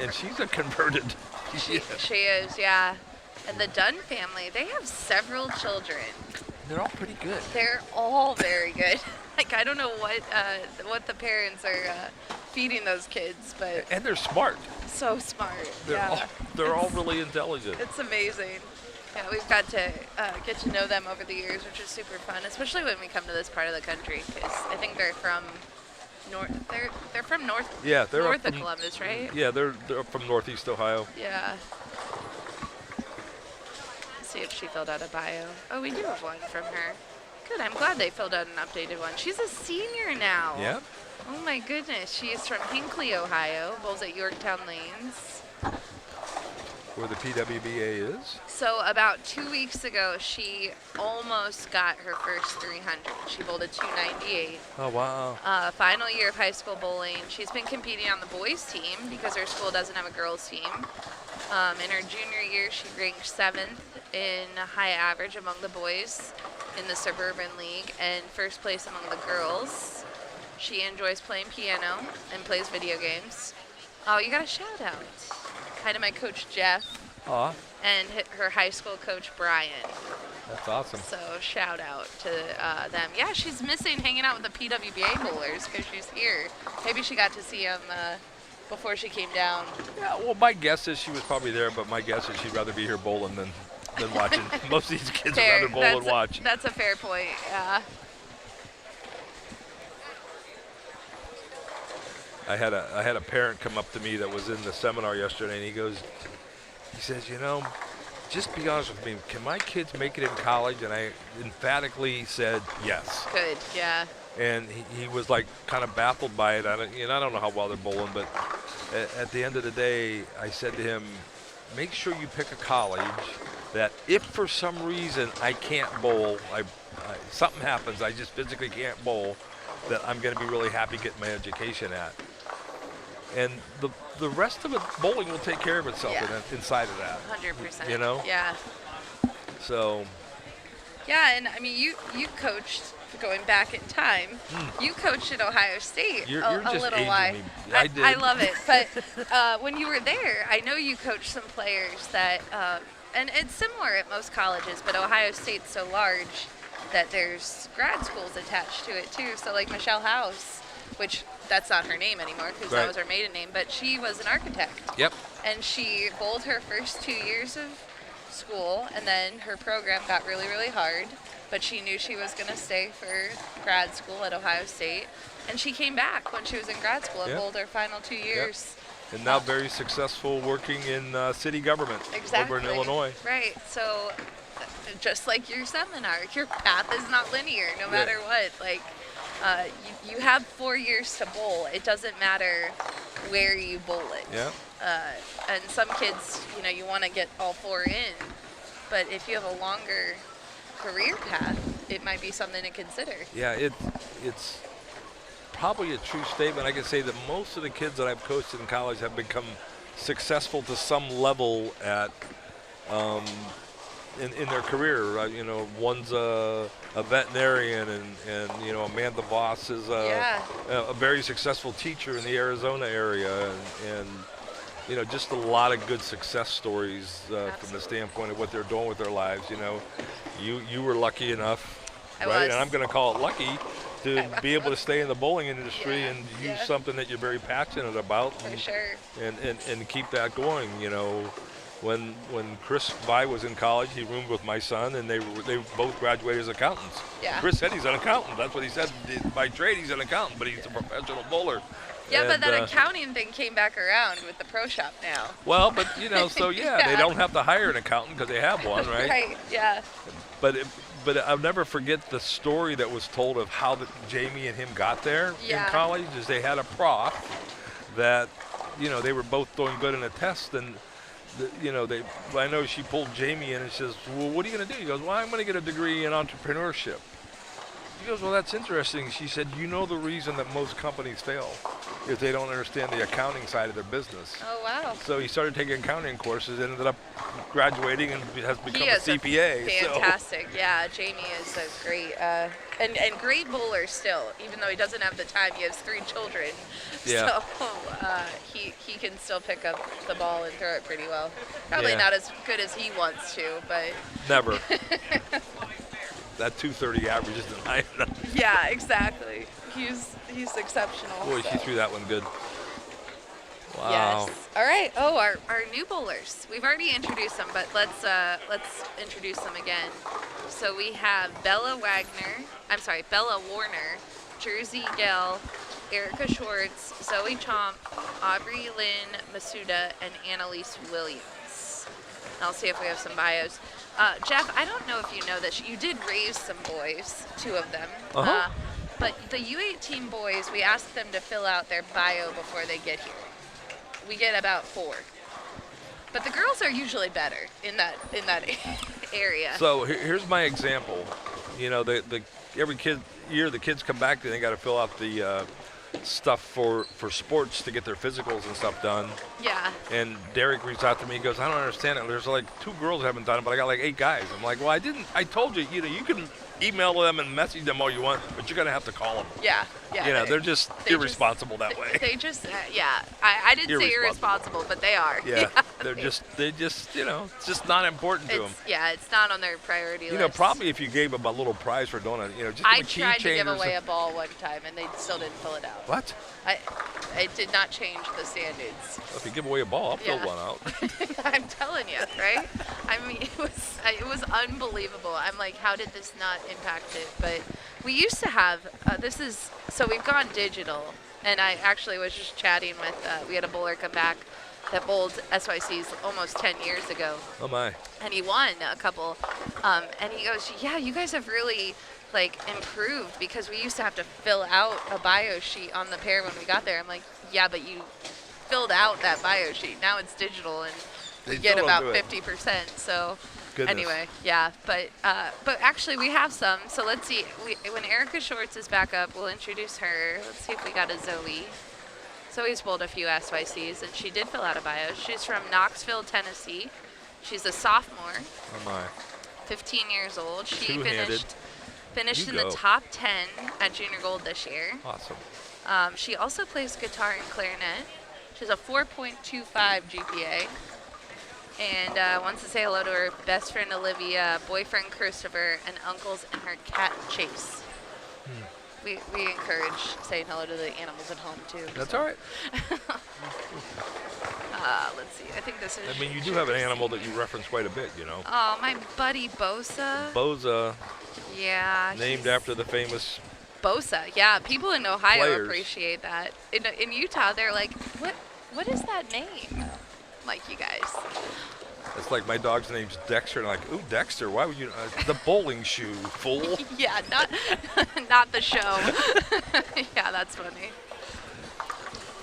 And she's a converted. She is, yeah. And the Dunn family, they have several children. They're all pretty good. They're all very good. Like, I don't know what the parents are feeding those kids, but And they're smart. so smart. They're all really intelligent. It's amazing. Yeah, we've got to get to know them over the years, which is super fun, especially when we come to this part of the country, because I think they're from they're from north. Yeah, they're north up of from, Columbus, right? Yeah, they're up from Northeast Ohio. Yeah. Let's see if she filled out a bio. Oh, we do have one from her. Good. I'm glad they filled out an updated one. She's a senior now. Yeah. Oh my goodness. She is from Hinckley, Ohio. Bowls at Yorktown Lanes. Where the PWBA is. So about 2 weeks ago, she almost got her first 300. She bowled a 298. Oh, wow. Final year of high school bowling. She's been competing on the boys team because her school doesn't have a girls team. In her junior year, she ranked 7th in high average among the boys in the Suburban League and first place among the girls. She enjoys playing piano and plays video games. Oh, you got a shout out. Hi to my coach, Jeff. Aw, And her high school coach, Brian. that's awesome. So shout out to them. Yeah, she's missing hanging out with the PWBA bowlers because she's here. Maybe she got to see them before she came down. Yeah, well, my guess is she was probably there, but my guess is she'd rather be here bowling than watching. Most of these kids would rather bowl and watch. That's a fair point, yeah. I had a parent come up to me that was in the seminar yesterday, and he says, just be honest with me, can my kids make it in college? And I emphatically said yes. Good, yeah. And he was like kind of baffled by it. I don't know how well they're bowling, but at the end of the day, I said to him, make sure you pick a college that if for some reason I can't bowl, something happens, I just physically can't bowl, that I'm going to be really happy getting my education at. And the rest of it, bowling will take care of itself inside of that. 100%. Yeah. So. Yeah, and I mean, you coached, going back in time, you coached at Ohio State You're a just little aging while. me. I did. I love it. But when you were there, I know you coached some players that, and it's similar at most colleges, but Ohio State's so large that there's grad schools attached to it too. So like Michelle House, which that's not her name anymore because that was her maiden name, but she was an architect. Yep. And she bowled her first 2 years of school, and then her program got really, really hard, but she knew she was going to stay for grad school at Ohio State, and she came back when she was in grad school and bowled her final 2 years. And now very successful working in city government over in Illinois. Right. So just like your seminar, your path is not linear no matter what. Like, you have 4 years to bowl. It doesn't matter where you bowl it. Yeah. And some kids, you want to get all 4 in, but if you have a longer career path, it might be something to consider. Yeah, it's probably a true statement. I can say that most of the kids that I've coached in college have become successful to some level at in their career. One's a veterinarian, and Amanda Voss is a very successful teacher in the Arizona area, and just a lot of good success stories from the standpoint of what they're doing with their lives. You were lucky enough, right? And I'm going to call it lucky to be able to stay in the bowling industry and use something that you're very passionate about. For sure. And keep that going. When Chris Vi was in college, he roomed with my son, and they both graduated as accountants. Yeah. Chris said he's an accountant. That's what he said. By trade, he's an accountant, but he's a professional bowler. Yeah, but that accounting thing came back around with the pro shop now. Well, but so they don't have to hire an accountant because they have one, right? Right. Yeah. But but I'll never forget the story that was told of how Jamie and him got there in college. Is they had a prof that, they were both doing good in a test, and I know she pulled Jamie in and says, well, what are you going to do? He goes, well, I'm going to get a degree in entrepreneurship. She goes, well, that's interesting. She said, the reason that most companies fail is they don't understand the accounting side of their business. Oh, wow. So he started taking accounting courses, ended up graduating, and has become a CPA. Fantastic. Yeah, Jamie is a great, and great bowler still, even though he doesn't have the time. He has 3 children. Yeah. So he can still pick up the ball and throw it pretty well. Probably not as good as he wants to, but. Never. That 230 average isn't high enough. Yeah, exactly. He's exceptional. Boy, she threw that one good. Wow. Yes. All right. Oh, our new bowlers. We've already introduced them, but let's introduce them again. So we have Bella Warner, Jersey Gell, Erica Schwartz, Zoe Chomp, Aubrey Lynn Masuda, and Annalise Williams. I'll see if we have some bios. Jeff, I don't know if you know this. You did raise some boys, 2 of them. Uh-huh. But the U18 boys, we asked them to fill out their bio before they get here. We get about 4. But the girls are usually better in that area. So here's my example. Every year the kids come back and they got to fill out the stuff for sports to get their physicals and stuff done. Yeah. And Derek reached out to me. He goes, I don't understand it. There's like 2 girls haven't done it, but I got like 8 guys. I'm like, well, I told you, you can email them and message them all you want, but you're going to have to call them. Yeah. They're just irresponsible that way. They just, I didn't say irresponsible, but they are. Yeah. they just, it's just not important to them. Yeah, it's not on their priority list. Probably if you gave them a little prize for doing it, just I a key tried to chain give or away something. a ball one time, and they still didn't fill it out. What? I did not change the standards. Well, if you give away a ball, I'll fill one out. I'm telling you, right? I mean, it was unbelievable. I'm like, how did this not impact it? But we used to have, so we've gone digital, and I actually was just chatting with, we had a bowler come back that bowled SYCs almost 10 years ago. Oh, my. And he won a couple, and he goes, yeah, you guys have really improved, because we used to have to fill out a bio sheet on the pair when we got there. I'm like, yeah, but you filled out that bio sheet. Now it's digital, and we get about 50%. So Goodness. Anyway, yeah, but actually we have some. So let's see. When Erica Schwartz is back up, we'll introduce her. Let's see if we got a Zoe. Zoe's bowled a few SYCs, and she did fill out a bio. She's from Knoxville, Tennessee. She's a sophomore. Oh my. 15 years old. She Two-handed. finished in the top 10 at Junior Gold this year. Awesome. She also plays guitar and clarinet. She has a 4.25 GPA. And wants to say hello to her best friend Olivia, boyfriend Christopher, and uncles and her cat Chase. We encourage saying hello to the animals at home too. That's all right. Let's see. I think this is. I mean, you do have an animal that you reference quite a bit, you know. Oh, my buddy Bosa. Bosa. Yeah. Named after the famous. Bosa. Yeah, people in Ohio players. Appreciate that. In Utah, they're like, what is that name? Like, you guys. It's like my dog's name's Dexter, and I'm like, ooh, Dexter, why would you? The bowling shoe, fool. Yeah, not the show. Yeah, that's funny.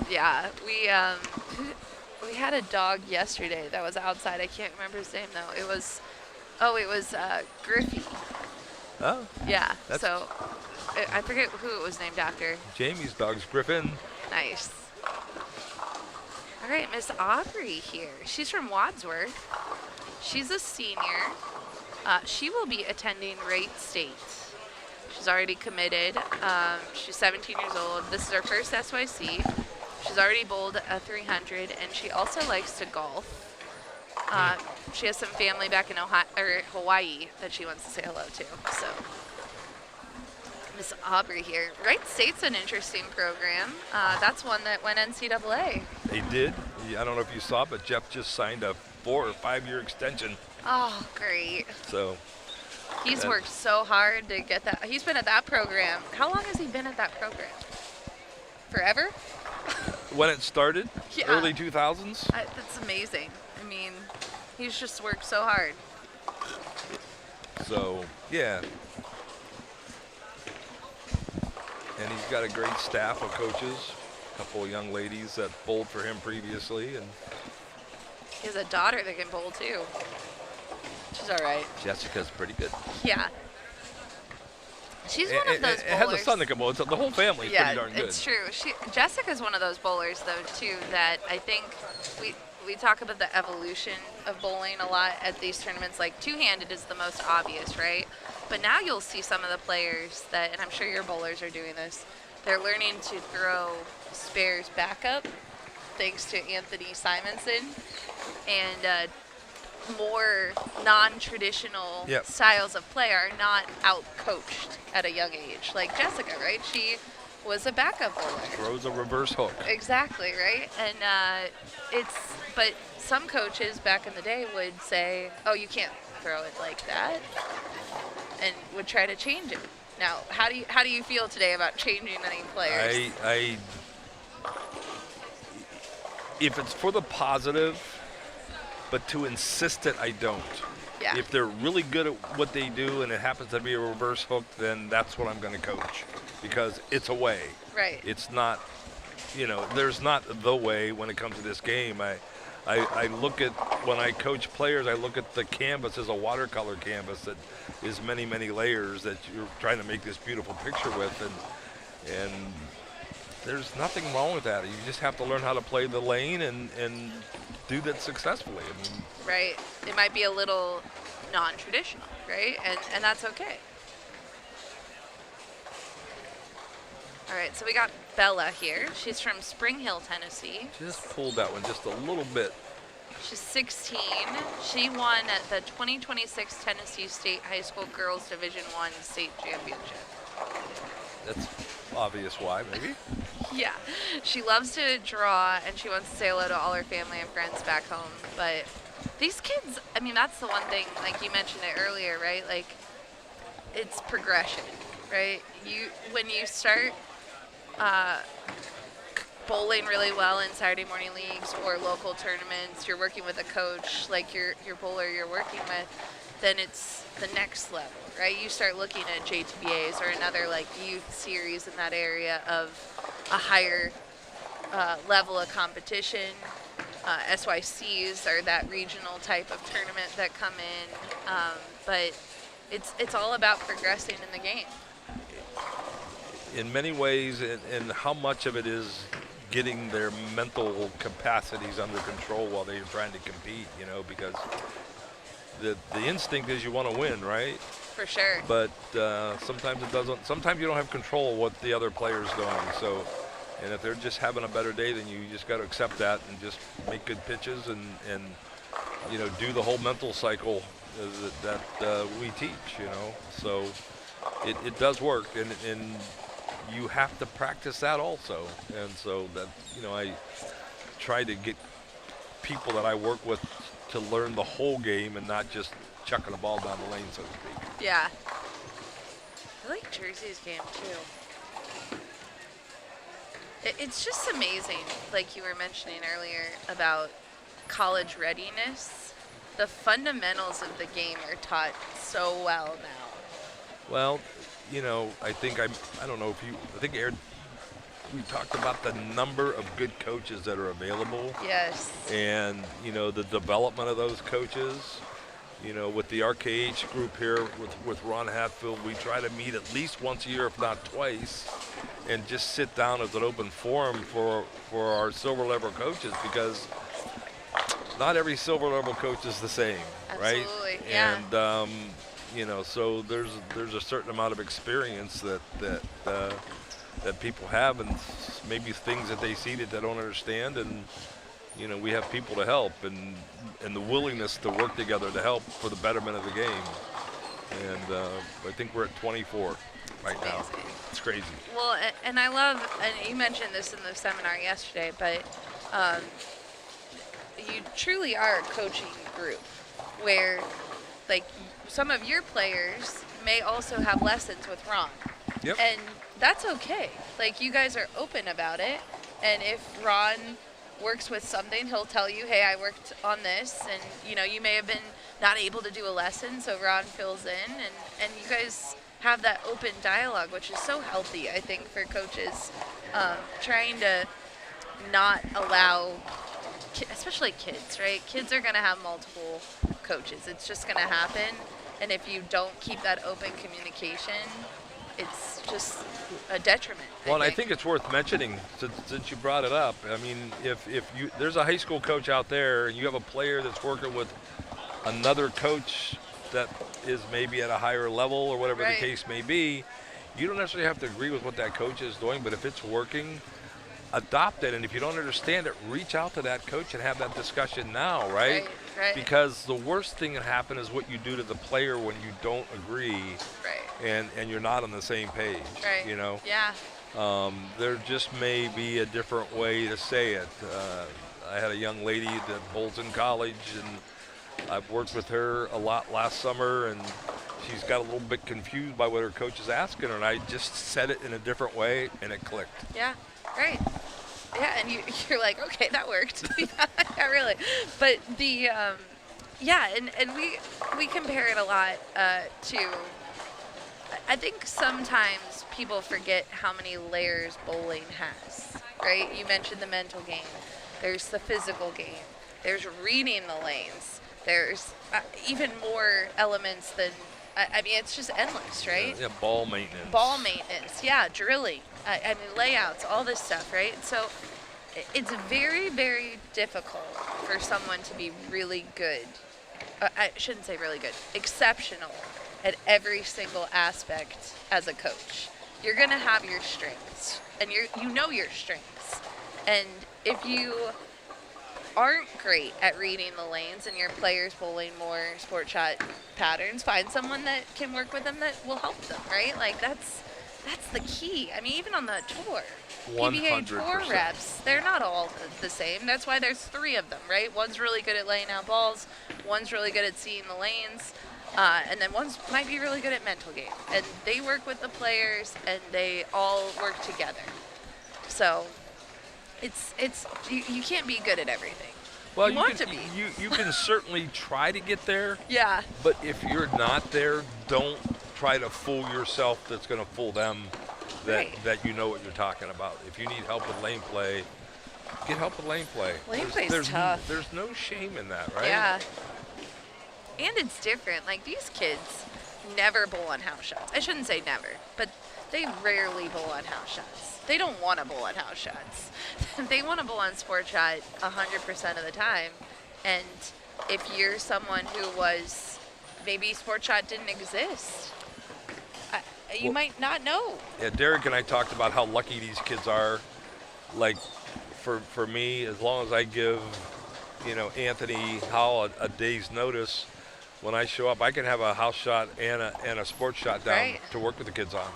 Yeah, we had a dog yesterday that was outside. I can't remember his name though. It was Griffey. Oh. Yeah. So I forget who it was named after. Jamie's dog's Griffin. Nice. All right, Miss Aubrey here. She's from Wadsworth. She's a senior. She will be attending Wright State. She's already committed. She's 17 years old. This is her first SYC. She's already bowled a 300, and she also likes to golf. She has some family back in Hawaii that she wants to say hello to. So, Miss Aubrey here. Wright State's an interesting program. That's one that went NCAA. They did. I don't know if you saw it, but Jeff just signed a 4 or 5 year extension. Oh, great. So. He's worked so hard to get that. He's been at that program. How long has he been at that program? Forever? When it started? Yeah. Early 2000s? That's amazing. I mean, he's just worked so hard. So, yeah. And he's got a great staff of coaches, a couple of young ladies that bowled for him previously, and He has a daughter that can bowl too. She's all right. Jessica's pretty good. Yeah. She's one of those It has a bowlers. son that can bowl. The whole family is pretty darn good. It's true. Jessica's one of those bowlers, though, too, that I think we talk about the evolution of bowling a lot at these tournaments. Like, two-handed is the most obvious, right? But now you'll see some of the players that, and I'm sure your bowlers are doing this, they're learning to throw spares back up, thanks to Anthony Simonson, and more non-traditional Yep. styles of play are not out-coached at a young age. Like Jessica, right? She was a backup bowler. Throws a reverse hook. Exactly, right? And but some coaches back in the day would say, oh, you can't throw it like that, and would try to change it. Now, how do you feel today about changing any players? If it's for the positive, but to insist it, I don't. Yeah. If they're really good at what they do and it happens to be a reverse hook, then that's what I'm going to coach, because it's a way. Right. It's not, there's not the way when it comes to this game. I look at, when I coach players, I look at the canvas as a watercolor canvas that is many, many layers that you're trying to make this beautiful picture with, and there's nothing wrong with that. You just have to learn how to play the lane and do that successfully. I mean, Right. It might be a little non-traditional, right? And that's okay. All right, so we got Bella here. She's from Spring Hill, Tennessee. just pulled that one just a little bit. She's 16. She won the 2026 Tennessee State High School Girls Division I State Championship. That's obvious why, maybe. Yeah. She loves to draw, and she wants to say hello to all her family and friends back home. But these kids, I mean, that's the one thing, like you mentioned it earlier, right? Like, it's progression, right? When you start bowling really well in Saturday morning leagues or local tournaments, you're working with a coach like your bowler you're working with, then it's the next level, right? You start looking at JTBAs or another like youth series in that area of a higher level of competition. SYCs are that regional type of tournament that come in, but it's all about progressing in the game. In many ways, and how much of it is getting their mental capacities under control while they're trying to compete, because the instinct is you want to win, right? For sure. But sometimes it doesn't. Sometimes you don't have control of what the other player's doing. So, and if they're just having a better day than you just got to accept that and just make good pitches and do the whole mental cycle that we teach. So it does work, and you have to practice that also. And so that I try to get people that I work with to learn the whole game and not just chucking a ball down the lane, so to speak. Yeah. I like Jersey's game too. It's just amazing, like you were mentioning earlier, about college readiness. The fundamentals of the game are taught so well now. Well, I think I don't know if I think Aaron, we talked about the number of good coaches that are available. Yes. And, the development of those coaches. With the RKH group here, with Ron Hatfield, we try to meet at least once a year, if not twice, and just sit down as an open forum for our silver level coaches, because not every silver level coach is the same, right? Absolutely, yeah. And so there's a certain amount of experience that people have, and maybe things that they see that they don't understand, and we have people to help, and the willingness to work together to help for the betterment of the game. And I think we're at 24 right now. It's crazy. Well, and I love, and you mentioned this in the seminar yesterday, but you truly are a coaching group where, like, some of your players may also have lessons with Ron. Yep. And that's okay. Like, you guys are open about it. And if Ron works with something, he'll tell you, hey, I worked on this, and you may have been not able to do a lesson, so Ron fills in, and you guys have that open dialogue, which is so healthy, I think, for coaches, trying to not allow, especially kids, right? Kids are going to have multiple coaches. It's just going to happen, and if you don't keep that open communication, it's just a detriment. Well, and I think it's worth mentioning since you brought it up. I mean, if there's a high school coach out there and you have a player that's working with another coach that is maybe at a higher level or whatever the case may be, you don't necessarily have to agree with what that coach is doing, but if it's working, adopt it. And if you don't understand it, reach out to that coach and have that discussion now, right? Right. Because the worst thing that happens is what you do to the player when you don't agree. Right. And you're not on the same page, Right. Yeah. There just may be a different way to say it. I had a young lady that bowls in college, and I've worked with her a lot last summer, and she's got a little bit confused by what her coach is asking her, and I just said it in a different way, and it clicked. Yeah, right. Yeah, and you're like, okay, that worked. Yeah, really. But the, and we compare it a lot to, I think sometimes people forget how many layers bowling has, right? You mentioned the mental game. There's the physical game. There's reading the lanes. There's even more elements than, I mean, it's just endless, right? Yeah, ball maintenance. Ball maintenance, yeah, drilling. I mean, layouts, all this stuff, right? So it's very, very difficult for someone to be really good. I shouldn't say really good, exceptional at every single aspect as a coach. You're going to have your strengths, and you know your strengths. And if you aren't great at reading the lanes and your players bowling more sport shot patterns, find someone that can work with them that will help them, right? Like that's the key. I mean, even on the tour, 100%. PBA tour reps, they're not all the same. That's why there's 3 of them, right? One's really good at laying out balls, one's really good at seeing the lanes, and then one's might be really good at mental game. And they work with the players, and they all work together. So it's you can't be good at everything. Well, you want to be. You can certainly try to get there. Yeah. But if you're not there, don't try to fool yourself that's going to fool them that you know what you're talking about. If you need help with lane play, get help with lane play. Lane play's there's tough. There's no shame in that, right? Yeah. And it's different. Like, these kids never bowl on house shots. I shouldn't say never, but they rarely bowl on house shots. They don't want to bowl on house shots. They want to bowl on sport shot 100% of the time. And if you're someone who was, maybe sport shot didn't exist, you might not know. Yeah, Derek and I talked about how lucky these kids are. Like, for me, as long as I give, Anthony Howell a day's notice, when I show up, I can have a house shot and a sports shot down to work with the kids on.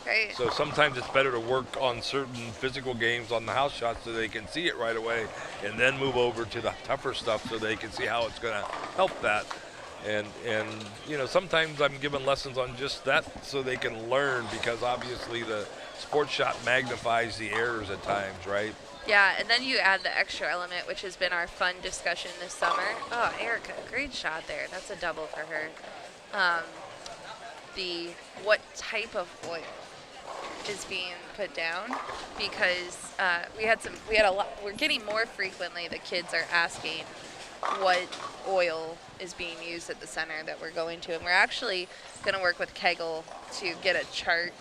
Right. So sometimes it's better to work on certain physical games on the house shots so they can see it right away, and then move over to the tougher stuff so they can see how it's going to help that. And sometimes I'm giving lessons on just that so they can learn, because obviously the sports shot magnifies the errors at times, right? Yeah, and then you add the extra element, which has been our fun discussion this summer. Oh, Erica, great shot there. That's a double for her. What type of oil is being put down, because we're getting more frequently, the kids are asking what oil is being used at the center that we're going to, and we're actually going to work with KEGEL to get a chart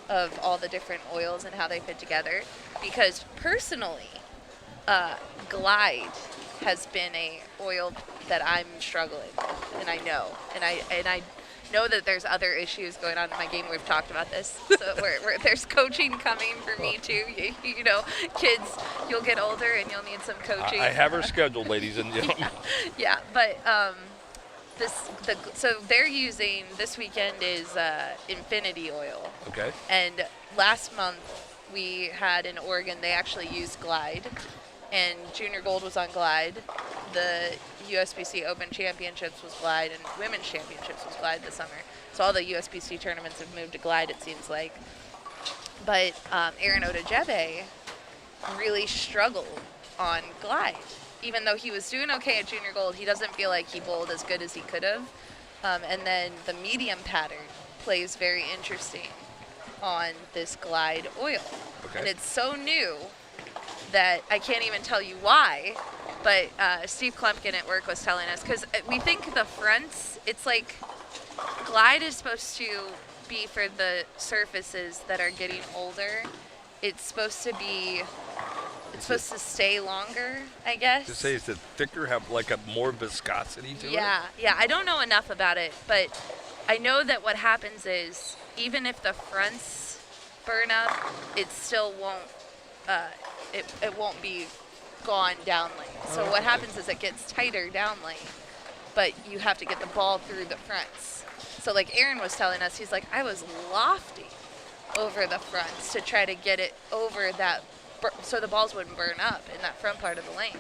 of all the different oils and how they fit together, because personally, Glide has been a oil that I'm struggling with, and I know that there's other issues going on in my game. We've talked about this. So there's coaching coming for me too. Kids, you'll get older and you'll need some coaching. I have her scheduled, ladies and gentlemen. Yeah, but so they're using, this weekend is Infinity oil. Okay. And last month we had in Oregon, they actually used Glide, and Junior Gold was on Glide. The USBC Open Championships was Glide, and Women's Championships was Glide this summer. So all the USBC tournaments have moved to Glide, it seems like. But Aaron Odajebe really struggled on glide. Even though he was doing okay at junior gold, he doesn't feel like he bowled as good as he could have. And then the medium pattern plays very interesting on this glide oil. Okay. And it's so new that I can't even tell you why, but Steve Klumpkin at work was telling us, because we think the fronts, it's like glide is supposed to be for the surfaces that are getting older. It's supposed to be, it's supposed to stay longer, I guess. To say is it thicker, have like a more viscosity to it? Yeah, I don't know enough about it, but I know that what happens is even if the fronts burn up, it still won't, it won't be gone down lane. So what happens is it gets tighter down lane, but you have to get the ball through the fronts. So like Aaron was telling us, he's like, I was lofting over the fronts to try to get it over that, so the balls wouldn't burn up in that front part of the lane.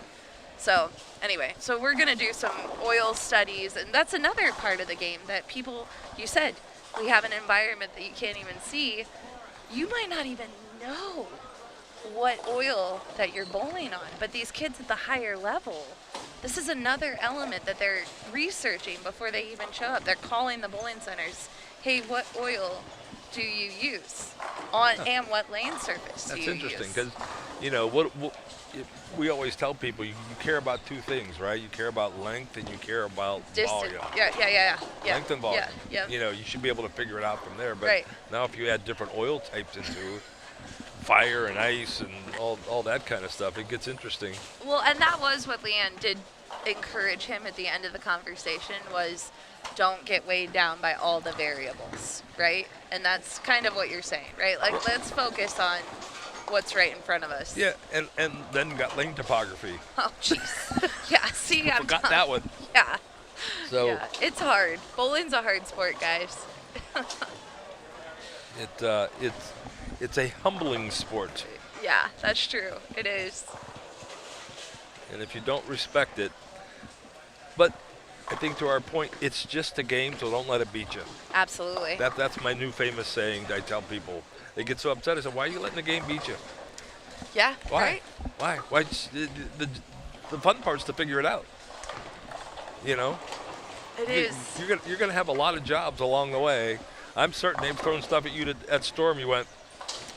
So anyway, so we're going to do some oil studies, and that's another part of the game that people, you said, we have an environment that you can't even see. You might not even know what oil that you're bowling on, but these kids at the higher level, this is another element that they're researching before they even show up. They're calling the bowling centers, hey, what oil do you use on, and what lane surface do you use? That's interesting, because, you know, we always tell people you care about two things, right? You care about length and you care about Distance. volume. Yeah. Length and volume. Yeah. You know, you should be able to figure it out from there. But Right. now if you add different oil types into it, fire and ice and all that kind of stuff, it gets interesting. Well, and that was what Leanne did encourage him at the end of the conversation, was don't get weighed down by all the variables, right? And that's kind of what you're saying, right? Like, let's focus on what's right in front of us. Yeah, and then got lane topography. Oh, jeez. Yeah, see, I'm Forgot done. that one. Yeah. So Yeah, it's hard. Bowling's a hard sport, guys. it's a humbling sport, Yeah, that's true. It is. and if you don't respect it, but I think to our point, it's just a game, so don't let it beat you. Absolutely. That's my new famous saying that I tell people. They get so upset. I say, why are you letting the game beat you? Yeah, Why? right? Why? Why? The fun part's to figure it out. You know? It is. You're gonna have a lot of jobs along the way. I'm certain they've thrown stuff at you at Storm. You went,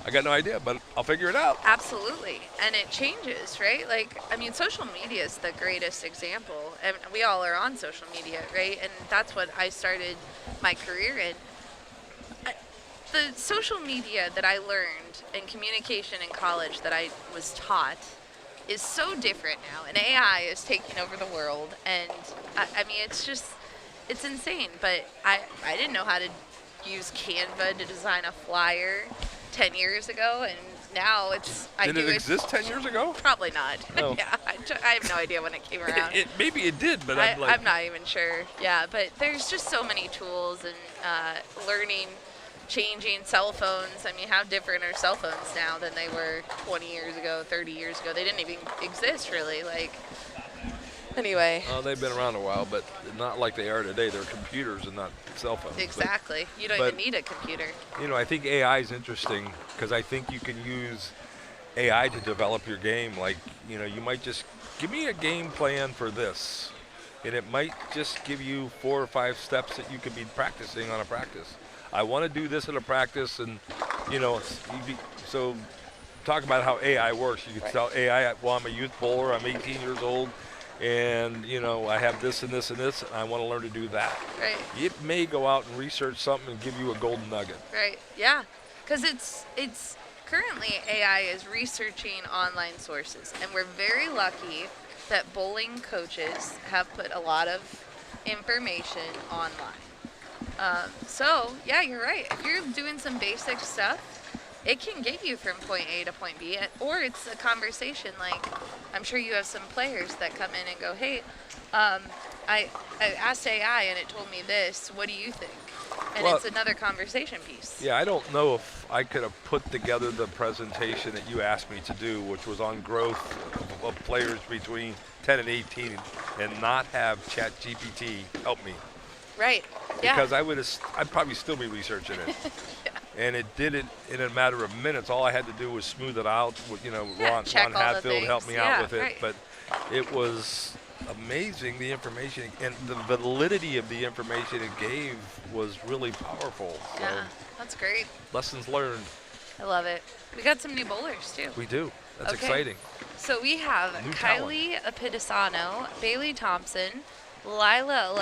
I got no idea, but I'll figure it out. Absolutely. And it changes, right? Like, I mean, social media is the greatest example. And we all are on social media, right? And that's what I started my career in. The social media that I learned in communication in college that I was taught is so different now. And AI is taking over the world. And, I mean, it's insane. But I didn't know how to use Canva to design a flyer 10 years ago, and now it's... Did it exist 10 years ago? Probably not. Oh. Yeah, I have no idea when it came around. Maybe it did, but I'm not even sure. Yeah, but there's just so many tools and learning, changing cell phones. I mean, how different are cell phones now than they were 20 years ago, 30 years ago? They didn't even exist, really. Like, anyway. Oh, they've been around a while, but not like they are today. They're computers and not cell phones. Exactly. You don't even need a computer. You know, I think AI is interesting because I think you can use AI to develop your game. Like, you know, you might just give me a game plan for this, and it might just give you 4 or 5 steps that you could be practicing on a practice. I want to do this in a practice, and, you know, so talk about how AI works. You can tell AI, well, I'm a youth bowler, I'm 18 years old, and, you know, I have this and this and this, and I want to learn to do that. Right. It may go out and research something and give you a golden nugget. Right. Yeah. Because it's currently AI is researching online sources, and we're very lucky that bowling coaches have put a lot of information online. So yeah, you're right. If you're doing some basic stuff, it can get you from point A to point B, or it's a conversation. Like, I'm sure you have some players that come in and go, hey, I asked AI and it told me this. What do you think? And Well, it's another conversation piece. Yeah, I don't know if I could have put together the presentation that you asked me to do, which was on growth of players between 10 and 18, and not have ChatGPT help me. Right. Yeah. Because I'd probably still be researching it. and it did it in a matter of minutes. All I had to do was smooth it out. With, Ron check all the Hatfield helped me things. out Yeah, with it, right. but it was amazing. The information and the validity of the information it gave was really powerful. So Yeah, that's great. lessons learned. I love it. We got some new bowlers too. We do. That's Okay. exciting. So we have New Kylie Apidisano, Bailey Thompson, Lila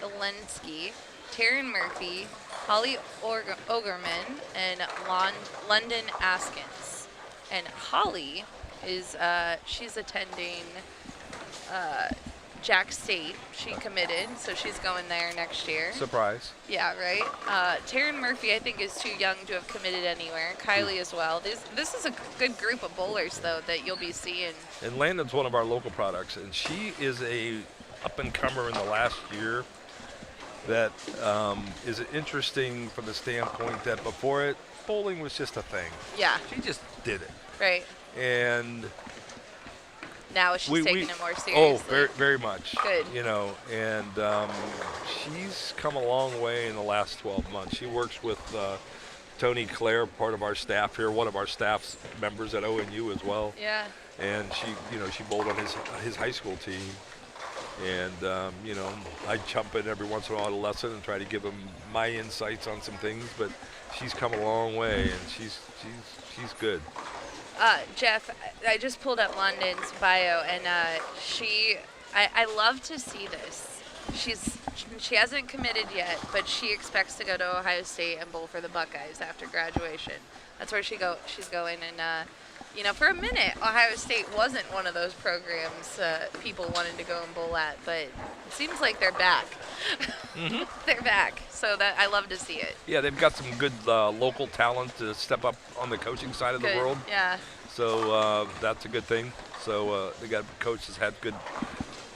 Olensky, Taryn Murphy, Holly Ogerman, and London Askins. And Holly is she's attending Jack State. She committed, so she's going there next year. Surprise. Yeah, right. Taryn Murphy, I think, is too young to have committed anywhere. Kylie as well. This is a good group of bowlers, though, that you'll be seeing. And Landon's one of our local products, and she is a up-and-comer in the last year that is interesting from the standpoint that before it, bowling was just a thing. Yeah, She just did it. right. And Now she's taking it more seriously. oh, very, very much. Good. And she's come a long way in the last 12 months. She works with Tony Clare, part of our staff here, one of our staff's members at ONU as well. Yeah. And she bowled on his high school team. And I jump in every once in a while at a lesson and try to give him my insights on some things. But she's come a long way, and she's good. Jeff, I just pulled up London's bio, and I love to see this. She hasn't committed yet, but she expects to go to Ohio State and bowl for the Buckeyes after graduation. That's where she's going. And for a minute, Ohio State wasn't one of those programs people wanted to go and bowl at, but it seems like they're back. Mm-hmm. They're back, so that I love to see it. Yeah, they've got some good local talent to step up on the coaching side of the world. Yeah. So that's a good thing. So they got a coach that's had good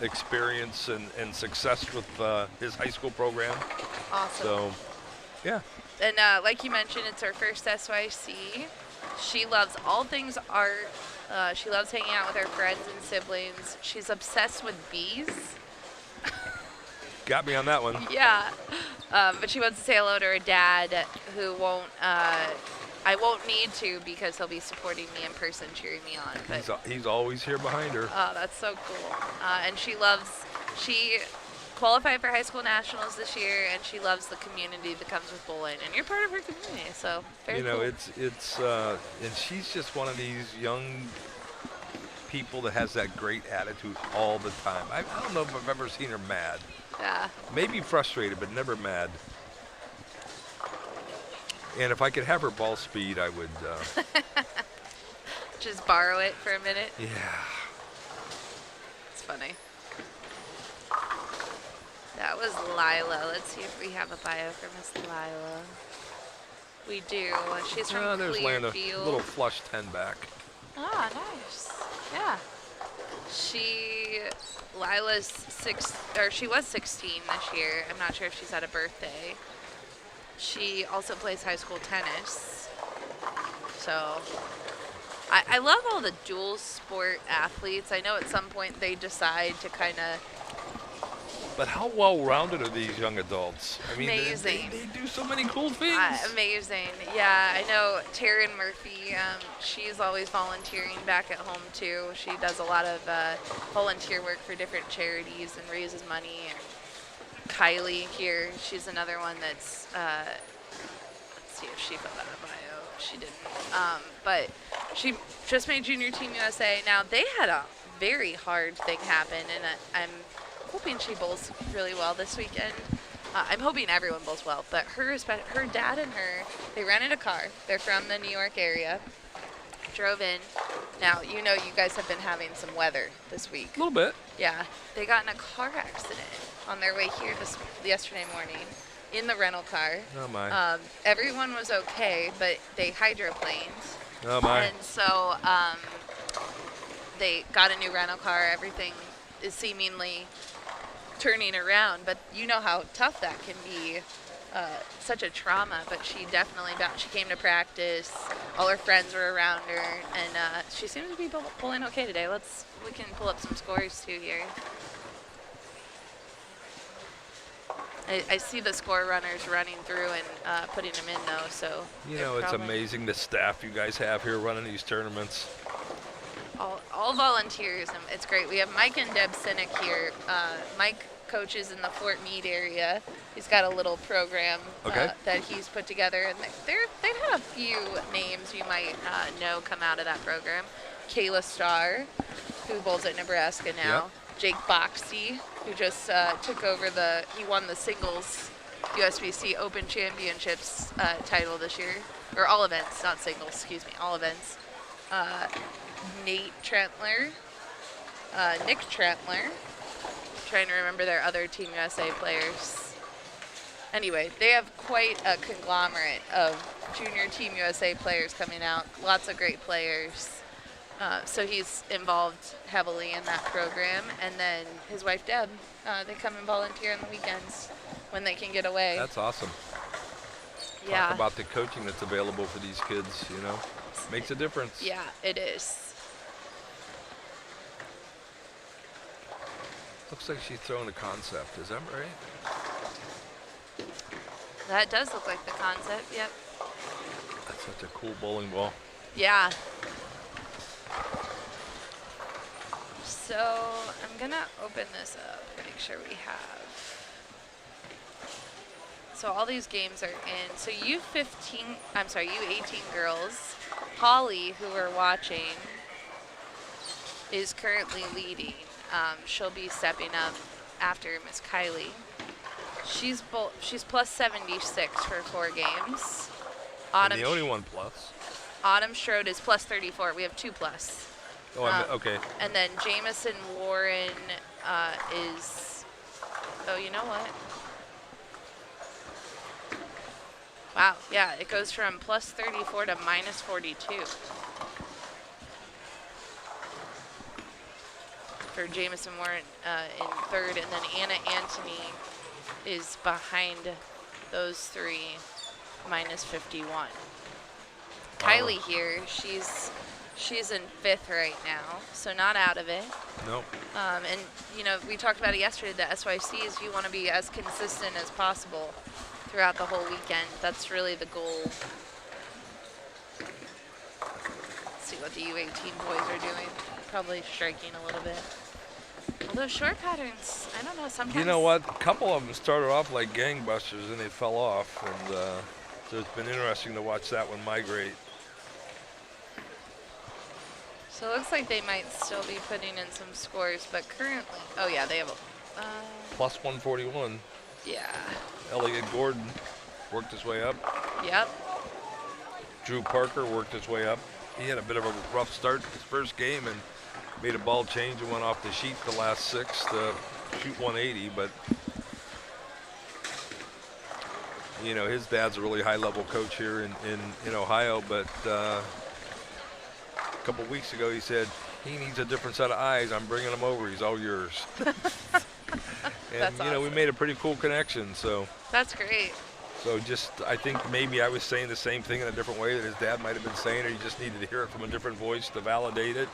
experience and success with his high school program. Awesome. So, yeah. And like you mentioned, it's her first SYC. She loves all things art. She loves hanging out with her friends and siblings. She's obsessed with bees. Got me on that one. Yeah. But she wants to say hello to her dad, who won't. I won't need to because he'll be supporting me in person, cheering me on. But He's always here behind her. oh, that's so cool. And she qualified for high school nationals this year, and she loves the community that comes with bowling. And you're part of her community, so very cool. It's and she's just one of these young people that has that great attitude all the time. I don't know if I've ever seen her mad. Yeah. Maybe frustrated, but never mad. And if I could have her ball speed, I would. Just borrow it for a minute. Yeah. It's funny. That was Lila. Let's see if we have a bio for Miss Lila. We do. She's from There's Landa, Clearfield. little flush 10 back. Ah, nice. Yeah. Lila's she was 16 this year. I'm not sure if she's had a birthday. She also plays high school tennis. So I love all the dual sport athletes. I know at some point they decide to kind of. But how well-rounded are these young adults? I mean, Amazing. They do so many cool things. Amazing. Yeah, I know Taryn Murphy, she's always volunteering back at home too. She does a lot of volunteer work for different charities and raises money. And Kylie here, she's another one that's, let's see if she filled out a bio. She didn't. But she just made Junior Team USA. Now, they had a very hard thing happen, and I'm hoping she bowls really well this weekend. I'm hoping everyone bowls well, but her dad and her, they rented a car. They're from the New York area. Drove in. Now, you guys have been having some weather this week. A little bit. Yeah. They got in a car accident on their way here yesterday morning in the rental car. Oh, my. Everyone was okay, but they hydroplaned. Oh, my. And so they got a new rental car. Everything is seemingly turning around, but you know how tough that can be, such a trauma. But she definitely she came to practice. All her friends were around her, and she seems to be pulling okay today. We can pull up some scores too here. I see the score runners running through and putting them in, though, so. You they're know, it's probably amazing the staff you guys have here running these tournaments. all volunteers, and it's great. We have Mike and Deb Sinek here. Mike coaches in the Fort Meade area. He's got a little program that he's put together, and they've had a few names you might know come out of that program. Kayla Starr, who bowls at Nebraska now. Yep. Jake Boxty, who just took over he won the singles USBC Open Championships title this year, or all events, not singles, excuse me, all events. Nate Trentler, Nick Trentler, trying to remember their other Team USA players. Anyway, they have quite a conglomerate of junior Team USA players coming out, lots of great players. So he's involved heavily in that program. And then his wife, Deb, they come and volunteer on the weekends when they can get away. That's awesome. Yeah. Talk about the coaching that's available for these kids, you know. Makes a difference. Yeah, it is. Looks like she's throwing a concept. Is that right? That does look like the concept, yep. That's such a cool bowling ball. Yeah. So I'm gonna open this up, make sure we have. So all these games are in. So U18 girls, Holly, who we're watching, is currently leading. She'll be stepping up after Miss Kylie. She's plus 76 for 4 games. And the only one plus. Autumn Strode is plus 34. We have 2 plus. Oh, okay. And then Jamison Warren is. Oh, you know what? Wow. Yeah, it goes from plus 34 to minus 42. For Jamison Warren in 3rd, and then Anna Antony is behind those 3, minus 51. Wow. Kylie here, she's in 5th right now, so not out of it. Nope. And you know, we talked about it yesterday. The SYCs, you want to be as consistent as possible throughout the whole weekend. That's really the goal. Let's see what the U18 boys are doing. Probably striking a little bit. Although short patterns, I don't know, sometimes. You know what? A couple of them started off like gangbusters and they fell off, and so it's been interesting to watch that one migrate. So it looks like they might still be putting in some scores, but currently, oh yeah, they have a plus 141. Yeah. Elliot Gordon worked his way up. Yep. Drew Parker worked his way up. He had a bit of a rough start his first game and made a ball change and went off the sheet the last 6 to shoot 180, but you know, his dad's a really high-level coach here in Ohio, but a couple weeks ago he said he needs a different set of eyes. I'm bringing him over. He's all yours. And That's you know, we awesome. made a pretty cool connection. So That's great. so just, I think maybe I was saying the same thing in a different way that his dad might have been saying, or he just needed to hear it from a different voice to validate it.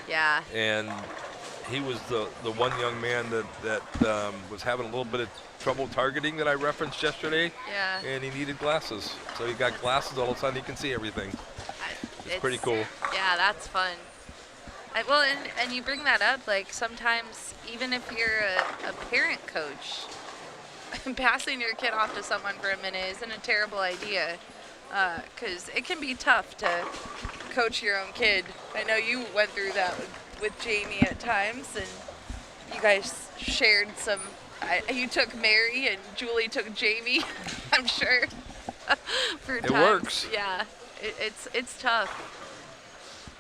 Yeah. And he was the one young man that was having a little bit of trouble targeting that I referenced yesterday. Yeah. And he needed glasses. So he got glasses, all of a sudden he can see everything. It's pretty cool. Yeah, that's fun. Well, and you bring that up, like sometimes even if you're a parent coach, passing your kid off to someone for a minute isn't a terrible idea, because it can be tough to coach your own kid. I know you went through that with Jamie at times, and you guys shared some. You took Mary and Julie took Jamie, I'm sure. For It times. works. Yeah, it's tough.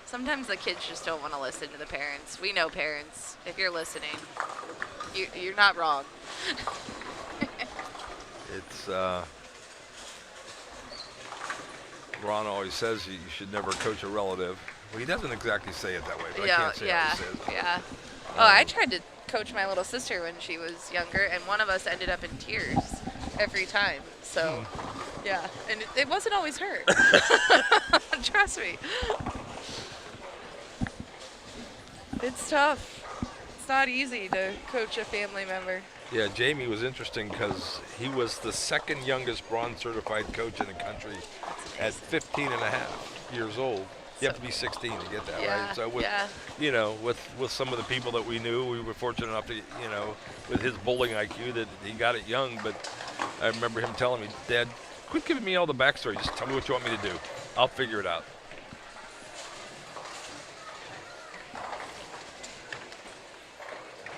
Sometimes the kids just don't want to listen to the parents. We know parents. If you're listening, you're not wrong. It's Ron always says you should never coach a relative. Well, he doesn't exactly say it that way, but I can't say how he says it. Yeah. Oh, I tried to coach my little sister when she was younger, and one of us ended up in tears every time. So, yeah, and it wasn't always her. Trust me. It's tough. It's not easy to coach a family member. Yeah, Jamie was interesting because he was the second youngest bronze certified coach in the country at 15 and a half years old. You have to be 16 to get that, Yeah, right? So with, yeah. you know, with some of the people that we knew, we were fortunate enough to, you know, with his bowling IQ that he got it young. But I remember him telling me, Dad, quit giving me all the backstory. Just tell me what you want me to do. I'll figure it out.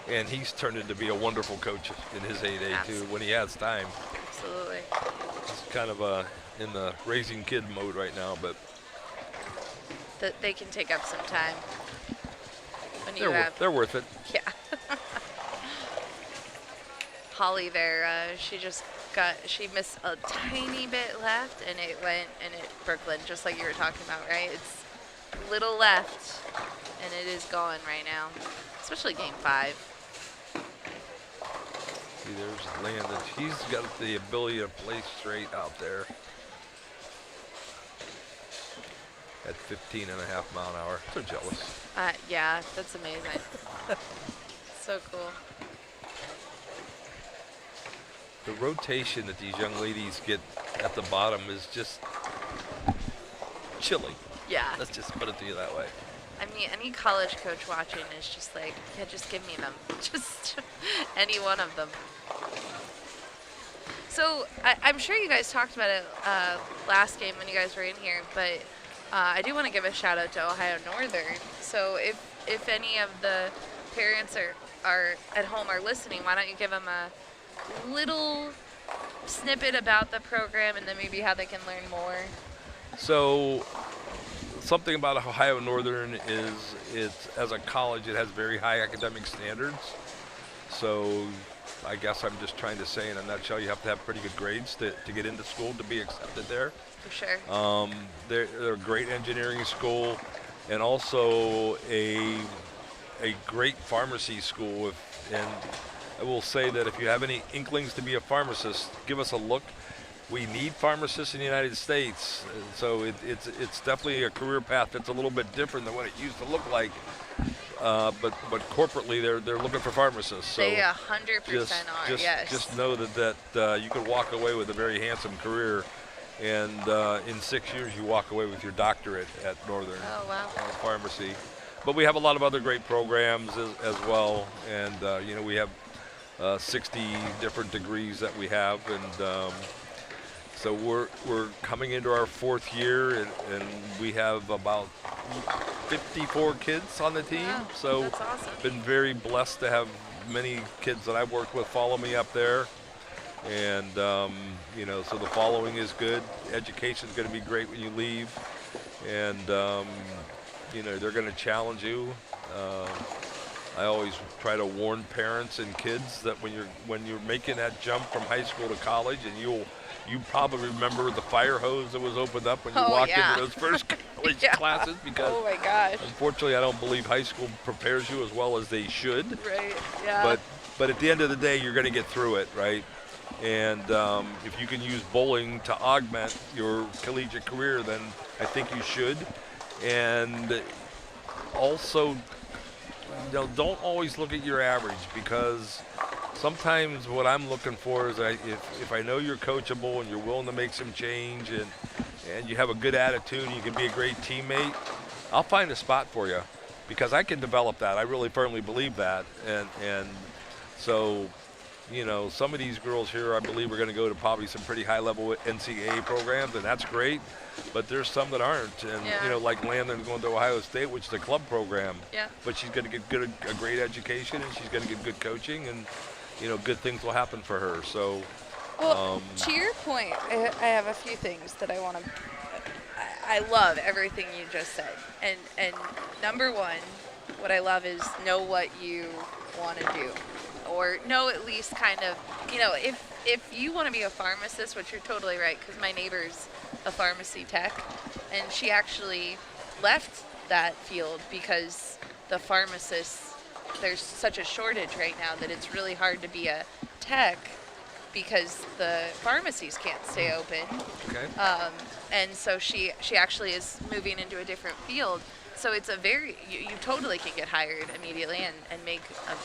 And he's turned into be a wonderful coach in his heyday too, when he has time. Absolutely. He's kind of in the raising kid mode right now, but That they can take up some time. When you they're worth it. Yeah. Holly there, she missed a tiny bit left, and it went, and it Brooklyn, just like you were talking about, right? It's little left, and it is gone right now, especially game 5. See, there's Landon. He's got the ability to play straight out there at 15.5 mile an hour. So jealous. Yeah, that's amazing. So cool. The rotation that these young ladies get at the bottom is just chilly. Yeah. Let's just put it to you that way. I mean, any college coach watching is just like, yeah, just give me them. Just any one of them. So I'm sure you guys talked about it last game when you guys were in here, but I do want to give a shout out to Ohio Northern. So if any of the parents are at home are listening, why don't you give them a little snippet about the program and then maybe how they can learn more? So something about Ohio Northern is it's as a college, it has very high academic standards. So I guess I'm just trying to say in a nutshell, you have to have pretty good grades to get into school to be accepted there. For sure. They're a great engineering school and also a great pharmacy school. And I will say that if you have any inklings to be a pharmacist, give us a look. We need pharmacists in the United States, so it's definitely a career path that's a little bit different than what it used to look like. But corporately, they're looking for pharmacists. So they 100% are. Yes. Just know that you could walk away with a very handsome career, and in 6 years you walk away with your doctorate at Northern. Oh wow. Pharmacy. But we have a lot of other great programs as well, and we have 60 different degrees that we have, and so we're coming into our 4th year, and we have about 54 kids on the team. Wow, so that's awesome. Been very blessed to have many kids that I've worked with follow me up there, and so the following is good. Education is going to be great when you leave, and they're going to challenge you. I always try to warn parents and kids that when you're making that jump from high school to college, and you probably remember the fire hose that was opened up when you walked into those first college classes, because oh my gosh, unfortunately I don't believe high school prepares you as well as they should. Right. Yeah. But at the end of the day, you're going to get through it, right? And if you can use bowling to augment your collegiate career, then I think you should. And also, don't always look at your average, because sometimes what I'm looking for is if I know you're coachable and you're willing to make some change and you have a good attitude and you can be a great teammate, I'll find a spot for you, because I can develop that. I really firmly believe that. And so, some of these girls here, I believe, are going to go to probably some pretty high-level NCAA programs, and that's great. But there's some that aren't, and like Landon going to Ohio State, which is a club program. Yeah. But she's going to get a great education, and she's going to get good coaching, and good things will happen for her. So, well, to your point, I have a few things that I want to. I love everything you just said, and number one, what I love is know what you want to do, or know at least kind of, if you want to be a pharmacist, which you're totally right, because my neighbor's a pharmacy tech, and she actually left that field because the pharmacists, there's such a shortage right now that it's really hard to be a tech because the pharmacies can't stay open. okay. And so she actually is moving into a different field. So it's a you totally can get hired immediately and make a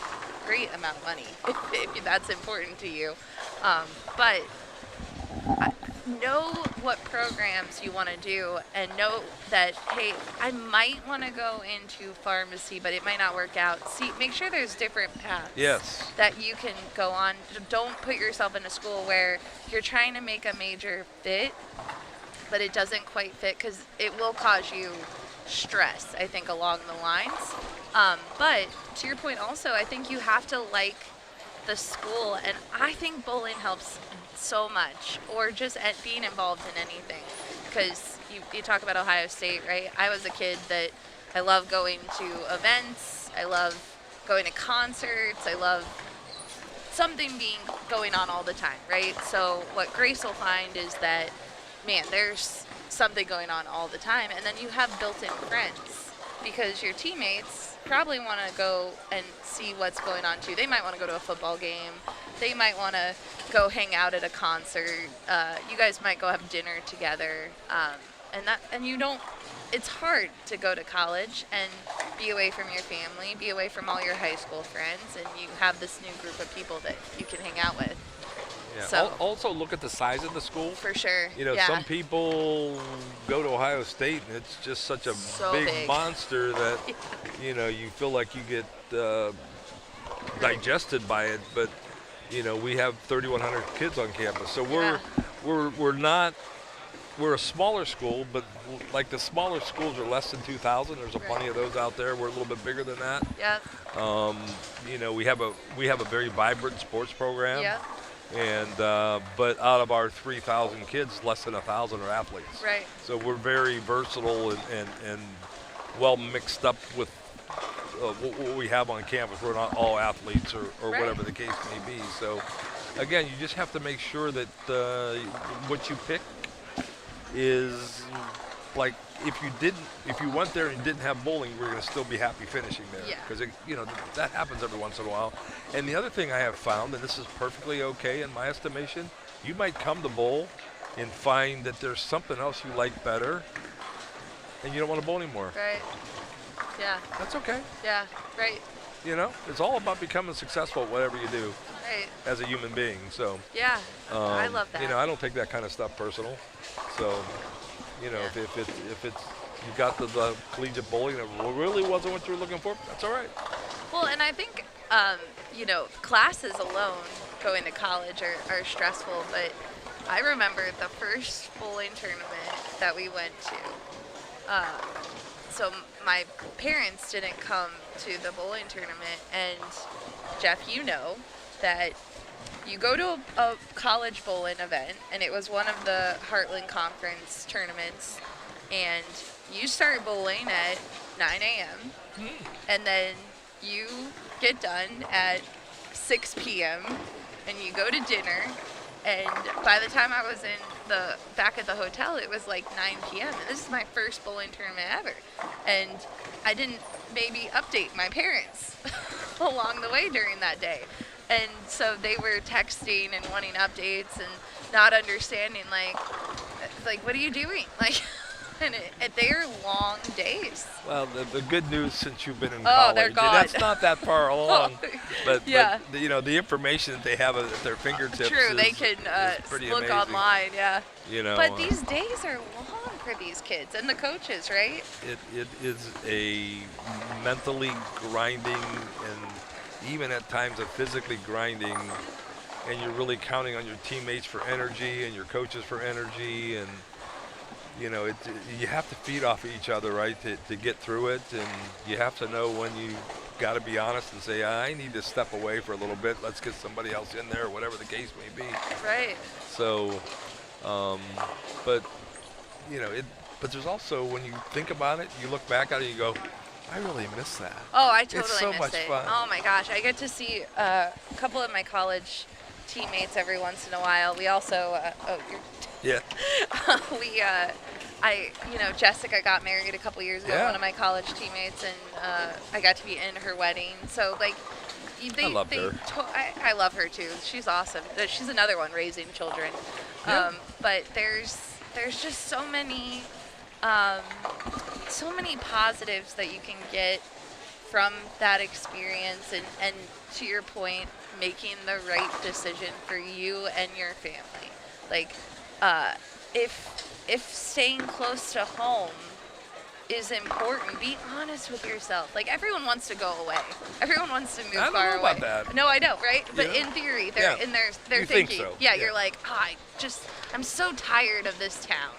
great amount of money if that's important to you. But know what programs you want to do and know that, hey, I might want to go into pharmacy, but it might not work out. Make sure there's different paths that you can go on. Don't put yourself in a school where you're trying to make a major fit, but it doesn't quite fit, because it will cause you stress, I think, along the lines. But to your point also, I think you have to like the school, and I think bowling helps so much, or just at being involved in anything, because you talk about Ohio State, right? I was a kid that I love going to events, I love going to concerts, I love something going on all the time, right? So what Grace will find is that, man, there's something going on all the time, and then you have built-in friends, because your teammates probably want to go and see what's going on too. They might want to go to a football game. They might want to go hang out at a concert. You guys might go have dinner together. And you don't. It's hard to go to college and be away from your family, be away from all your high school friends, and you have this new group of people that you can hang out with. Yeah. So, also look at the size of the school. For sure. Some people go to Ohio State and it's just such a big monster that, you feel like you get digested by it. But, we have 3,100 kids on campus. So we're a smaller school, but like the smaller schools are less than 2,000. There's plenty of those out there. We're a little bit bigger than that. Yep. We have a very vibrant sports program. Yep. And but out of our 3,000 kids, less than 1,000 are athletes. Right. So we're very versatile and well mixed up with what we have on campus. We're not all athletes or whatever the case may be. So again, you just have to make sure that what you pick is like, if you went there and didn't have bowling, we're going to still be happy finishing there. Yeah. Because that happens every once in a while. And the other thing I have found, and this is perfectly okay in my estimation, you might come to bowl and find that there's something else you like better, and you don't want to bowl anymore. Right. Yeah. That's okay. Yeah. Right. It's all about becoming successful at whatever you do. Right. As a human being. So. Yeah. I love that. I don't take that kind of stuff personal. So. If it's you got the collegiate bowling and it really wasn't what you were looking for, that's all right. Well, and I think classes alone going to college are stressful, but I remember the first bowling tournament that we went to. So my parents didn't come to the bowling tournament, and Jeff, that you go to a college bowling event, and it was one of the Heartland Conference tournaments, and you start bowling at 9 a.m., and then you get done at 6 p.m., and you go to dinner, and by the time I was back at the hotel, it was like 9 p.m., and this is my first bowling tournament ever, and I didn't maybe update my parents along the way during that day. And so they were texting and wanting updates and not understanding, like what are you doing? And they're long days. Well, the good news, since you've been in college, they're gone. That's not that far along. but the information that they have at their fingertips. True, they can look amazing. Online. Yeah. But these days are long for these kids and the coaches, right? It is a mentally grinding and even at times a physically grinding, and you're really counting on your teammates for energy and your coaches for energy, and you have to feed off of each other, right, to get through it, and you have to know when you got to be honest and say, I need to step away for a little bit, let's get somebody else in there, whatever the case may be. Right. So but there's also, when you think about it, you look back at it and you go, I really miss that. Oh, I totally it's so miss much it. fun. Oh my gosh, I get to see a couple of my college teammates every once in a while. We also, Jessica got married a couple years ago, one of my college teammates, and I got to be in her wedding. So I love her. I love her too. She's awesome. She's another one raising children. Yeah. But there's just so many so many positives that you can get from that experience, and to your point, making the right decision for you and your family. Like, if staying close to home is important, be honest with yourself. Like, everyone wants to go away. Everyone wants to move I don't far know away. about that. No, I know, right? But Yeah. in theory, they're Yeah. in their You think thinking. so. Yeah, Yeah. you're like, I'm so tired of this town.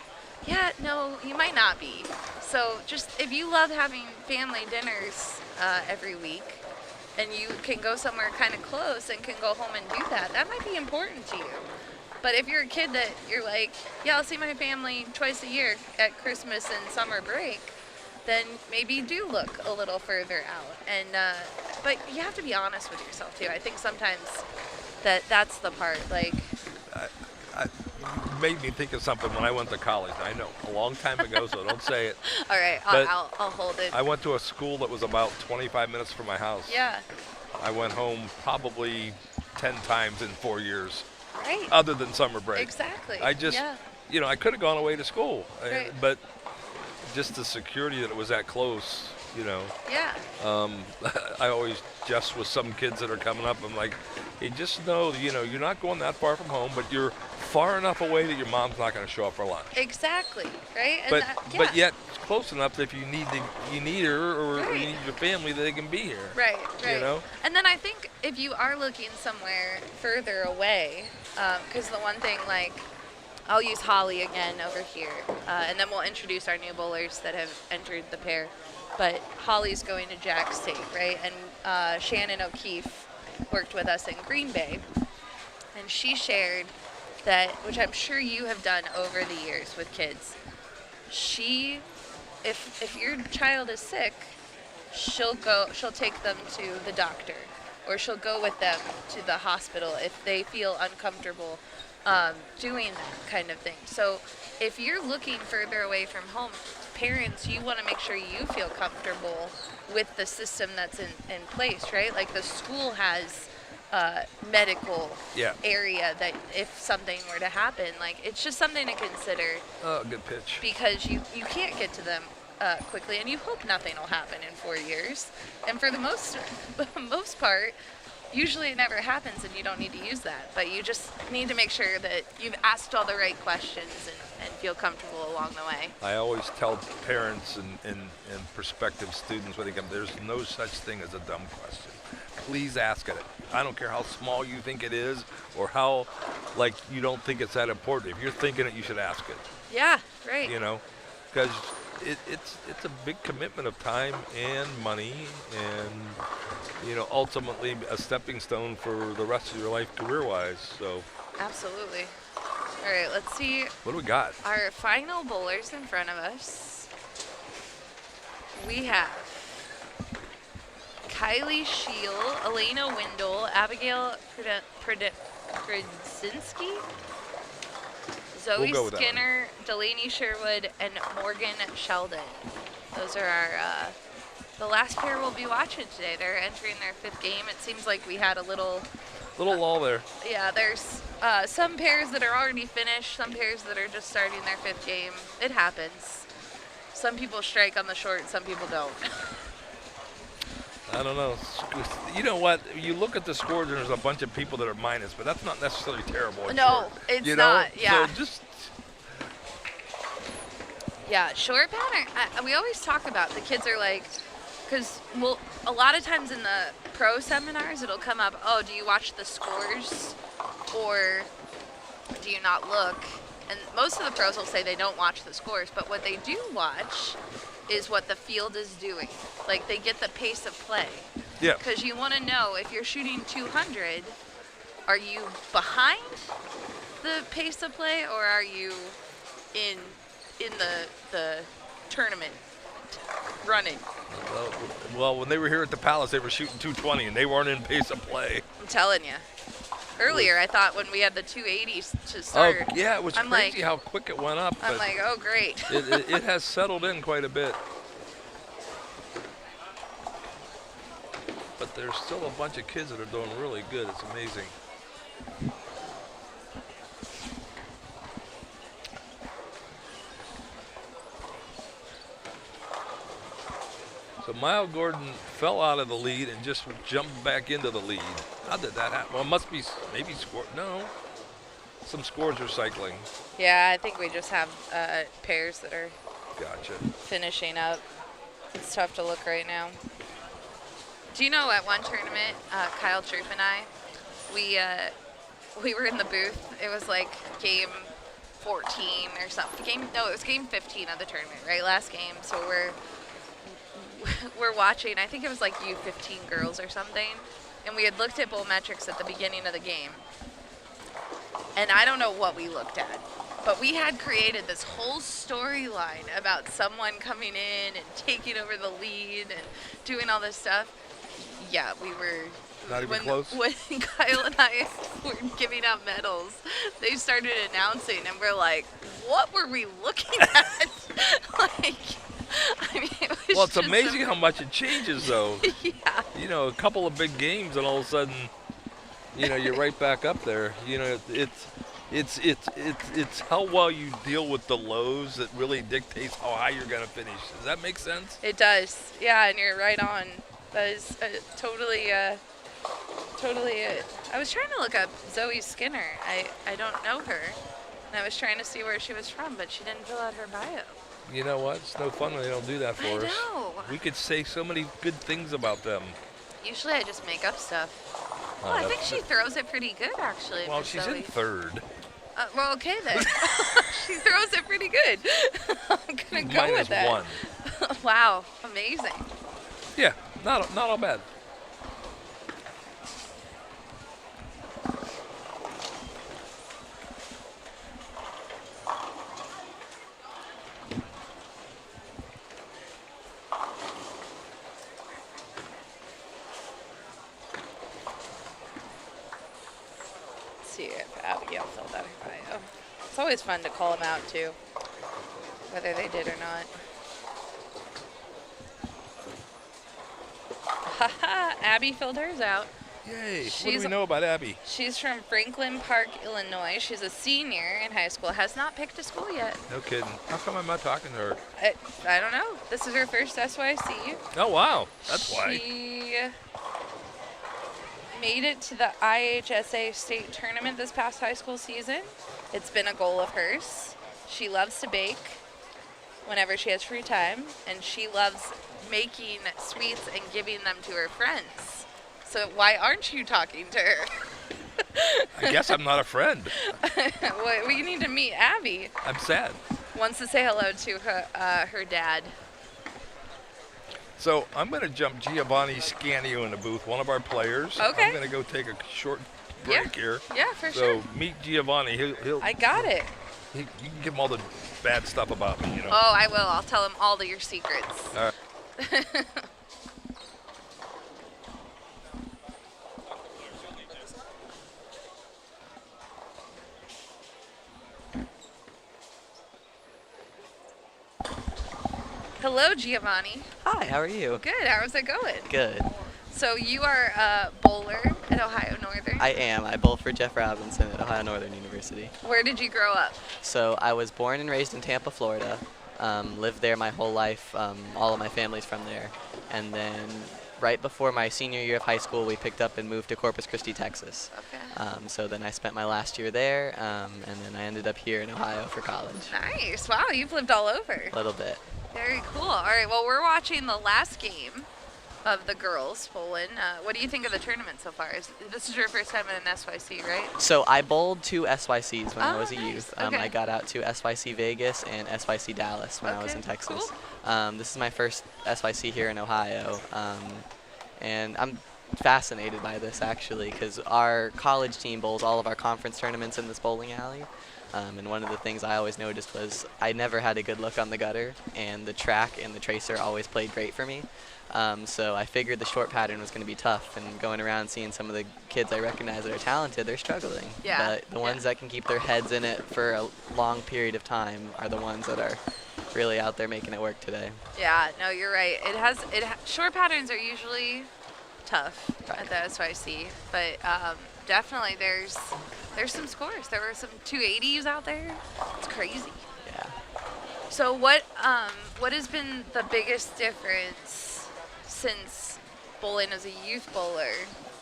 Yeah, no, you might not be. So just, if you love having family dinners every week, and you can go somewhere kind of close and can go home and do that, that might be important to you. But if you're a kid that you're like, yeah, I'll see my family twice a year at Christmas and summer break, then maybe do look a little further out. And but you have to be honest with yourself too. I think sometimes that's the part. Like, You made me think of something when I went to college. I know, a long time ago, so don't say it. all right, But I'll hold it. I went to a school that was about 25 minutes from my house. Yeah. I went home probably 10 times in 4 years, Right. other than summer break. Exactly. I just, Yeah. I could have gone away to school, Right. but just the security that it was that close, Yeah. I always jest with some kids that are coming up. I'm like, hey, just know, you're not going that far from home, but you're far enough away that your mom's not going to show up for lunch. Exactly. Right. And But yet close enough that if you need her or Right. you need your family, they can be here. Right, right. You know? And then I think if you are looking somewhere further away, because the one thing, like, I'll use Holly again over here, and then we'll introduce our new bowlers that have entered the pair. But Holly's going to Jack State, right? And Shannon O'Keefe worked with us in Green Bay, and she shared that, which I'm sure you have done over the years with kids. If your child is sick, she'll take them to the doctor, or she'll go with them to the hospital if they feel uncomfortable doing that kind of thing. So if you're looking further away from home, parents, you want to make sure you feel comfortable with the system that's in place, right? Like, the school has medical area that if something were to happen, like, it's just something to consider. Oh, good pitch. Because you can't get to them quickly, and you hope nothing will happen in 4 years. And for the most part, usually it never happens, and you don't need to use that. But you just need to make sure that you've asked all the right questions and feel comfortable along the way. I always tell parents and prospective students when they come, there's no such thing as a dumb question. Please ask it. I don't care how small you think it is or how, you don't think it's that important. If you're thinking it, you should ask it. Yeah, right. Because it's a big commitment of time and money and, ultimately a stepping stone for the rest of your life career-wise. So Absolutely. All right, let's see what do we got? our final bowlers in front of us. We have Kylie Scheel, Elena Windle, Abigail Krudzinski, Zoe We'll go with that Skinner, Delaney Sherwood, and Morgan Sheldon. Those are our the last pair we'll be watching today. They're entering their 5th game. It seems like we had a little Lull there. Yeah, there's some pairs that are already finished, some pairs that are just starting their 5th game. It happens. Some people strike on the short, some people don't. I don't know. You know what? You look at the scores and there's a bunch of people that are minus, but that's not necessarily terrible. No, it's not. Yeah. So just Yeah, short pattern. We always talk about, the kids are like, because a lot of times in the pro seminars, it'll come up, oh, do you watch the scores or do you not look? And most of the pros will say they don't watch the scores, but what they do watch is what the field is doing. Like, they get the pace of play. yeah. Because you want to know, if you're shooting 200, are you behind the pace of play, or are you in the tournament running? Well, when they were here at the Palace, they were shooting 220, and they weren't in pace of play. I'm telling you. Earlier, I thought when we had the 280s to start. Oh, yeah, it was I'm crazy like, how quick it went up. I'm but like, oh, great. it has settled in quite a bit. But there's still a bunch of kids that are doing really good. It's amazing. So Miles Gordon fell out of the lead and just jumped back into the lead. How did that happen? Well, it must be maybe score. No, some scores are cycling. Yeah, I think we just have pairs that are Gotcha. finishing up. It's tough to look right now. Do you know at one tournament, Kyle Troop and I, we were in the booth. It was like game 14 or something. It was game 15 of the tournament, right? Last game. So we're watching. I think it was like U15 girls or something. And we had looked at bowl metrics at the beginning of the game. And I don't know what we looked at, but we had created this whole storyline about someone coming in and taking over the lead and doing all this stuff. Yeah, we were. Not even close? When Kyle and I were giving out medals, they started announcing, and we're like, what were we looking at? Like, I mean, it was Well, it's just amazing how much it changes, though. Yeah. You know, a couple of big games, and all of a sudden, you know, you're right back up there. You know, it's how well you deal with the lows that really dictates how high you're gonna finish. Does that make sense? It does. Yeah, and you're right on. That is totally it. I was trying to look up Zoe Skinner. I don't know her. And I was trying to see where she was from, but she didn't fill out her bio. You know what? It's no fun when they don't do that for I us. know. We could say so many good things about them. Usually I just make up stuff. Oh, Well, I think she throws it pretty good, actually. Well, Miss she's Zoe. in third. Well, okay then. She throws it pretty good. I'm going to go with that. -1. Wow, amazing. Yeah, not all bad. Let's see if Abigail filled out her bio. It's always fun to call them out, too, whether they did or not. Haha, Abby filled hers out. Yay. What do She's- we know about Abby? She's from Franklin Park, Illinois. She's a senior in high school, has not picked a school yet. No kidding. How come I'm not talking to her? I don't know. This is her first SYC. Oh, wow. That's why. She made it to the IHSA state tournament this past high school season. It's been a goal of hers. She loves to bake whenever she has free time, and she loves making sweets and giving them to her friends. So why aren't you talking to her? I guess I'm not a friend. Well, we need to meet Abby. I'm sad. Wants to say hello to her dad. So I'm going to jump Giovanni Scanio in the booth, one of our players. Okay. I'm going to go take a short break here. Yeah, for So sure. meet Giovanni. He'll I got it. you can give him all the bad stuff about me, you know. Oh, I will. I'll tell him all of your secrets. All right. Hello, Giovanni. Hi, how are you? Good. How's it going? Good. So you are a bowler at Ohio Northern. I am. I bowl for Jeff Robinson at Ohio Northern University. Where did you grow up? So I was born and raised in Tampa, Florida. Lived there my whole life. All of my family's from there. And then right before my senior year of high school, we picked up and moved to Corpus Christi, Texas. Okay. So then I spent my last year there, and then I ended up here in Ohio for college. Nice. Wow, you've lived all over. A little bit. Very cool. All right. Well, we're watching the last game of the girls bowling. What do you think of the tournament so far? This is your first time in an SYC, right? So I bowled 2 SYCs when I was a nice. youth. Okay. I got out to SYC Vegas and SYC Dallas when I was Okay, in Texas. cool. This is my first SYC here in Ohio. And I'm fascinated by this actually because our college team bowls all of our conference tournaments in this bowling alley. And one of the things I always noticed was I never had a good look on the gutter, and the track and the tracer always played great for me. So I figured the short pattern was going to be tough, and going around seeing some of the kids I recognize that are talented, they're struggling. Yeah, But the ones that can keep their heads in it for a long period of time are the ones that are really out there making it work today. Yeah. No, you're right. Short patterns are usually tough at the SYC, but definitely there's some scores. There were some 280s out there. It's crazy. Yeah. So what has been the biggest difference since bowling as a youth bowler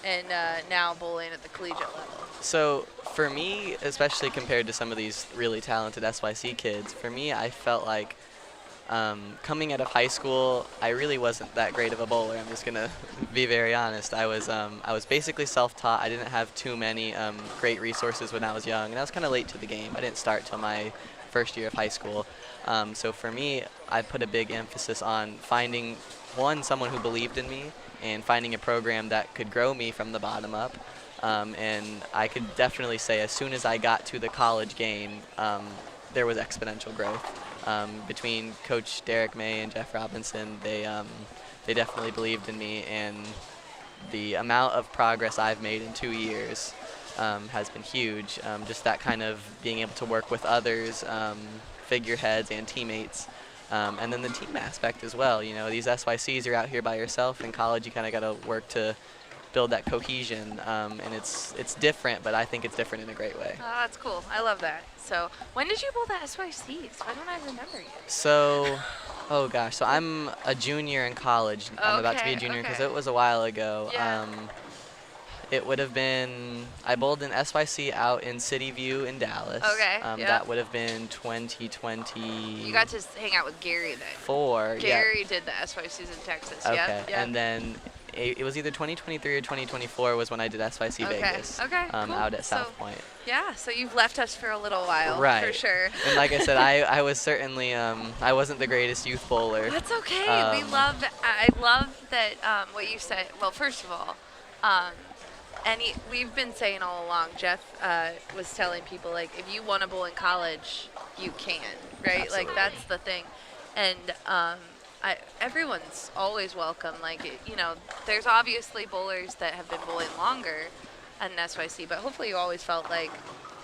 and now bowling at the collegiate level? So for me, especially compared to some of these really talented SYC kids, for me, I felt like coming out of high school, I really wasn't that great of a bowler. I'm just gonna be very honest. I was basically self-taught. I didn't have too many great resources when I was young, and I was kind of late to the game. I didn't start till my first year of high school. So for me, I put a big emphasis on finding someone who believed in me, and finding a program that could grow me from the bottom up. And I could definitely say as soon as I got to the college game, there was exponential growth. Between Coach Derek May and Jeff Robinson, they definitely believed in me, and the amount of progress I've made in 2 years has been huge. Just that kind of being able to work with others, figureheads and teammates. And then the team aspect as well. You know, these SYCs, you're out here by yourself. In college, you kind of got to work to build that cohesion, and it's different, but I think it's different in a great way. Oh, that's cool. I love that. So when did you bowl the SYCs? Why don't I remember you? So, oh gosh, so I'm a junior in college. I'm about to be a junior because it was a while ago. Yeah. It would have been, I bowled an SYC out in City View in Dallas. Okay, yep. That would have been 2020. You got to hang out with Gary then. Gary did the SYCs in Texas. Okay, Yep. And then it was either 2023 or 2024 was when I did SYC Vegas. Okay, cool. Out at South Point. Yeah, so you've left us for a little while, right? For sure. And like I said, I was certainly I wasn't the greatest youth bowler. That's okay. I love that what you said. Well, first of all, we've been saying all along. Jeff was telling people, like, if you want to bowl in college, you can, right? Absolutely. Like that's the thing, and everyone's always welcome. Like, you know, there's obviously bowlers that have been bowling longer at an SYC, but hopefully you always felt like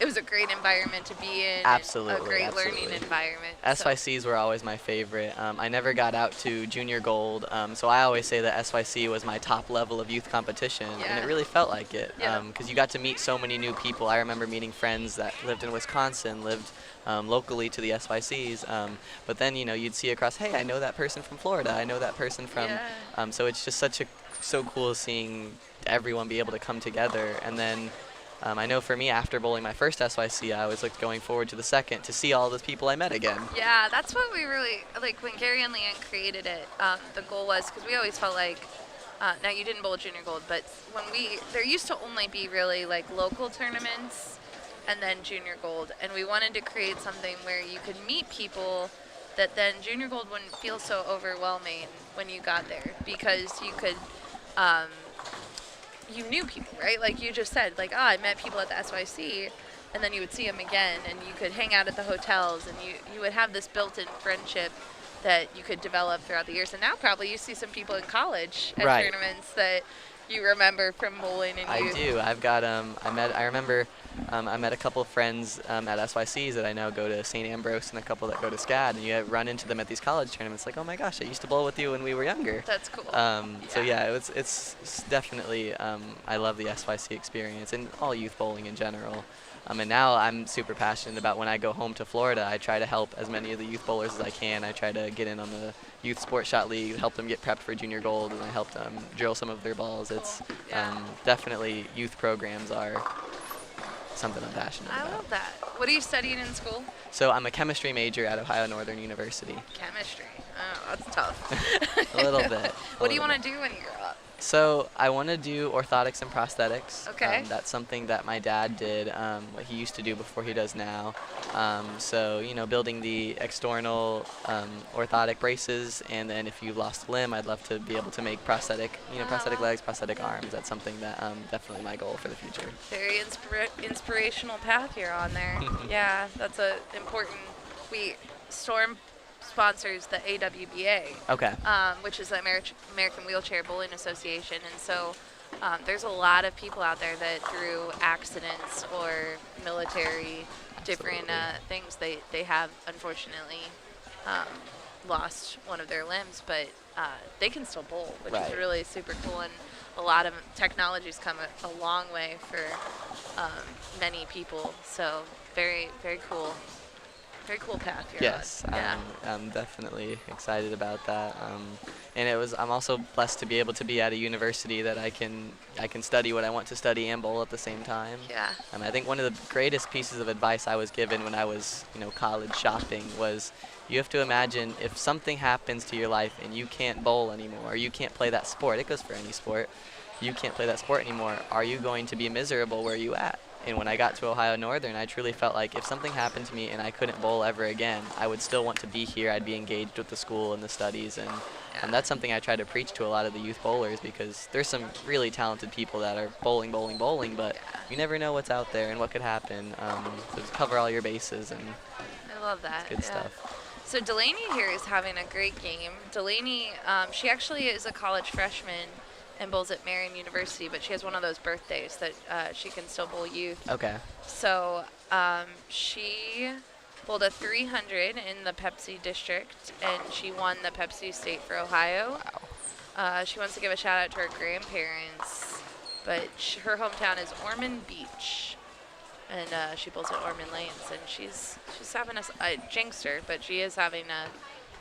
it was a great environment to be in. Absolutely. A great learning environment. SYCs were always my favorite. I never got out to junior gold, so I always say that SYC was my top level of youth competition, and it really felt like it, because you got to meet so many new people. I remember meeting friends that lived in Wisconsin, lived locally to the SYCs, but then, you know, you'd see across, hey, I know that person from Florida, I know that person from, so it's just so cool seeing everyone be able to come together. And then I know for me, after bowling my first SYC, I was going forward to the second to see all those people I met again. Yeah, that's what we really, like when Gary and Leanne created it, the goal was, because we always felt like, now you didn't bowl junior gold, but there used to only be really like local tournaments and then junior gold, and we wanted to create something where you could meet people that then junior gold wouldn't feel so overwhelming when you got there, because you could, you knew people, right? Like you just said, like, I met people at the SYC, and then you would see them again, and you could hang out at the hotels, and you would have this built-in friendship that you could develop throughout the years. And now probably you see some people in college at tournaments that you remember from bowling and youth. I do. I've got I remember I met a couple of friends at SYCs that I know go to St. Ambrose, and a couple that go to SCAD, and you run into them at these college tournaments. Like, oh my gosh, I used to bowl with you when we were younger. That's cool. So yeah, it's definitely I love the SYC experience and all youth bowling in general. And now I'm super passionate about when I go home to Florida, I try to help as many of the youth bowlers as I can. I try to get in on the Youth Sports Shot League, help them get prepped for junior gold, and I help them drill some of their balls. It's definitely youth programs are something I'm passionate about. I love that. What are you studying in school? So I'm a chemistry major at Ohio Northern University. Chemistry. Oh, that's tough. A little bit. What do you want to do when you grow up? So I want to do orthotics and prosthetics. Okay. That's something that my dad did, what he used to do before he does now. So, you know, building the external orthotic braces, and then if you've lost a limb, I'd love to be able to make prosthetic, prosthetic legs, prosthetic arms. That's something that definitely my goal for the future. Very inspirational path you're on there. Yeah, that's a important. Storm sponsors the AWBA, okay, which is the American Wheelchair Bowling Association, and so there's a lot of people out there that through accidents or military different things they have unfortunately lost one of their limbs, but they can still bowl, which is really super cool, and a lot of technology's come a long way for many people, so very, very cool. Very cool path you're Yes, on. Yeah. I'm definitely excited about that. And I'm also blessed to be able to be at a university that I can study what I want to study and bowl at the same time. Yeah. I think one of the greatest pieces of advice I was given when I was, college shopping was you have to imagine if something happens to your life and you can't bowl anymore, or you can't play that sport. It goes for any sport. You can't play that sport anymore. Are you going to be miserable where you at? And when I got to Ohio Northern, I truly felt like if something happened to me and I couldn't bowl ever again, I would still want to be here. I'd be engaged with the school and the studies, and that's something I try to preach to a lot of the youth bowlers, because there's some really talented people that are bowling, but you never know what's out there and what could happen. So just cover all your bases, and I love that. it's good stuff. So Delaney here is having a great game. Delaney, she actually is a college freshman and bowls at Marian University, but she has one of those birthdays that she can still bowl youth. Okay. So she bowled a 300 in the Pepsi district, and she won the Pepsi state for Ohio. Wow. She wants to give a shout out to her grandparents, but her hometown is Ormond Beach, and she bowls at Ormond Lanes, and she's having I jinxed her, but she is having a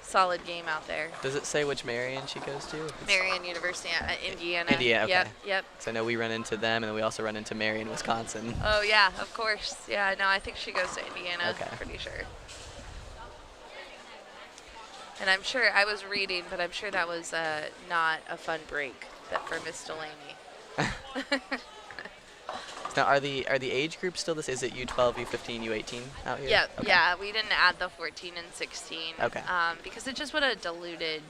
solid game out there. Does it say which Marian she goes to? Marian University, Indiana. Indiana, okay. Yep. So I know we run into them, and then we also run into Marian, Wisconsin. Oh yeah, of course. Yeah, no, I think she goes to Indiana. Okay. Pretty sure. And I'm sure, I was reading, but I'm sure that was not a fun break for Miss Delaney. Now, are the age groups still this? Is it U12, U15, U18 out here? Yep, Okay. yeah, we didn't add the 14 and 16. Okay. Because it just would have diluted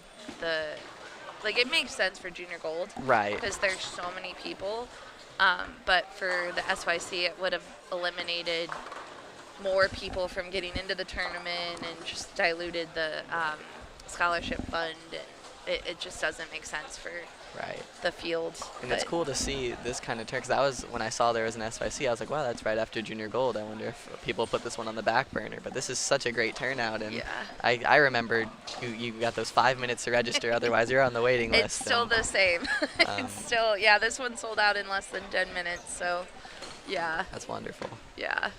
it makes sense for junior gold. Right. Because there's so many people. But for the SYC, it would have eliminated more people from getting into the tournament and just diluted the scholarship fund. It just doesn't make sense for the field. And it's cool to see this kind of turn, because that was when I saw there was an SYC, I was like, wow, that's right after junior gold. I wonder if people put this one on the back burner. But this is such a great turnout, and Yeah. I remembered you got those 5 minutes to register, otherwise you're on the waiting list. It's still the same. It's still, this one sold out in less than 10 minutes, so yeah. That's wonderful. Yeah.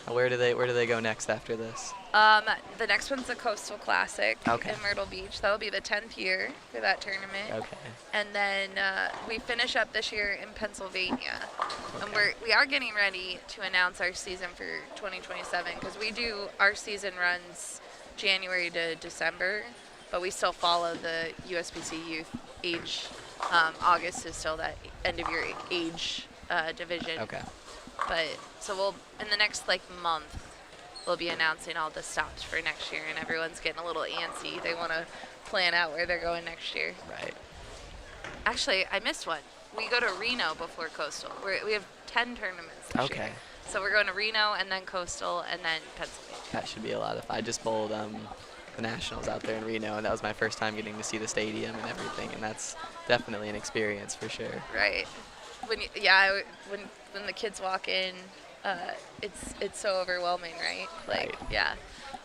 Where do they go next after this? The next one's the Coastal Classic Okay. in Myrtle Beach. That'll be the 10th year for that tournament. Okay. And then we finish up this year in Pennsylvania. And we are getting ready to announce our season for 2027, because our season runs January to December, but we still follow the USBC youth age. August is still that end of year age division. Okay. But so we'll, in the next month, we'll be announcing all the stops for next year, and everyone's getting a little antsy. They want to plan out where they're going next year. Right. Actually, I missed one. We go to Reno before Coastal. We have 10 tournaments this year. Okay. So we're going to Reno, and then Coastal, and then Pennsylvania. That should be a lot of fun. I just bowled the Nationals out there in Reno, and that was my first time getting to see the stadium and everything, and that's definitely an experience for sure. Right. When the kids walk in, it's so overwhelming, right? Right. Yeah.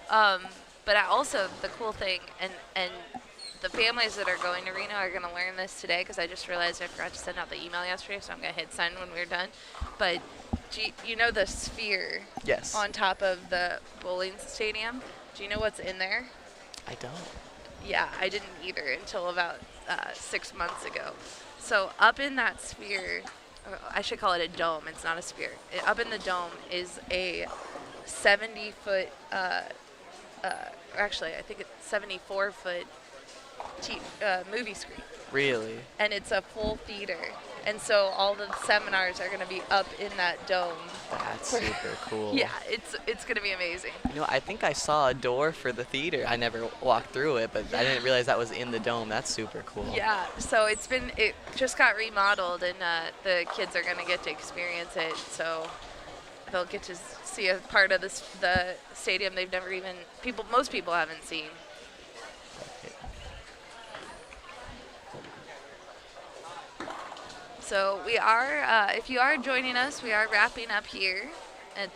But also the cool thing, and the families that are going to Reno are going to learn this today, because I just realized I forgot to send out the email yesterday, so I'm going to hit send when we're done. But you know the sphere Yes. on top of the bowling stadium? Do you know what's in there? I don't. Yeah, I didn't either until about 6 months ago. So up in that sphere, I should call it a dome, it's not a sphere. Up in the dome is a 70-foot, actually I think it's 74-foot movie screen. Really? And it's a full theater. And so all the seminars are going to be up in that dome. That's super cool. Yeah, it's going to be amazing. I think I saw a door for the theater. I never walked through it, but I didn't realize that was in the dome. That's super cool. Yeah, so it just got remodeled, and the kids are going to get to experience it. So they'll get to see a part of the stadium they've never even, most people haven't seen. So we are, if you are joining us, we are wrapping up here at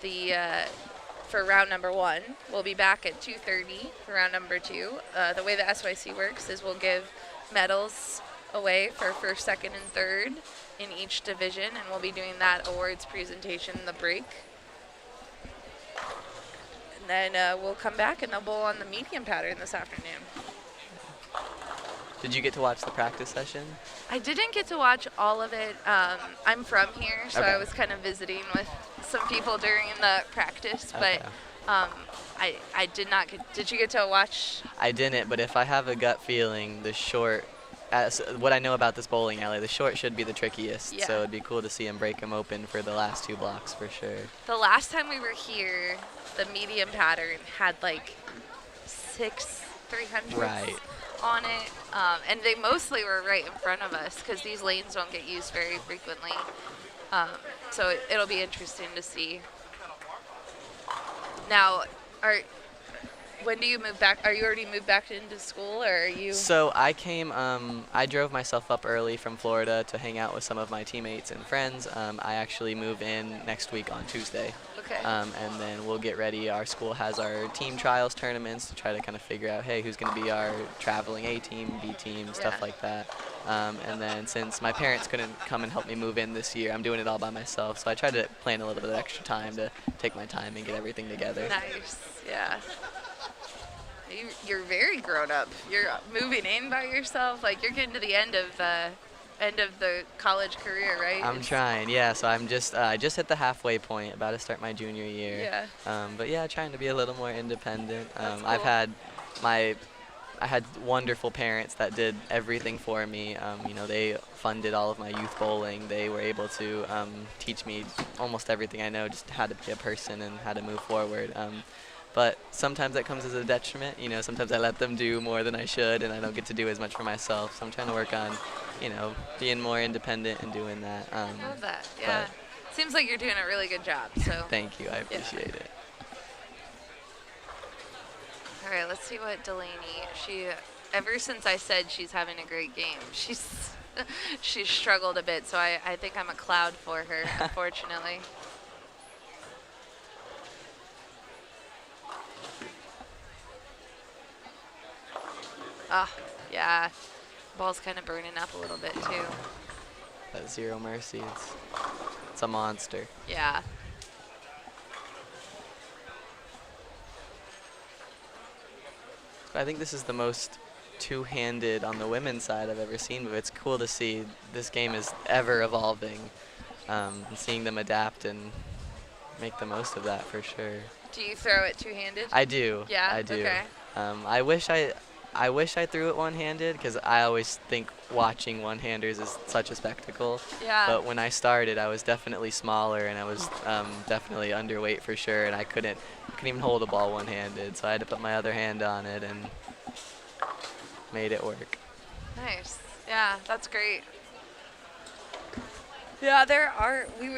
for round number 1. We'll be back at 2:30 for round number 2. The way the SYC works is we'll give medals away for first, second, and third in each division, and we'll be doing that awards presentation in the break. then we'll come back and they'll bowl on the medium pattern this afternoon. Did you get to watch the practice session? I didn't get to watch all of it. I'm from here, so Okay. I was kind of visiting with some people during the practice, but I did not get. Did you get to watch? I didn't, but if I have a gut feeling, the short, as what I know about this bowling alley, the short should be the trickiest. Yeah. So it'd be cool to see him break them open for the last 2 blocks for sure. The last time we were here, the medium pattern had like 6 300s Right. on it, and they mostly were right in front of us because these lanes don't get used very frequently. So it'll be interesting to see. Now, when do you move back? Are you already moved back into school, or are you? So I came, I drove myself up early from Florida to hang out with some of my teammates and friends. I actually move in next week on Tuesday. Okay. And then we'll get ready. Our school has our team trials tournaments to try to kind of figure out, hey, who's going to be our traveling A team, B team, stuff Yeah. like that. And then since my parents couldn't come and help me move in this year, I'm doing it all by myself. So I tried to plan a little bit of extra time to take my time and get everything together. Nice. Yeah. You're very grown up. You're moving in by yourself. Like you're getting to the end of the college career, right? I'm trying, yeah. So I'm just I just hit the halfway point, about to start my junior year. Yeah. But yeah, trying to be a little more independent. That's I've cool. I had wonderful parents that did everything for me. You know, they funded all of my youth bowling. They were able to teach me almost everything I know, just how to be a person and how to move forward. But sometimes that comes as a detriment. You know, sometimes I let them do more than I should, and I don't get to do as much for myself. So I'm trying to work on, you know, being more independent and doing that. I love that. Yeah. Seems like you're doing a really good job. So. Thank you. I appreciate it. All right. Let's see what Delaney. Ever since I said she's having a great game, she's struggled a bit. So I think I'm a cloud for her, unfortunately. Oh, yeah. Ball's kind of burning up a little bit, too. That Zero Mercy, it's a monster. Yeah. I think this is the most two-handed on the women's side I've ever seen, but it's cool to see this game is ever evolving, and seeing them adapt and make the most of that for sure. Do you throw it two-handed? I do. Yeah? I do. Okay. I wish I threw it one-handed, because I always think watching one-handers is such a spectacle. Yeah. But when I started, I was definitely smaller, and I was definitely underweight for sure, and I couldn't even hold a ball one-handed, so I had to put my other hand on it and made it work. Nice. Yeah, that's great. Yeah,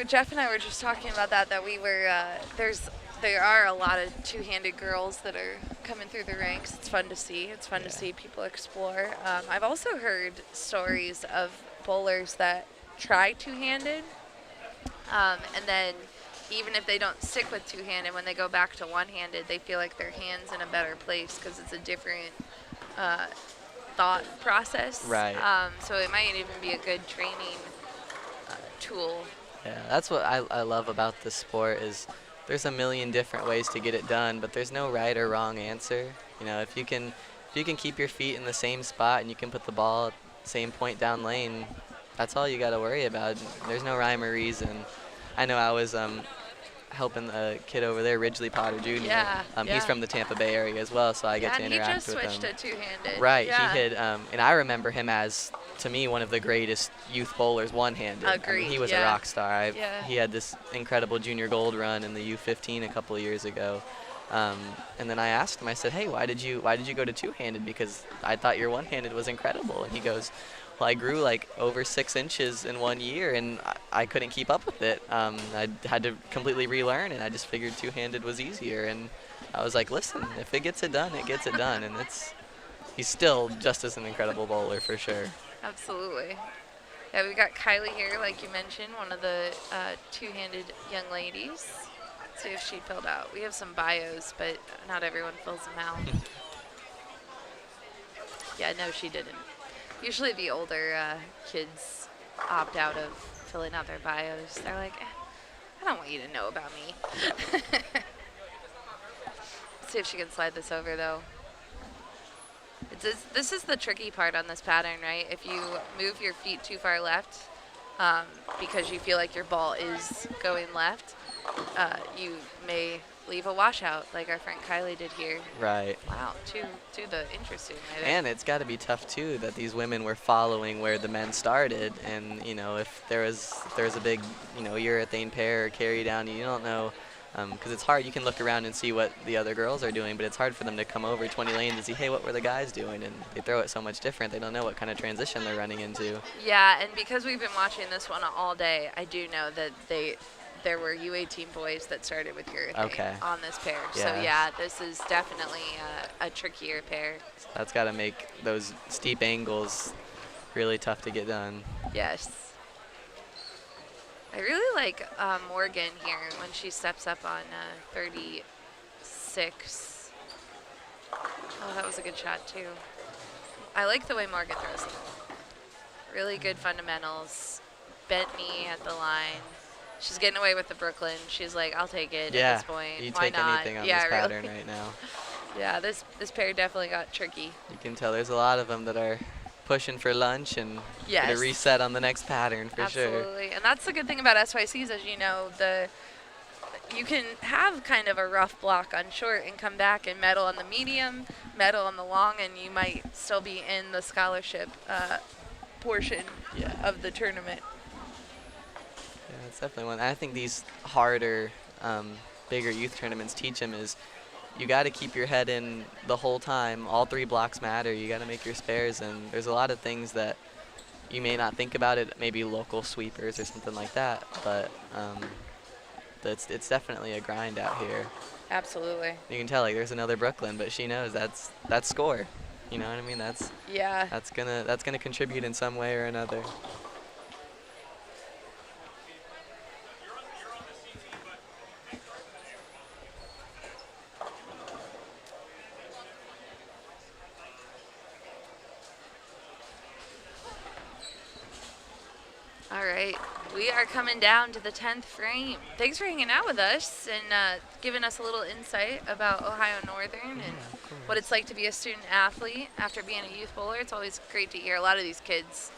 Jeff and I were just talking about that we were, there are a lot of two-handed girls that are coming through the ranks. It's fun to see. It's fun to see people explore. I've also heard stories of bowlers that try two-handed, and then even if they don't stick with two-handed, when they go back to one-handed, they feel like their hand's in a better place because it's a different thought process. Right. So it might even be a good training tool. Yeah, that's what I love about this sport is there's a million different ways to get it done, but there's no right or wrong answer. You know, if you can keep your feet in the same spot and you can put the ball at the same point down lane, that's all you got to worry about. There's no rhyme or reason. I know I was helping a kid over there, Ridgely Potter Jr. Yeah, He's from the Tampa Bay area as well, so I get to and interact he with him. just switched to two-handed. Right, Yeah. he hit, and I remember him as, to me, one of the greatest youth bowlers one-handed. I mean, Agreed, he was a yeah. rock star. Yeah. He had this incredible junior gold run in the U15 a couple of years ago. And then I asked him, I said, hey, why did you go to two-handed? Because I thought your one-handed was incredible. And he goes, well, I grew like over 6 inches in 1 year, and I couldn't keep up with it. I had to completely relearn, and I just figured two-handed was easier. And I was like, listen, if it gets it done, it gets it done. And he's still just as an incredible bowler for sure. Absolutely. Yeah, we got Kylie here, like you mentioned, one of the two-handed young ladies. Let's see if she filled out. We have some bios, but not everyone fills them out. Yeah, no, she didn't. Usually the older kids opt out of filling out their bios. They're like, I don't want you to know about me. see if she can slide this over, though. This is the tricky part on this pattern, right? If you move your feet too far left, because you feel like your ball is going left, you may leave a washout like our friend Kylie did here. Right. Wow, to the interesting. I think. And it's got to be tough too that these women were following where the men started, and if there was a big urethane pair or carry down, you don't know, because it's hard. You can look around and see what the other girls are doing, but it's hard for them to come over 20 lanes and see, hey, what were the guys doing? And they throw it so much different. They don't know what kind of transition they're running into. Yeah, and because we've been watching this one all day, I do know that there were U18 boys that started with urethane on this pair. Yeah. So yeah, this is definitely a trickier pair. So that's got to make those steep angles really tough to get done. Yes. I really like Morgan here when she steps up on 36. Oh, that was a good shot too. I like the way Morgan throws it. Really good fundamentals. Bent knee at the line. She's getting away with the Brooklyn. She's like, I'll take it at this point. You Why take not? anything on this pattern right now. Yeah, this pair definitely got tricky. You can tell there's a lot of them that are pushing for lunch and get a reset on the next pattern for sure. Absolutely, and that's the good thing about SYCs, as you know, you can have kind of a rough block on short and come back and medal on the medium, medal on the long, and you might still be in the scholarship portion of the tournament. Yeah, it's definitely one. I think these harder, bigger youth tournaments teach them is you got to keep your head in the whole time. All 3 blocks matter. You got to make your spares, and there's a lot of things that you may not think about it, maybe local sweepers or something like that, but it's definitely a grind out here. Absolutely. You can tell, like, there's another Brooklyn, but she knows that's score. You know what I mean? That's gonna contribute in some way or another. All right, we are coming down to the 10th frame. Thanks for hanging out with us and giving us a little insight about Ohio Northern and what it's like to be a student athlete after being a youth bowler. It's always great to hear. A lot of these kids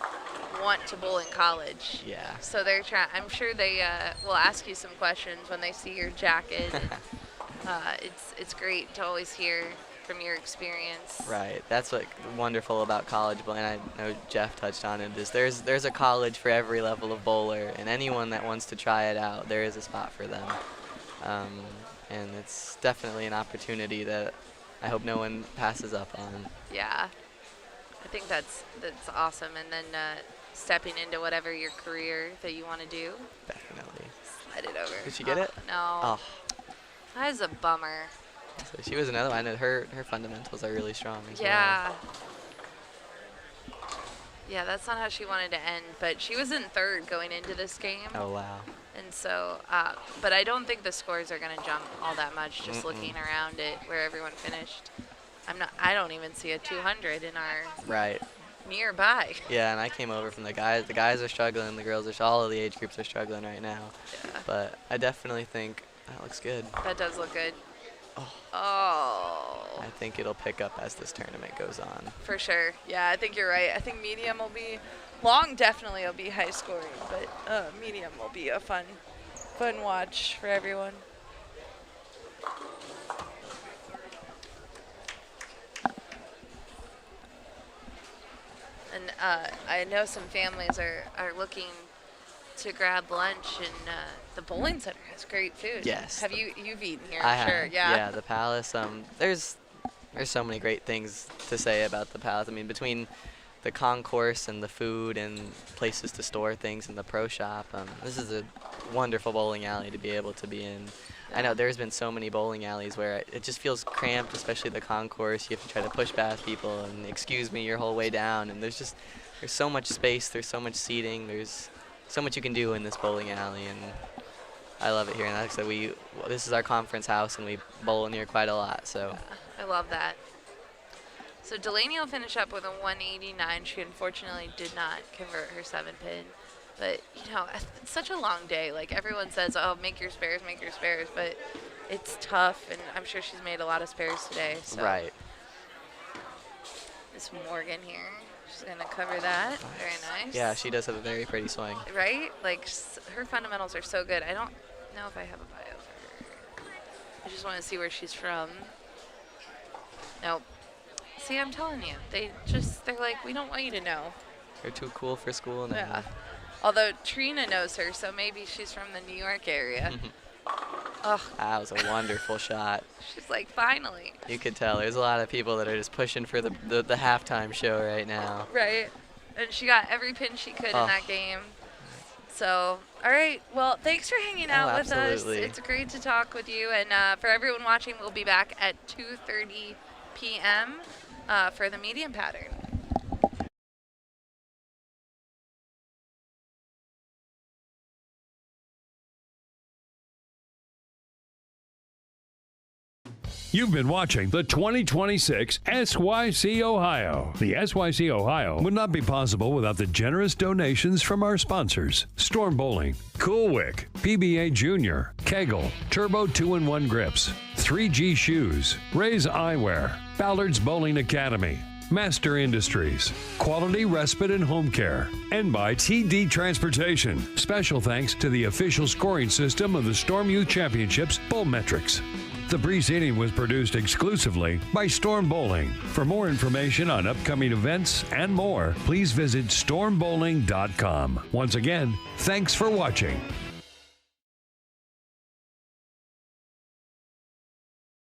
want to bowl in college. Yeah. So they're trying. I'm sure they will ask you some questions when they see your jacket. And, it's great to always hear from your experience. Right. That's what wonderful about college bowling. I know Jeff touched on it. Is there's a college for every level of bowler, and anyone that wants to try it out, there is a spot for them. And it's definitely an opportunity that I hope no one passes up on. Yeah. I think that's awesome. And then stepping into whatever your career that you want to do. Definitely. Slide it over. Did she get it? No. Oh. That is a bummer. So she was another one. I know her fundamentals are really strong as yeah. well. Yeah, that's not how she wanted to end, but she was in 3rd going into this game. Oh, wow. And so, but I don't think the scores are going to jump all that much just looking around it where everyone finished. I don't even see a 200 in our nearby. Yeah, and I came over from the guys. The guys are struggling. The girls are, all of the age groups are struggling right now. Yeah. But I definitely think that looks good. That does look good. I think it'll pick up as this tournament goes on. For sure. Yeah, I think you're right. I think medium will be long. Definitely will be high scoring, but medium will be a fun watch for everyone. And I know some families are looking to grab lunch, and the bowling center has great food. Yes. Have you've eaten here? I Sure. have. Yeah. Yeah, the Palace. There's so many great things to say about the Palace. I mean, between the concourse and the food and places to store things in the pro shop, this is a wonderful bowling alley to be able to be in. I know there's been so many bowling alleys where it just feels cramped, especially the concourse. You have to try to push past people and excuse me your whole way down. And there's so much space. There's so much seating. There's so much you can do in this bowling alley, and I love it here. And like I said, this is our conference house, and we bowl in here quite a lot. So I love that. So Delaney will finish up with a 189. She unfortunately did not convert her 7-pin. But, it's such a long day. Like, everyone says, oh, make your spares. But it's tough, and I'm sure she's made a lot of spares today. So. Right. Miss Morgan here. She's going to cover that. Nice. Very nice. Yeah, she does have a very pretty swing. Right? Like, her fundamentals are so good. I don't know if I have a bio for her. I just want to see where she's from. Nope. See, I'm telling you. They're like, we don't want you to know. They're too cool for school. Yeah. Although Trina knows her, so maybe she's from the New York area. Oh, That was a wonderful shot. she's like, finally. You could tell there's a lot of people that are just pushing for the halftime show right now. Right. And she got every pin she could in Oh. that game. So, all right. Well, thanks for hanging out with us. Absolutely. It's great to talk with you. And for everyone watching, we'll be back at 2:30 p.m. For the medium pattern. You've been watching the 2026 SYC Ohio. The SYC Ohio would not be possible without the generous donations from our sponsors: Storm Bowling, Cool Wick, PBA Junior, KEGEL, Turbo 2-in-1 Grips, 3G Shoes, Ray's Eyewear, Ballard's Bowling Academy, Master Industries, Quality Respite and Home Care, and by TD Transportation. Special thanks to the official scoring system of the Storm Youth Championships, Bowl Metrics. The preceding was produced exclusively by Storm Bowling. For more information on upcoming events and more, please visit stormbowling.com. Once again, thanks for watching.